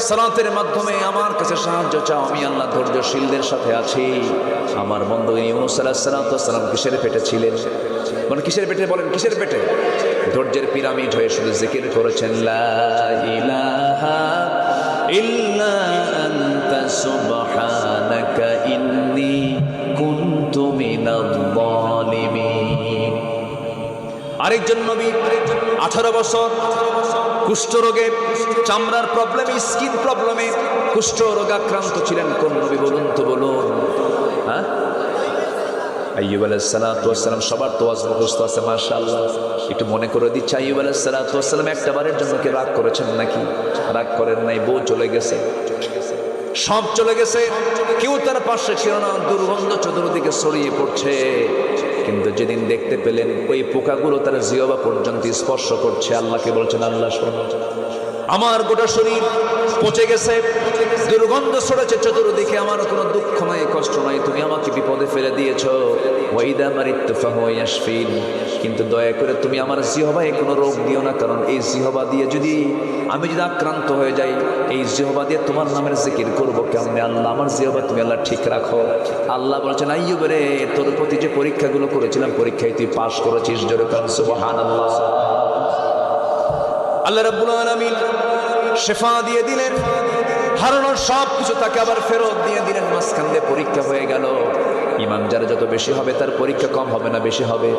S1: সালাতের মাধ্যমে আমার কাছে সাহায্য চাও, আমি আল্লাহ ধৈর্যশীলদের সাথে আছি। আমার বন্ধু ইউনূস আলাইহিস সালাম কিসের পেটে ছিলেন? মানে কিসের পেটে? বলেন কিসের পেটে? ধৈর্যের পিরামিড হয়ে শুধু জিকির করেছেন, লা ইলাহা ইল্লা আনতা সুবহানাকা ইন্নী কুনতু মিনাজ-জালিমিন। আরেকজন নবী 18 বছর কুষ্ঠরোগে, চামড়ার প্রবলেমে, স্কিন প্রবলেমে কুষ্ঠ রোগাক্রান্ত ছিলেন। কোন নবী বলুন তো, বলুন? হ্যাঁ, আইয়ুব আলাইহিস সালাতু ওয়াস সালাম। সবার তো ওয়াজ মুখস্থ আছে মাশাআল্লাহ। একটু মনে করে দিচ্ছি, আইয়ুব আলাইহিস সালাতু ওয়াস সালাম একটা বারের জন্য কি রাগ করেছেন নাকি? রাগ করেন নাই। বউ চলে গেছে, সব চলে গেছে, কেউ তার পাশে ছিল না, দুর্গন্ধ চতুর্দিকে ছড়িয়ে পড়ছে। কিন্তু যেদিন দেখতে পেলেন ওই পোকাগুলো তার জিহ্বা পর্যন্ত স্পর্শ করছে, আল্লাহকে বলছেন, আল্লাহ শোনো, আমার গোটা শরীর পচে গেছে, দুর্গন্ধ ছড়েছে চতুর্দিকে, আমার কোনো দুঃখ নাই, কষ্ট নাই, তুমি আমাকে বিপদে ফেলে দিয়েছো। ওয়াইদা মারিতু ফাহুয়া ইয়াশফিন। কিন্তু দয়া করে তুমি আমার জিহ্বায় কোনো রোগ দিও না, কারণ এই জিহ্বা দিয়ে আমি যদি আক্রান্ত হয়ে যাই, এই জিহ্বা দিয়ে তোমার নামের জিকির করবো কেমনে? আল্লাহ, আমার জিহ্বা তুমি আল্লাহ ঠিক রাখো। আল্লাহ বলছেন, আইয়ুব রে, তোর প্রতি যে পরীক্ষাগুলো করেছিলাম, পরীক্ষায় তুই পাশ করেছিস। জোরে কান সুবহানাল্লাহ। আল্লাহ রাব্বুল আলামিন শিফা দিয়ে দিলেন, হারানোর সব কিছু তাকে আবার ফেরত দিয়ে দিলেন। মাঝখান দিয়ে পরীক্ষা হয়ে গেল। ইমান যার যত বেশি হবে তার পরীক্ষা কম হবে না, বেশি হবে।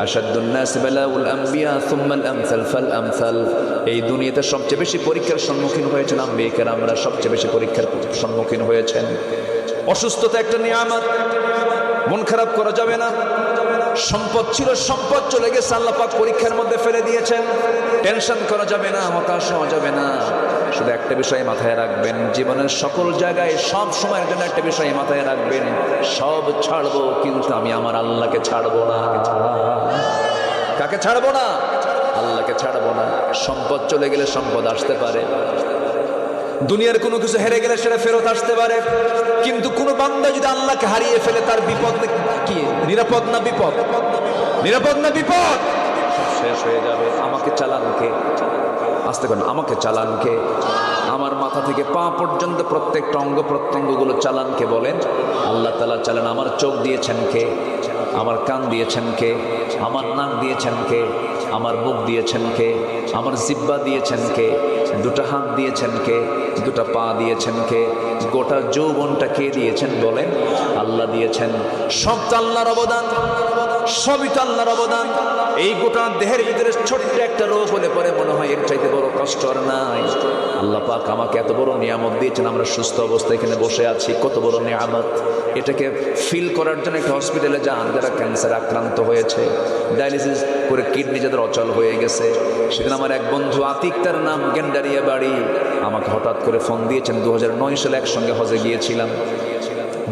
S1: আশাদ্দুন নাস বালাউল আম্বিয়া সুম্মাল আমসাল ফাল আমসাল। এই দুনিয়াতে সবচেয়ে বেশি পরীক্ষার সম্মুখীন হয়েছেন আম্বিয়া কেরামরা, সবচেয়ে বেশি পরীক্ষার সম্মুখীন হয়েছেন। অসুস্থতা একটা নিয়ামত, মন খারাপ করা যাবে না। সম্পদ ছিল, সম্পদ চলে গেছে, আল্লাহ পাক পরীক্ষার মধ্যে ফেলে দিয়েছেন। টেনশন করা যাবে না, হতাশ হওয়া যাবে না। শুধু একটা বিষয় মাথায় রাখবেন, জীবনের সকল জায়গায় সব সময়ের জন্য একটা বিষয় মাথায় রাখবেন, সব ছাড়বো কিন্তু আমি আমার আল্লাহকে ছাড়বো না। কাকে ছাড়বো না? আল্লাহকে ছাড়বো না। সম্পদ চলে গেলে সম্পদ আসতে পারে, দুনিয়ার কোনো কিছু হেরে গেলে সেটা ফেরত আসতে পারে, কিন্তু কোনো বান্দা যদি আল্লাহকে হারিয়ে ফেলে তার বিপদ কি? নিরাপদ না বিপদ? নিরাপদ না বিপদ? শেষ হয়ে যাবে। আমাকে চালান কে? আসতে পারেন, আমাকে চালান কে? আমার মাথা থেকে পা পর্যন্ত প্রত্যেকটা অঙ্গ প্রত্যঙ্গগুলো চালান কে? বলেন আল্লাহ তাআলা চালান। আমার চোখ দিয়েছেন কে? আমার কান দিয়েছেন কে? আমার নাক দিয়েছেন কে? আমার মুখ দিয়েছেন কে? আমার জিহ্বা দিয়েছেন কে? দুটো হাত দিয়েছেন কে? দুটা পা দিয়েছেন কে? গোটা যৌবনটা কে দিয়েছেন বলেন? আল্লাহ দিয়েছেন। সব তো আল্লাহর অবদান, সবই তো আল্লাহর অবদান। এই গোটা দেহের ভিতরে ছোট্ট একটা রোগ হলে পরে মনে হয় এর চাইতে বড় কষ্ট আর নাই। আল্লাহ পাক আমাকে এত বড় নিয়ামত দিয়েছেন, আমরা সুস্থ অবস্থায় এখানে বসে আছি, কত বড় নিয়ামত। এটাকে ফিল করার জন্য একটা হসপিটালে যান যারা ক্যান্সার আক্রান্ত হয়েছে, ডায়ালিসিস করে কিডনি যাদের অচল হয়ে গেছে। সেদিন আমার এক বন্ধু আতিক, তার নাম, গেন্ডারিয়া বাড়ি, আমাকে হঠাৎ করে ফোন দিয়েছেন। 2009 সালে একসঙ্গে হজে গিয়েছিলাম।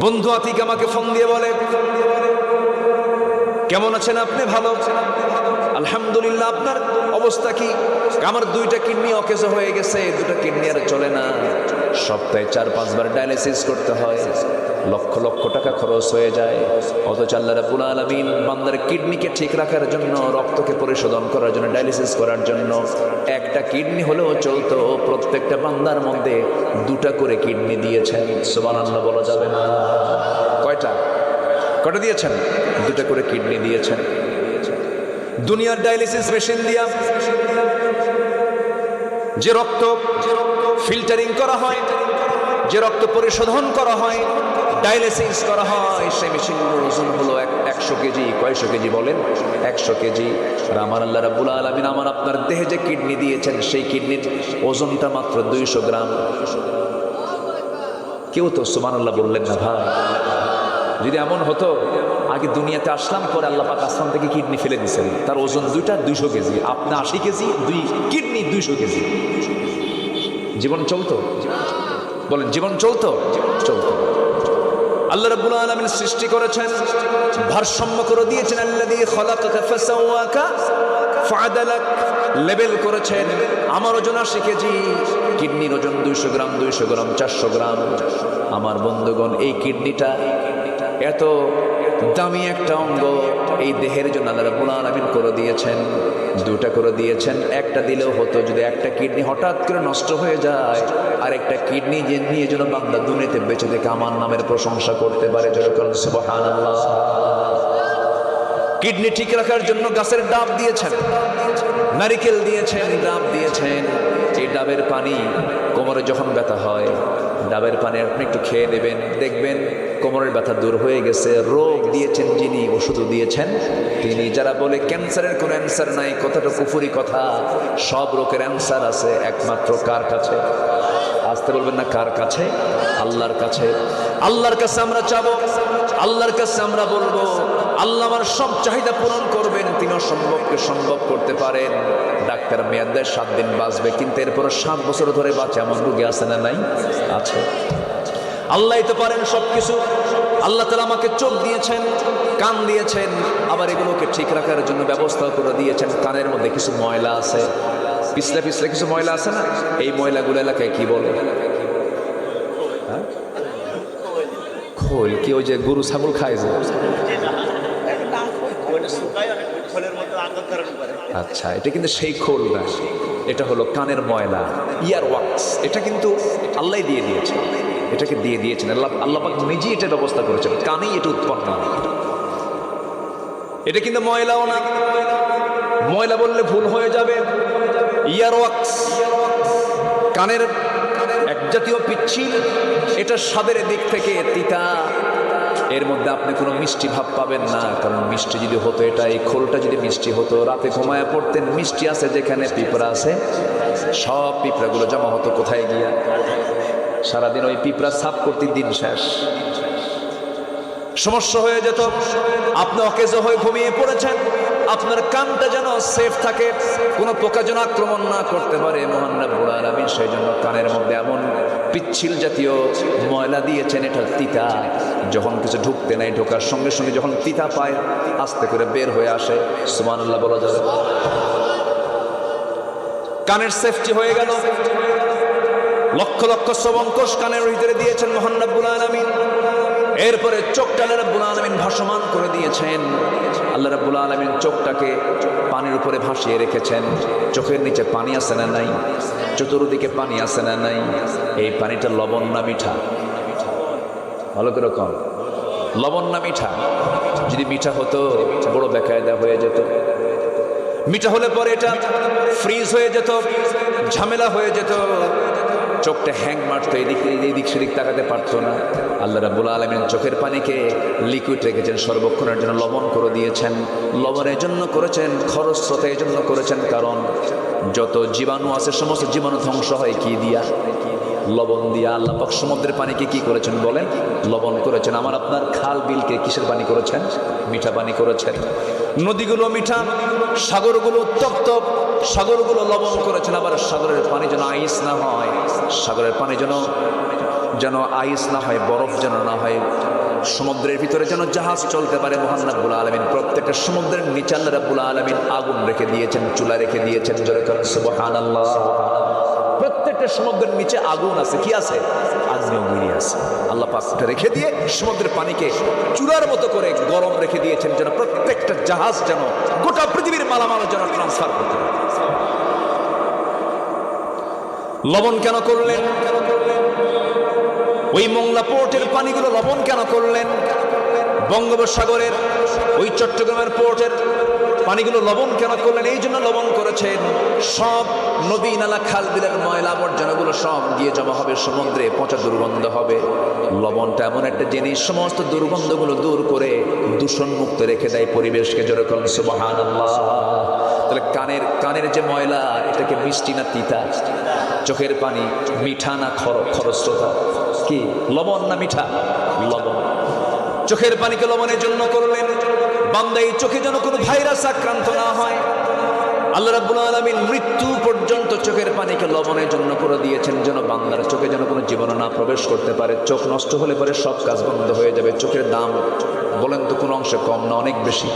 S1: বন্ধু আতিক আমাকে ফোন দিয়ে বলে, কেমন আছেন আপনি? ভালো, আলহামদুলিল্লাহ। আপনার অবস্থা কি? আমার দুইটা কিডনি অকেজো হয়ে গেছে, দুটো কিডনি আর চলে না, সপ্তাহে 4-5 বার ডায়ালিসিস করতে হয়, লক্ষ লক্ষ টাকা খরচ হয়ে যায়। অথচ আল্লাহ রাব্বুল আলামিন বান্দার কিডনিকে ঠিক রাখার জন্য, রক্তকে পরিশোধন করার জন্য, ডায়ালিসিস করার জন্য একটা কিডনি হলেও চলতো, প্রত্যেকটা বান্দার মধ্যে 2টা করে কিডনি দিয়েছেন। সুবহানাল্লাহ বলা যাবে না? কয়টা দিয়েছেন? 2টা করে কিডনি দিয়েছেন। দুনিয়ার ডায়ালিসিস মেশিন দিয়া যে রক্ত ফিল্টারিং করা হয়, যে রক্ত পরিশোধন করা হয়, ডায়ালিসিস করা হয়, সেই মেশিনগুলোর ওজন হলো 100 কেজি। কয়শো কেজি বলেন? 100 কেজি। আর আমার আল্লাহ রাব্বুল আলামিন আমার আপনার দেহে যে কিডনি দিয়েছেন, সেই কিডনির ওজনটা মাত্র 200 গ্রাম। কেউ তো সুবহানাল্লাহ বললেন না ভাই? যদি এমন হতো, আগে দুনিয়াতে আসলাম, পরে আল্লাহ পাক আসমান থেকে কিডনি ফেলে দিয়েছেন, তার ওজন 2টা 200 কেজি, আপনি 80 কেজি, 2 কিডনি 200 কেজি, জীবন চলতো? বলেন, জীবন চলতো? চলতো। আল্লাহ রাব্বুল আলামিন সৃষ্টি করেছেন, ভারসাম্য করে দিয়েছেন। আল্লাযী খালাকাকা ফাসাওয়াকা ফাআদালাক, লেভেল করেছেন। আমার ওজন 80 কেজি, কিডনির ওজন 200 গ্রাম, 200 গ্রাম 400 গ্রাম। আমার বন্ধুগণ, এই কিডনিটা এত দামি একটা অঙ্গ, এই দেহের জন্য আল্লাহ রাব্বুল আলামিন করে দিয়েছেন। 2টা করে দিয়েছেন। একটা দিলেও হতো, যদি একটা কিডনি হঠাৎ করে নষ্ট হয়ে যায়, আর একটা কিডনি যে নিয়ে যেন বান্দা দুনিয়াতে বেঁচে থেকে আমার নামের প্রশংসা করতে পারে। যেরকম সুবহানাল্লাহ। কিডনি ঠিক রাখার জন্য গাছের ডাব দিয়েছেন, নারিকেল দিয়েছেন, ডাব দিয়েছেন। এই ডাবের পানি কোমরে যখন ব্যথা হয়, ডাবের পানি আপনি একটু খেয়ে নেবেন, দেখবেন কোমরের ব্যথা দূর হয়ে গেছে। রোগ দিয়েছেন যিনি, ওষুধ দিয়েছেন তিনি। যারা বলে ক্যান্সারের কোনো অ্যান্সার নাই, কথাটা কুফুরি কথা। সব রোগের অ্যান্সার আছে, একমাত্র কার কাছে? আসতে বলবেন না, কার কাছে? আল্লাহর কাছে। আল্লাহর কাছে আমরা চাবো, আল্লাহর কাছে আমরা বলবো, আল্লাহ আমার সব চাহিদা পূরণ করবেন। তিনি অসম্ভবকে সম্ভব করতে পারেন। ডাক্তার মেয়াদ দেয় 7 দিন বাঁচবে, কিন্তু এরপর 7 বছর ধরে বাঁচে, এমন রোগী আছে না নাই? আছে। আল্লাহই তো পারেন সবকিছু। আল্লাহ তাআলা আমাকে চোখ দিয়েছেন, কান দিয়েছেন, আবার এগুলোকে ঠিক রাখার জন্য ব্যবস্থা করে দিয়েছেন। কানের মধ্যে কিছু ময়লা আছে, পিছলে পিছলে কিছু ময়লা আছে না? এই ময়লাগুলো এলাকায় কি বলে? খোল। কি ওই যে গরু ছাগল খায় যে? আচ্ছা, এটা কিন্তু সেই খোল না, এটা হলো কানের ময়লা, ইয়ার ওয়াক্স। এটা কিন্তু আল্লাহ দিয়ে দিয়েছে, এটাকে দিয়ে দিয়েছেন আল্লাহ পাক নিজেই এটা ব্যবস্থা করেছেন। কানেই এটা উৎপন্ন হয়। এটা কিন্তু ময়লাও না, ময়লা বললে ভুল হয়ে যাবে। ইয়ার ওয়াক্স কানের এক জাতীয় পিচ্ছিল, এটা স্বাদের দিক থেকে তিতা। এর মধ্যে আপনি কোনো মিষ্টি ভাব পাবেন না, কারণ মিষ্টি যদি হতো, এটা এই খোলটা যদি মিষ্টি হতো, রাতে ঘুমায় পড়তেন, মিষ্টি আছে যেখানে পিঁপড়া আছে, সব পিঁপড়াগুলো জমা হতো কোথায় গিয়া? সারাদিন ওই পিঁপড়া সাফ করতে দিন শেষ, সমস্যা হয়ে যেত। আপনি অকেজো হয়ে ঘুমিয়ে পড়েছেন, আপনার কানটা যেন সেফ থাকে, কোনো পোকা যেন আক্রমণ না করতে পারে মহান রব্বুল আলামিন সেই জন্য কানের মধ্যে এমন পিচ্ছিল জাতীয় ময়লা দিয়েছেন। এটা তিতা, যখন কিছু ঢুকতে নাই, ঢোকার সঙ্গে সঙ্গে যখন তিতা পায় আস্তে করে বের হয়ে আসে। সুবহানাল্লাহ বলা যাবে। কানের সেফটি হয়ে গেল। লক্ষ লক্ষ শ্রবণকোষ কানের ভিতরে দিয়েছেন মহান রব্বুল আলামিন। এরপরে চোখটা আল্লাহ রাব্বুল আলামিন ভাসমান করে দিয়েছেন। আল্লাহ রাব্বুল আলামিন চোখটাকে পানির উপরে ভাসিয়ে রেখেছেন। চোখের নিচে পানি আছে না নাই? চতুর্দিকে পানি আছে না নাই? এই পানিটা লবণ না মিঠা? ভালো করে কম, লবণ না মিঠা? যদি মিঠা হতো বড় বেকায়দা হয়ে যেত। মিঠা হলে পরে এটা ফ্রিজ হয়ে যেত, ঝামেলা হয়ে যেত। চোখটা হ্যাং মারতো, এদিক সেদিক তাকাতে পারতো না। আল্লাহ রাব্বুল আলামিন চোখের পানিকে লিকুইড রেখেছেন, সর্বক্ষণের জন্য লবণ করে দিয়েছেন। লবণের জন্য করেছেন, খরস্রোতা এই জন্য করেছেন, কারণ যত জীবাণু আছে সমস্ত জীবাণু ধ্বংস হয় কি দিয়া? লবণ দিয়া। আল্লাহ পাক সমুদ্রের পানিকে কি করেছেন বলেন? লবণ করেছেন। আমার আপনার খাল বিলকে কিসের পানি করেছেন? মিঠা পানি করেছেন। নদীগুলো মিঠা, সাগরগুলো উত্তপ্ত, সাগরগুলো লবণ করেছেন। আবার সাগরের পানি যেন আইস না হয়, সাগরের পানি যেন আইস না হয়, বরফ যেন না হয়, সমুদ্রের ভিতরে যেন জাহাজ চলতে পারে। মহান রাব্বুল আলামিন প্রত্যেকটা সমুদ্রের নিচে আল্লাহ রাব্বুল আলামিন আগুন রেখে দিয়েছেন, চুলা রেখে দিয়েছেন। জোরে করেন সুবহানাল্লাহ। প্রত্যেকটা সমুদ্রের নিচে আগুন আছে, কি আছে? আগ্নেয়গিরি আছে। আল্লাহ পাক রেখে দিয়ে সমুদ্রের পানিকে চুলার মতো করে গরম রেখে দিয়েছেন, যেন প্রত্যেকটা জাহাজ যেন গোটা পৃথিবীর মালামাল যেন ট্রান্সফার করতে পারে। লবণ কেন করলেন? ওই মোংলা পোর্টের পানিগুলো লবণ কেন করলেন? বঙ্গোপসাগরের ওই চট্টগ্রামের পোর্টের পানিগুলো লবণ কেন করলেন? এই জন্য লবণ করেছেন, সব নদী নালা খাল বিলের ময়লা আবর্জনাগুলো সব গিয়ে জমা হবে সমুদ্রে, পচা দুর্গন্ধ হবে। লবণটা এমন একটা জিনিস সমস্ত দুর্গন্ধগুলো দূর করে দূষণ মুক্ত রেখে দেয় পরিবেশকে। জোরে বলেন সুবহানাল্লাহ। তাহলে কানের যে ময়লা, এটাকে মিষ্টি না তিতা? চোখের পানি মিঠা না খরস্রোতা? কি লবণ না মিঠা? লবণ। চোখের পানিকে লবণের জন্য করলেন, বান্দা এই চোখে যেন কোনো ভাইরাস আক্রান্ত না হয়। আল্লাহ রাব্বুল আলামিন মৃত্যু পর্যন্ত চোখের পানিকে লবণের জন্য করে দিয়েছেন, যেন বান্দার চোখে যেন কোনো জীবাণু না প্রবেশ করতে পারে। চোখ নষ্ট হলে পরে সব কাজ বন্ধ হয়ে যাবে। চোখের দাম বলেন তো কোনো অংশে কম না অনেক বেশি?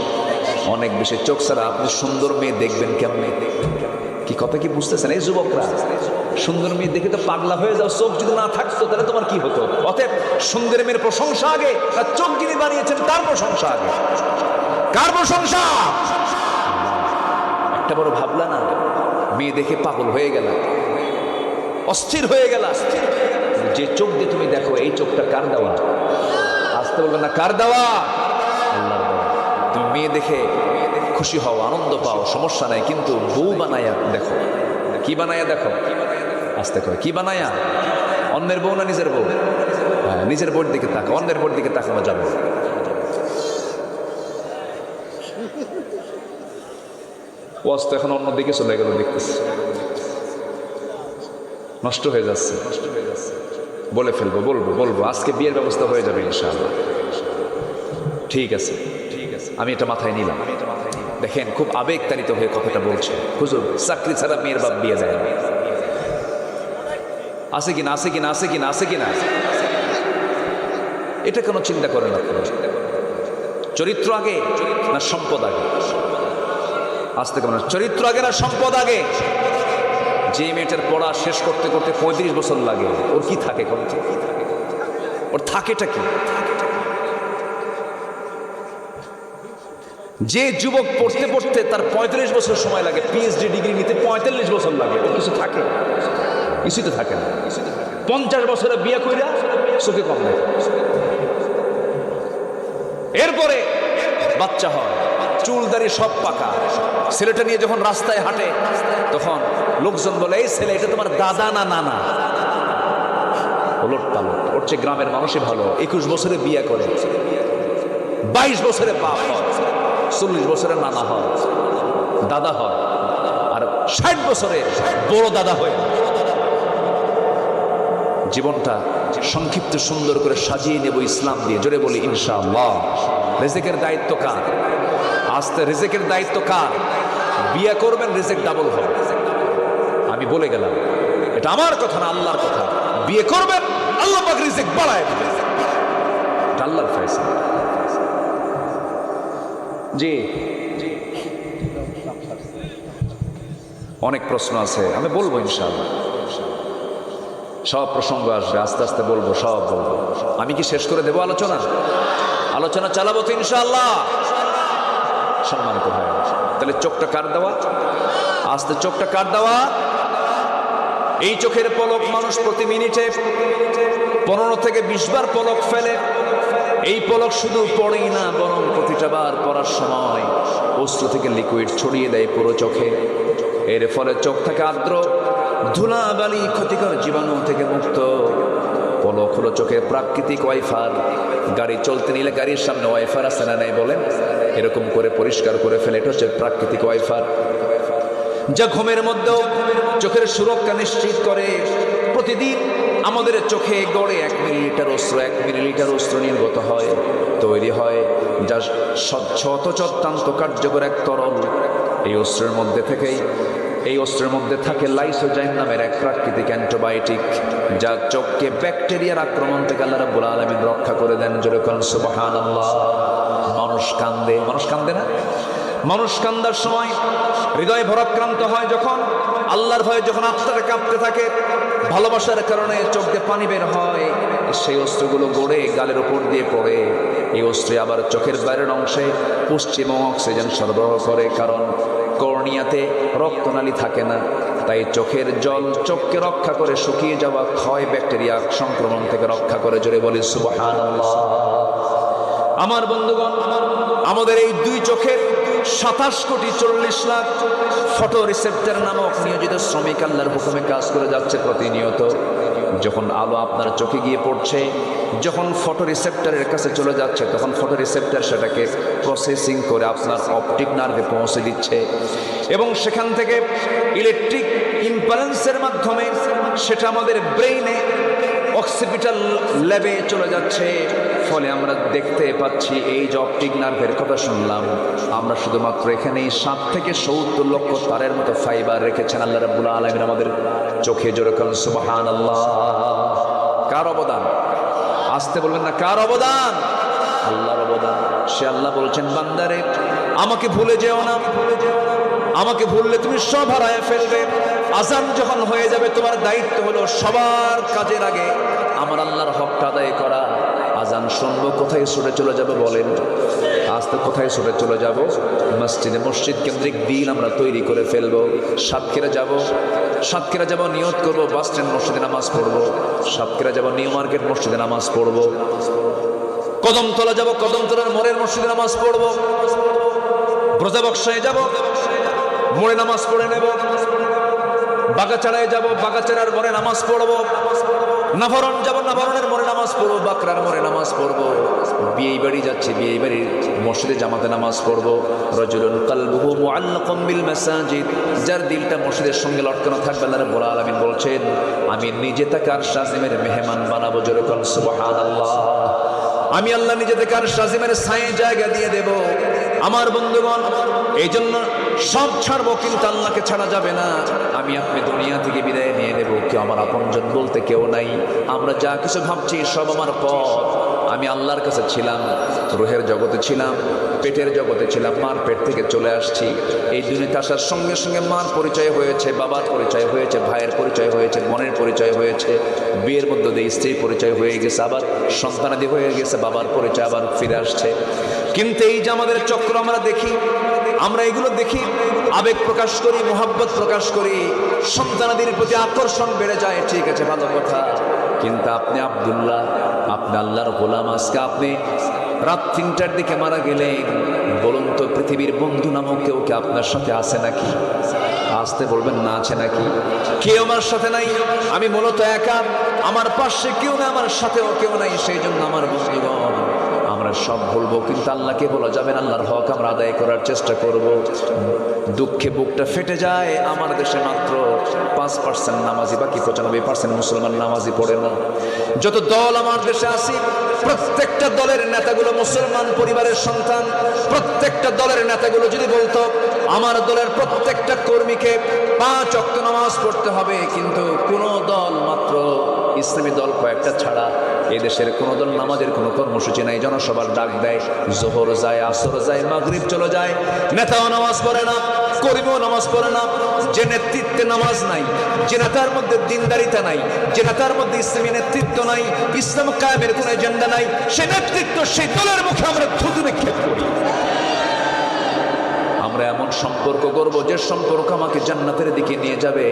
S1: অনেক বেশি। চোখ ছাড়া আপনি সুন্দর মেয়ে দেখবেন কেমনে? কি কথা কি বুঝতেছেন? এই যুবকরা, সুন্দর মেয়ে দেখে তো পাগলা হয়ে যাও। চোখ যদি না থাকতো তাহলে তোমার কি হতো? অতএব সুন্দর মেয়ের প্রশংসা আগে, তার চোখ যিনি বানিয়েছেন তার প্রশংসা আগে। কার প্রশংসা? একটা বড় ভাবলা না, মেয়ে দেখে পাগল হয়ে গেল, অস্থির হয়ে গেল। যে চোখ দিয়ে তুমি দেখো, এই চোখটা কার দেওয়া? আসতে বলবে না কার দেওয়া? আল্লাহর দেওয়া। তুমি মেয়ে দেখে খুশি হও, আনন্দ পাও, সমস্যা নাই, কিন্তু বউ বানায়া দেখো। কি বানায়া দেখো? আসতে কয় কি বানায়া? অন্যের বউ না নিজের বউ? হ্যাঁ, নিজের বউর দিকে তাকা, অন্যের বউর দিকে তাকানো যাবে। ওয়াজ তো এখন অন্যদিকে চলে গেল, দেখতেছি নষ্ট হয়ে যাচ্ছে। বলবো আজকে বিয়ের ব্যবস্থা হয়ে যাবে ইনশাআল্লাহ। ঠিক আছে, আমি এটা মাথায় নিলাম। দেখেন খুব আবেগতাড়িত হয়ে কথাটা বলছে। হুজুর চাকরি ছাড়া মেয়ের বাপ বিয়ে দেয় না। আছে কিনা? এটা কোনো চিন্তা করেন আপনি? চরিত্র আগে না সম্পদ আগে? আসতে কেমন? চরিত্র আগে না সম্পদ আগে? যে মেয়েটার পড়া শেষ করতে করতে 35 বছর লাগে, ওর কি থাকে? ওর থাকেটা কি? যে যুবক পড়তে পড়তে তার 35 বছর সময় লাগে, পিএইচডি ডিগ্রি নিতে 45 বছর লাগে, ওর কিছু থাকে? কিছুই তো থাকে না। 50 বছরে বিয়ে কইরা চোখে কম দেখে, এরপরে বাচ্চা হয়, চুলদারি সব পাকা। ছেলেটা নিয়ে যখন রাস্তায় হাঁটে তখন লোকজন বলে, এই ছেলে এটা তোমার দাদা না নানা? ওলট পালট। ওর চেয়ে গ্রামের মানুষই ভালো। 21 বছরে বিয়ে করে, 22 বছরে বাপ হয়, 40 বছরে নানা হয়, দাদা হয়, আর 60 বছরে বড় দাদা হয়। জীবনটা সংক্ষিপ্ত সুন্দর করে সাজিয়ে নেব ইসলাম দিয়ে। জোরে বলি ইনশাআল্লাহ। রিজিকের দায়িত্ব কার? আস্তে রিজিকের দায়িত্ব কার? বিয়ে করবেন, রিজিক ডাবল হবে। আমি বলে গেলাম, এটা আমার কথা না, আল্লাহর কথা। বিয়ে করবেন, আল্লাহ পাক রিজিক বাড়ায় দিবেন, এটা আল্লাহর ফয়সালা। জি, অনেক প্রশ্ন আছে, আমি বলবো ইনশাআল্লাহ। সব প্রসঙ্গ আসবে, আস্তে আস্তে বলবো, সব বলবো। আমি কি শেষ করে দেবো আলোচনা চালাবো তো ইনশাআল্লাহ। সম্মানিত ভাই, তাহলে চোখটা কার দেওয়া? আস্তে চোখটা কার দেওয়া? এই চোখের পলক মানুষ প্রতি মিনিটে 15 থেকে 20 বার পলক ফেলে। এই পলক শুধু পড়েই না, বরং প্রতিটা বার পড়ার সময় অশ্রু থেকে লিকুইড ছড়িয়ে দেয় পুরো চোখে। এর ফলে চোখ থেকে আর্দ্র ধুলাবালি ক্ষতিকর জীবাণু থেকে মুক্ত। পলক হলো চোখের প্রাকৃতিক ওয়াইফার। গাড়ি চলতে নিলে গাড়ির সামনে ওয়াইফার আছে না নাই বলেন, এরকম করে পরিষ্কার করে ফেলে, এটা হচ্ছে প্রাকৃতিক ওয়াইফার, যা ঘুমের মধ্যেও চোখের সুরক্ষা নিশ্চিত করে। প্রতিদিন আমাদের চোখে গড়ে 1 মিলিলিটার অস্ত্র, 1 মিলিলিটার অস্ত্র নির্গত হয়, তৈরি হয়, যা স্বচ্ছ অথচ অত্যন্ত কার্যকর এক তরল। এই অস্ত্রের মধ্যে থাকে লাইসোজাইম নামের এক প্রাকৃতিক অ্যান্টিবায়োটিক, যা চোখকে ব্যাকটেরিয়ার আক্রমণ থেকে আল্লাহ রাব্বুল আলামিন রক্ষা করে দেন। জোরে বলেন সুবহানাল্লাহ। মানুষ কান্দে না? মানুষ কান্দার সময় হৃদয় ভরাক্রান্ত হয় যখন, আল্লাহর ভয়ে যখন আত্মাটা কাঁপতে থাকে, ভালোবাসার কারণে চোখ দিয়ে পানি বের হয়, সেই অস্ত্রগুলো গড়ে গালের উপর দিয়ে পড়ে। এই অস্ত্রে আবার চোখের বাইরের অংশে পুষ্টি এবং অক্সিজেন সরবরাহ করে, কারণ কর্নিয়াতে রক্তনালী থাকে না, তাই চোখের জল চোখকে রক্ষা করে, শুকিয়ে যাওয়া ক্ষয় ব্যাকটেরিয়া সংক্রমণ থেকে রক্ষা করে। জোরে বলি সুবহানাল্লাহ। আমার বন্ধুগণ, আমাদের এই 2 চোখের 27,40,00,000 ফটো রিসেপ্টর নামক নিয়োজিত শ্রমিক আল্লাহর হুকুমে কাজ করে যাচ্ছে প্রতিনিয়ত। যখন আলো আপনার চোখে গিয়ে পড়ছে, যখন ফটো রিসেপ্টরের কাছে চলে যাচ্ছে, তখন ফটো রিসেপ্টর সেটাকে প্রসেসিং করে আপনার অপটিক নার্ভে পৌঁছে দিচ্ছে, এবং সেখান থেকে ইলেকট্রিক ইম্পালসের মাধ্যমে সেটা আমাদের ব্রেইনে অক্সিপিটাল ল্যাবে চলে যাচ্ছে। ফলে আমরা দেখতে পাচ্ছি, এই যে অপটিক নার্ভের কথা শুনলাম, আমরা শুধুমাত্র এখানেই 7 থেকে 70 লক্ষ তারের মতো ফাইবার রেখেছেন আল্লাহ রাব্বুল আলামিন আমাদের চোখে। জোরে বলেন সুবহানাল্লাহ। কার অবদান? আসতে বলবেন না, কার অবদান? আল্লাহর অবদান। সে আল্লাহ বলছেন, বান্দারে আমাকে ভুলে যেও না, আমাকে ভুললে তুমি সব হারায় ফেলবে। আজান যখন হয়ে যাবে, তোমার দায়িত্ব হলো সবার কাজের আগে আমার আল্লাহর হকটা আদায় করা। আজান শুনবো, কোথায় ছুটে চলে যাবো বলেন? আজ তো কোথায় ছুটে চলে যাব? মসজিদ কেন্দ্রিক দিন আমরা তৈরি করে ফেলবো। সাতক্ষীরা যাব, নিয়ত করবো বাস স্ট্যান্ড মসজিদে নামাজ পড়বো। সাতক্ষীরা যাব, নিউ মার্কেট মসজিদে নামাজ পড়বো। কদমতলা যাব, কদমতলার মোড়ের মসজিদে নামাজ পড়বো। ব্রজাবক্সায় যাব, মোড়ে নামাজ পড়ে নেব। বাগাচাড়ায় যাব, বাগাচাড়ার মোড়ে নামাজ পড়বো। নাভরণ যাব, নাভরণের মোড়ে নামাজ পড়বো। বাকরার মোড়ে নামাজ পড়বো। বিয়ে বাড়ি যাচ্ছি, বিয়ে বাড়ির মসজিদে জামাতে নামাজ পড়বো। রাজুলুন কালবুহু মুআল্লাকুম বিল মাসাজিদ, যার দিলটা মসজিদের সঙ্গে লটকানো থাকবে, আল্লাহ রাব্বুল আলামিন বলছেন আমি নিজে তাকে আরশ আজিমের মেহমান বানাবো। জোরে বলেন সুবহানাল্লাহ। আমি আল্লাহ নিজে থেকে আরশ আজিমের ছায়ে জায়গা দিয়ে দেব। আমার বন্ধুগণ, এই জন্য সব ছাড়বো, কিন্তু আল্লাহকে ছাড়া যাবে না। আমি আপনি দুনিয়া থেকে বিদায় নিয়ে নেব, কেউ আমার আপনজন বলতে কেউ নাই। আমরা যা কিছু ভাবছি সব আমার পথ। আমি আল্লাহর কাছে ছিলাম, রুহের জগতে ছিলাম, পেটের জগতে ছিলাম, মার পেট থেকে চলে আসছি। এই দুনিয়াতে আসার সঙ্গে সঙ্গে মার পরিচয় হয়েছে, বাবার পরিচয় হয়েছে, ভাইয়ের পরিচয় হয়েছে, বোনের পরিচয় হয়েছে, বিয়ের মধ্যে দিয়ে স্ত্রীর পরিচয় হয়ে গেছে, আবার সন্তানাদি হয়ে গেছে, বাবার পরিচয় আবার ফিরে আসছে। কিন্তু এই যে আমাদের চক্র আমরা দেখি, আমরা এগুলো দেখি, আবেগ প্রকাশ করি, মোহাব্বত প্রকাশ করি, সন্তানাদির প্রতি আকর্ষণ বেড়ে যায়, ঠিক আছে, ভালো কথা। কিন্তু আপনি আব্দুল্লাহ, আপনি আল্লাহর গোলাম, আজকে আপনি রাত 3টার দিকে মারা গেলেন। বলুন তো, পৃথিবীর বন্ধু নামক কেউ কি আপনার সাথে আছে নাকি? আসতে বলবেন না, আছে নাকি? কেউ আমার সাথে নাই। আমি মূলত একা, আমার পাশে কেউ না, আমার সাথেও কেউ নাই। সেই জন্য আমার বন্ধুগণ, আমরা সব ভুলবো, কিন্তু আল্লাহকে বলা যাবে না। আল্লাহর হক আমরা আদায় করার চেষ্টা করব। দুঃখে বুকটা ফেটে যায়, আমার দেশে মাত্র 5% নামাজি, বাকি 95% মুসলমান নামাজি পড়ে না। যত দল আমার দেশে আছে, প্রত্যেকটা দলের নেতাগুলো মুসলমান পরিবারের সন্তান। প্রত্যেকটা দলের নেতাগুলো যদি বলতো আমার দলের প্রত্যেকটা কর্মীকে 5 ওয়াক্ত নামাজ পড়তে হবে, কিন্তু কোনো দল, মাত্র ইসলামী দল কয়েকটা ছাড়া, এদেশের কোনো দল নামাজের কোনো কর্মসূচি নাই। জনসভার ডাক দেয়, জোহর যায়, আসর যায়, মাগরিব চলে যায়, নেতাও নামাজ পড়ে না, কর্মীও নামাজ পড়ে না। যে নেতৃত্বে নামাজ নাই, যে নেতার মধ্যে দিনদারিতা নাই, যে নেতার মধ্যে ইসলামী নেতৃত্ব নাই, ইসলাম কায়েমের কোনো এজেন্ডা নাই, সে নেতৃত্ব, সেই দলের মুখে আমরা থুতু নিক্ষেপ করি। আমরা এমন সম্পর্ক করব, যে সম্পর্ক আমাকে জান্নাতের দিকে নিয়ে যাবে।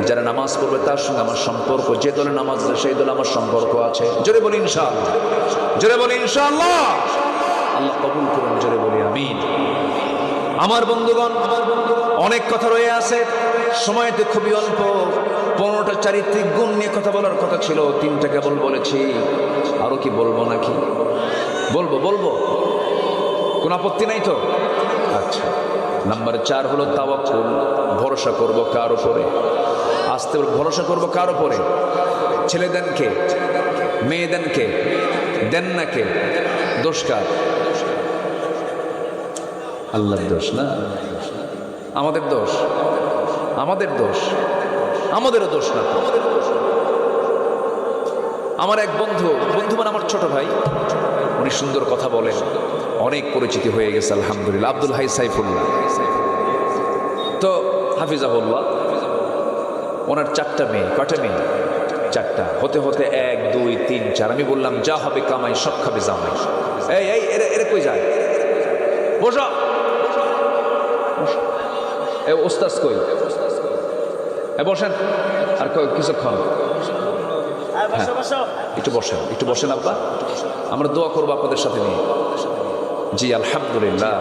S1: যারা নামাজ পড়বে তার সঙ্গে আমার সম্পর্ক, যে দলে নামাজ পড়বে সেই দলে আমার সম্পর্ক আছে। জোরে বলি ইনশাআল্লাহ, জোরে বলি ইনশাআল্লাহ। আল্লাহ কবুল করুন, জোরে বলি আমিন। আমার বন্ধুগণ, অনেক কথা রয়ে আছে, সময় তো খুবই অল্প। 15টা চারিত্রিক গুণ নিয়ে কথা বলার কথা ছিল, 3টা কেবল বলেছি। আরো কি বলবো নাকি? বলবো কোন আপত্তি নাই তো? আচ্ছা, নাম্বার 4 হলো তাওয়াক্কুল। ভরসা করব কার উপরে? আস্তে ভরসা করব কার উপরে? ছেলে দেন কে? মেয়ে দেন কে? দেন না কে? দোষ কার? আল্লাহর দোষ না, আমাদের দোষ? আমাদের দোষ? আমাদেরও দোষ না। আমার এক বন্ধু মানে আমার ছোট ভাই, উনি সুন্দর কথা বলেন, অনেক পরিচিতি হয়ে গেছে আলহামদুলিল্লাহ, আব্দুল হাই সাইফুল্লাহ। তো হাফিজাহুল্লাহ, ওনার 4টা মেয়ে। কয়টা মেয়ে? 4টা। হতে হতে 1 2 3 4। আমি বললাম যা হবে কামাই, সব খাবে জামাই। এই এরা কই যায়? বসো। এ ওস্তাদ কই? বসেন আর কিছুক্ষণ। একটু বসেন আব্বা, আমরা দোয়া করবো আপনাদের সাথে নিয়ে। জি আলহামদুলিল্লাহ,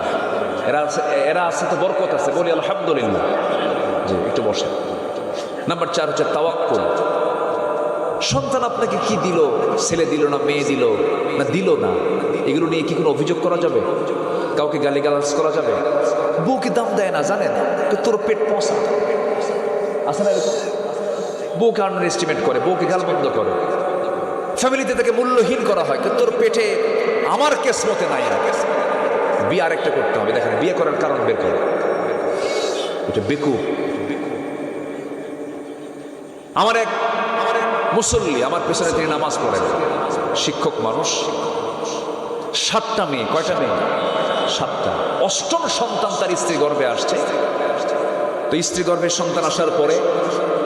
S1: এরা আছে তো বরকত আছে, বলি আলহামদুলিল্লাহ। জি একটু বসেন। নাম্বার 4 হচ্ছে তাওয়াক্কুল। সন্তান আপনাকে কি দিল? ছেলে দিল না মেয়ে দিল না দিল না, এগুলো নিয়ে কি কোনো অভিযোগ করা যাবে? কাউকে গালিগালাজ করা যাবে? বউকে দাম দেয় না, জানেন তো? তোর পেট পচা আছে না এরকম? বউকে আন্ডার এস্টিমেট করে, বউকে গালবন্ধ করে, ফ্যামিলিতে তাকে মূল্যহীন করা হয়। তোর পেটে আমার কেসমতে নাই। বিয়ে আরেকটা করতে হবে। দেখেন, বিয়ে করার কারণ বের করে, এটা বেকুব। আমার এক মুসল্লি, আমার পেছনে তিনি নামাজ পড়েন, শিক্ষক মানুষ। 7টা মেয়ে। কয়টা মেয়ে? 7টা। 8ম সন্তান তার স্ত্রী গর্ভে আসছে। তো স্ত্রী গর্ভের সন্তান আসার পরে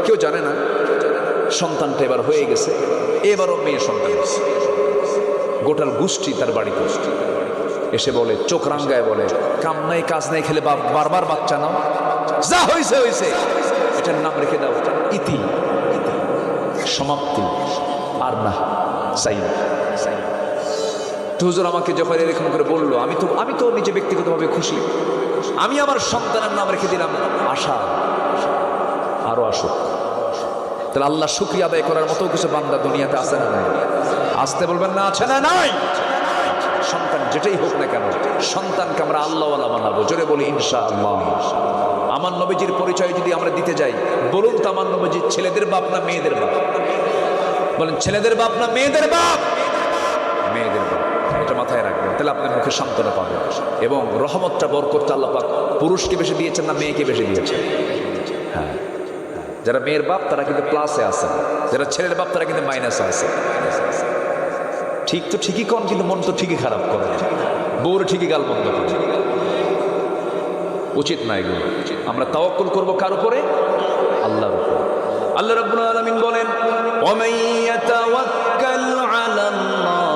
S1: কেউ জানে না সন্তানটা এবার হয়ে গেছে, এবারও মেয়ে সন্তান। গোটাল গোষ্ঠী তার বাড়িতে এসে বলে, চোখ রাঙ্গায় বলে, কাম নাই কাজ নাই, খেলে বারবার বাচ্চা নাও, যা হয়েছে এটার নাম রেখে দাও ইতি, সমাপ্তি, আর না চাই না। তো হুজুর আমাকে যখন এরকম করে বললো, আমি তো নিজে ব্যক্তিগতভাবে খুশি। আমি আমার সন্তানের নাম রেখে দিলাম আশা, আরো আসুক। তাহলে আল্লাহ শুকরিয়া আদায় করার মতো কিছু বান্দা দুনিয়াতে আছে না নাই? আসতে বলবেন না, আছে না নাই? সন্তান যেটাই হোক না কেন, সন্তানকে আমরা আল্লাহওয়ালা বানাবো। জোরে বলি ইনশাআল্লাহ। আমার নবীজির পরিচয় যদি আমরা দিতে যাই, বলুন তো আমার নবীজির ছেলেদের বাপ না মেয়েদের বাপ? বলেন, ছেলেদের বাপ না মেয়েদের বাপ? মেয়েদের বাপ। এটা মাথায় রাখবেন, তাহলে আপনার মুখে সান্ত্বনা পাবেন। এবং রহমতটা বরকতটা আল্লাহ পাক পুরুষকে বেশি দিয়েছেন না মেয়েকে বেশি দিয়েছেন? হ্যাঁ, যারা মেয়ের বাপ তারা কিন্তু প্লাসে আছে, যারা ছেলের বাপ তারা কিন্তু মাইনাসে আছে। ঠিক তো ঠিকই কন, কিন্তু মন তো ঠিকই খারাপ করে, বউর ঠিকই গাল বন্ধ করে। উচিত না এগুলো। আমরা তাওয়াক্কুল করব কার উপরে? আল্লাহর উপরে। আল্লাহ রাব্বুল আলামিন বলেন, ওয়ামান ইয়াতাওয়াক্কাল আলাল্লাহ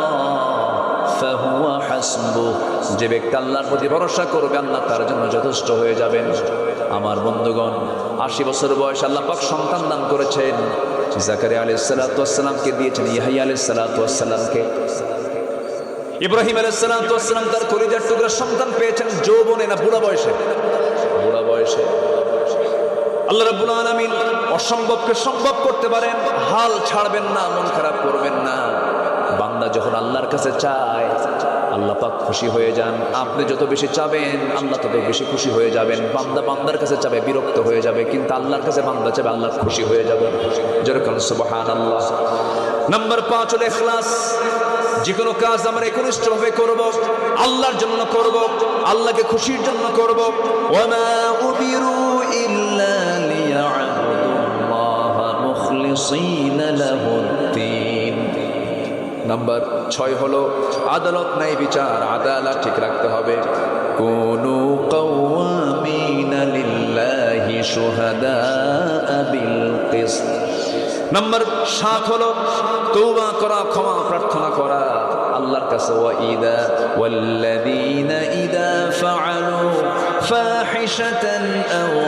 S1: ফাহুয়া হাসবুহ। যে ব্যক্তি আল্লাহর প্রতি ভরসা করবে, আল্লাহ তার জন্য যথেষ্ট হয়ে যাবেন। আমার বন্ধুগণ, 80 বছর বয়স আল্লাহ পাক সন্তান দান করেছেন। জাকারিয়া আলাইহিস সালাতু ওয়াস সালামকে দিয়েছেন, ইয়াহইয়া আলাইহিস সালাতু ওয়াস সালামকে। ইব্রাহিম আলাইহিস সালাতু ওয়াস সালাম তার কলিজার টুকরা সন্তান পেয়েছেন যৌবনে না বুড়া বয়সে? বুড়া বয়সে। আল্লাহ রাব্বুল আলামিন অসম্ভবকে সম্ভব করতে পারেন। হাল ছাড়বেন না, মন খারাপ করবেন না। বান্দা যখন আল্লাহর কাছে চায়, আল্লাহ পাক খুশি হয়ে যান। আপনি যত বেশি চাবেন, আল্লাহ তত বেশি খুশি হয়ে যাবেন। বান্দা বান্দার কাছে চাবে, বিরক্ত হয়ে যাবে, কিন্তু আল্লাহর কাছে বান্দা চাবে, আল্লাহ খুশি হয়ে যাবে। যেরকম সুবহানাল্লাহ। নাম্বার 5 হলো ইখলাস। যে কোনো কাজ আমরা একনিষ্ঠভাবে করব, আল্লাহর জন্য করব, আল্লাহকে খুশির জন্য করব। ওয়ামা উমিরু ইল্লা লিয়া'বুদুল্লাহা মুখলিসিনা লাহুদ্দীন। নাম্বার 6 হলো আদালত, নাই বিচার, আদালত ঠিক রাখতে হবে। কুনু কাওয়ামিনা লিল্লাহি শুহাদাআ বিল কিসত। নাম্বার 7 হলো তওবা করা, ক্ষমা প্রার্থনা করা আল্লাহর কাছে। ওয়াইদা ওয়াল্লাযীনা ইযা ফাআলু ফাহিশাতান আও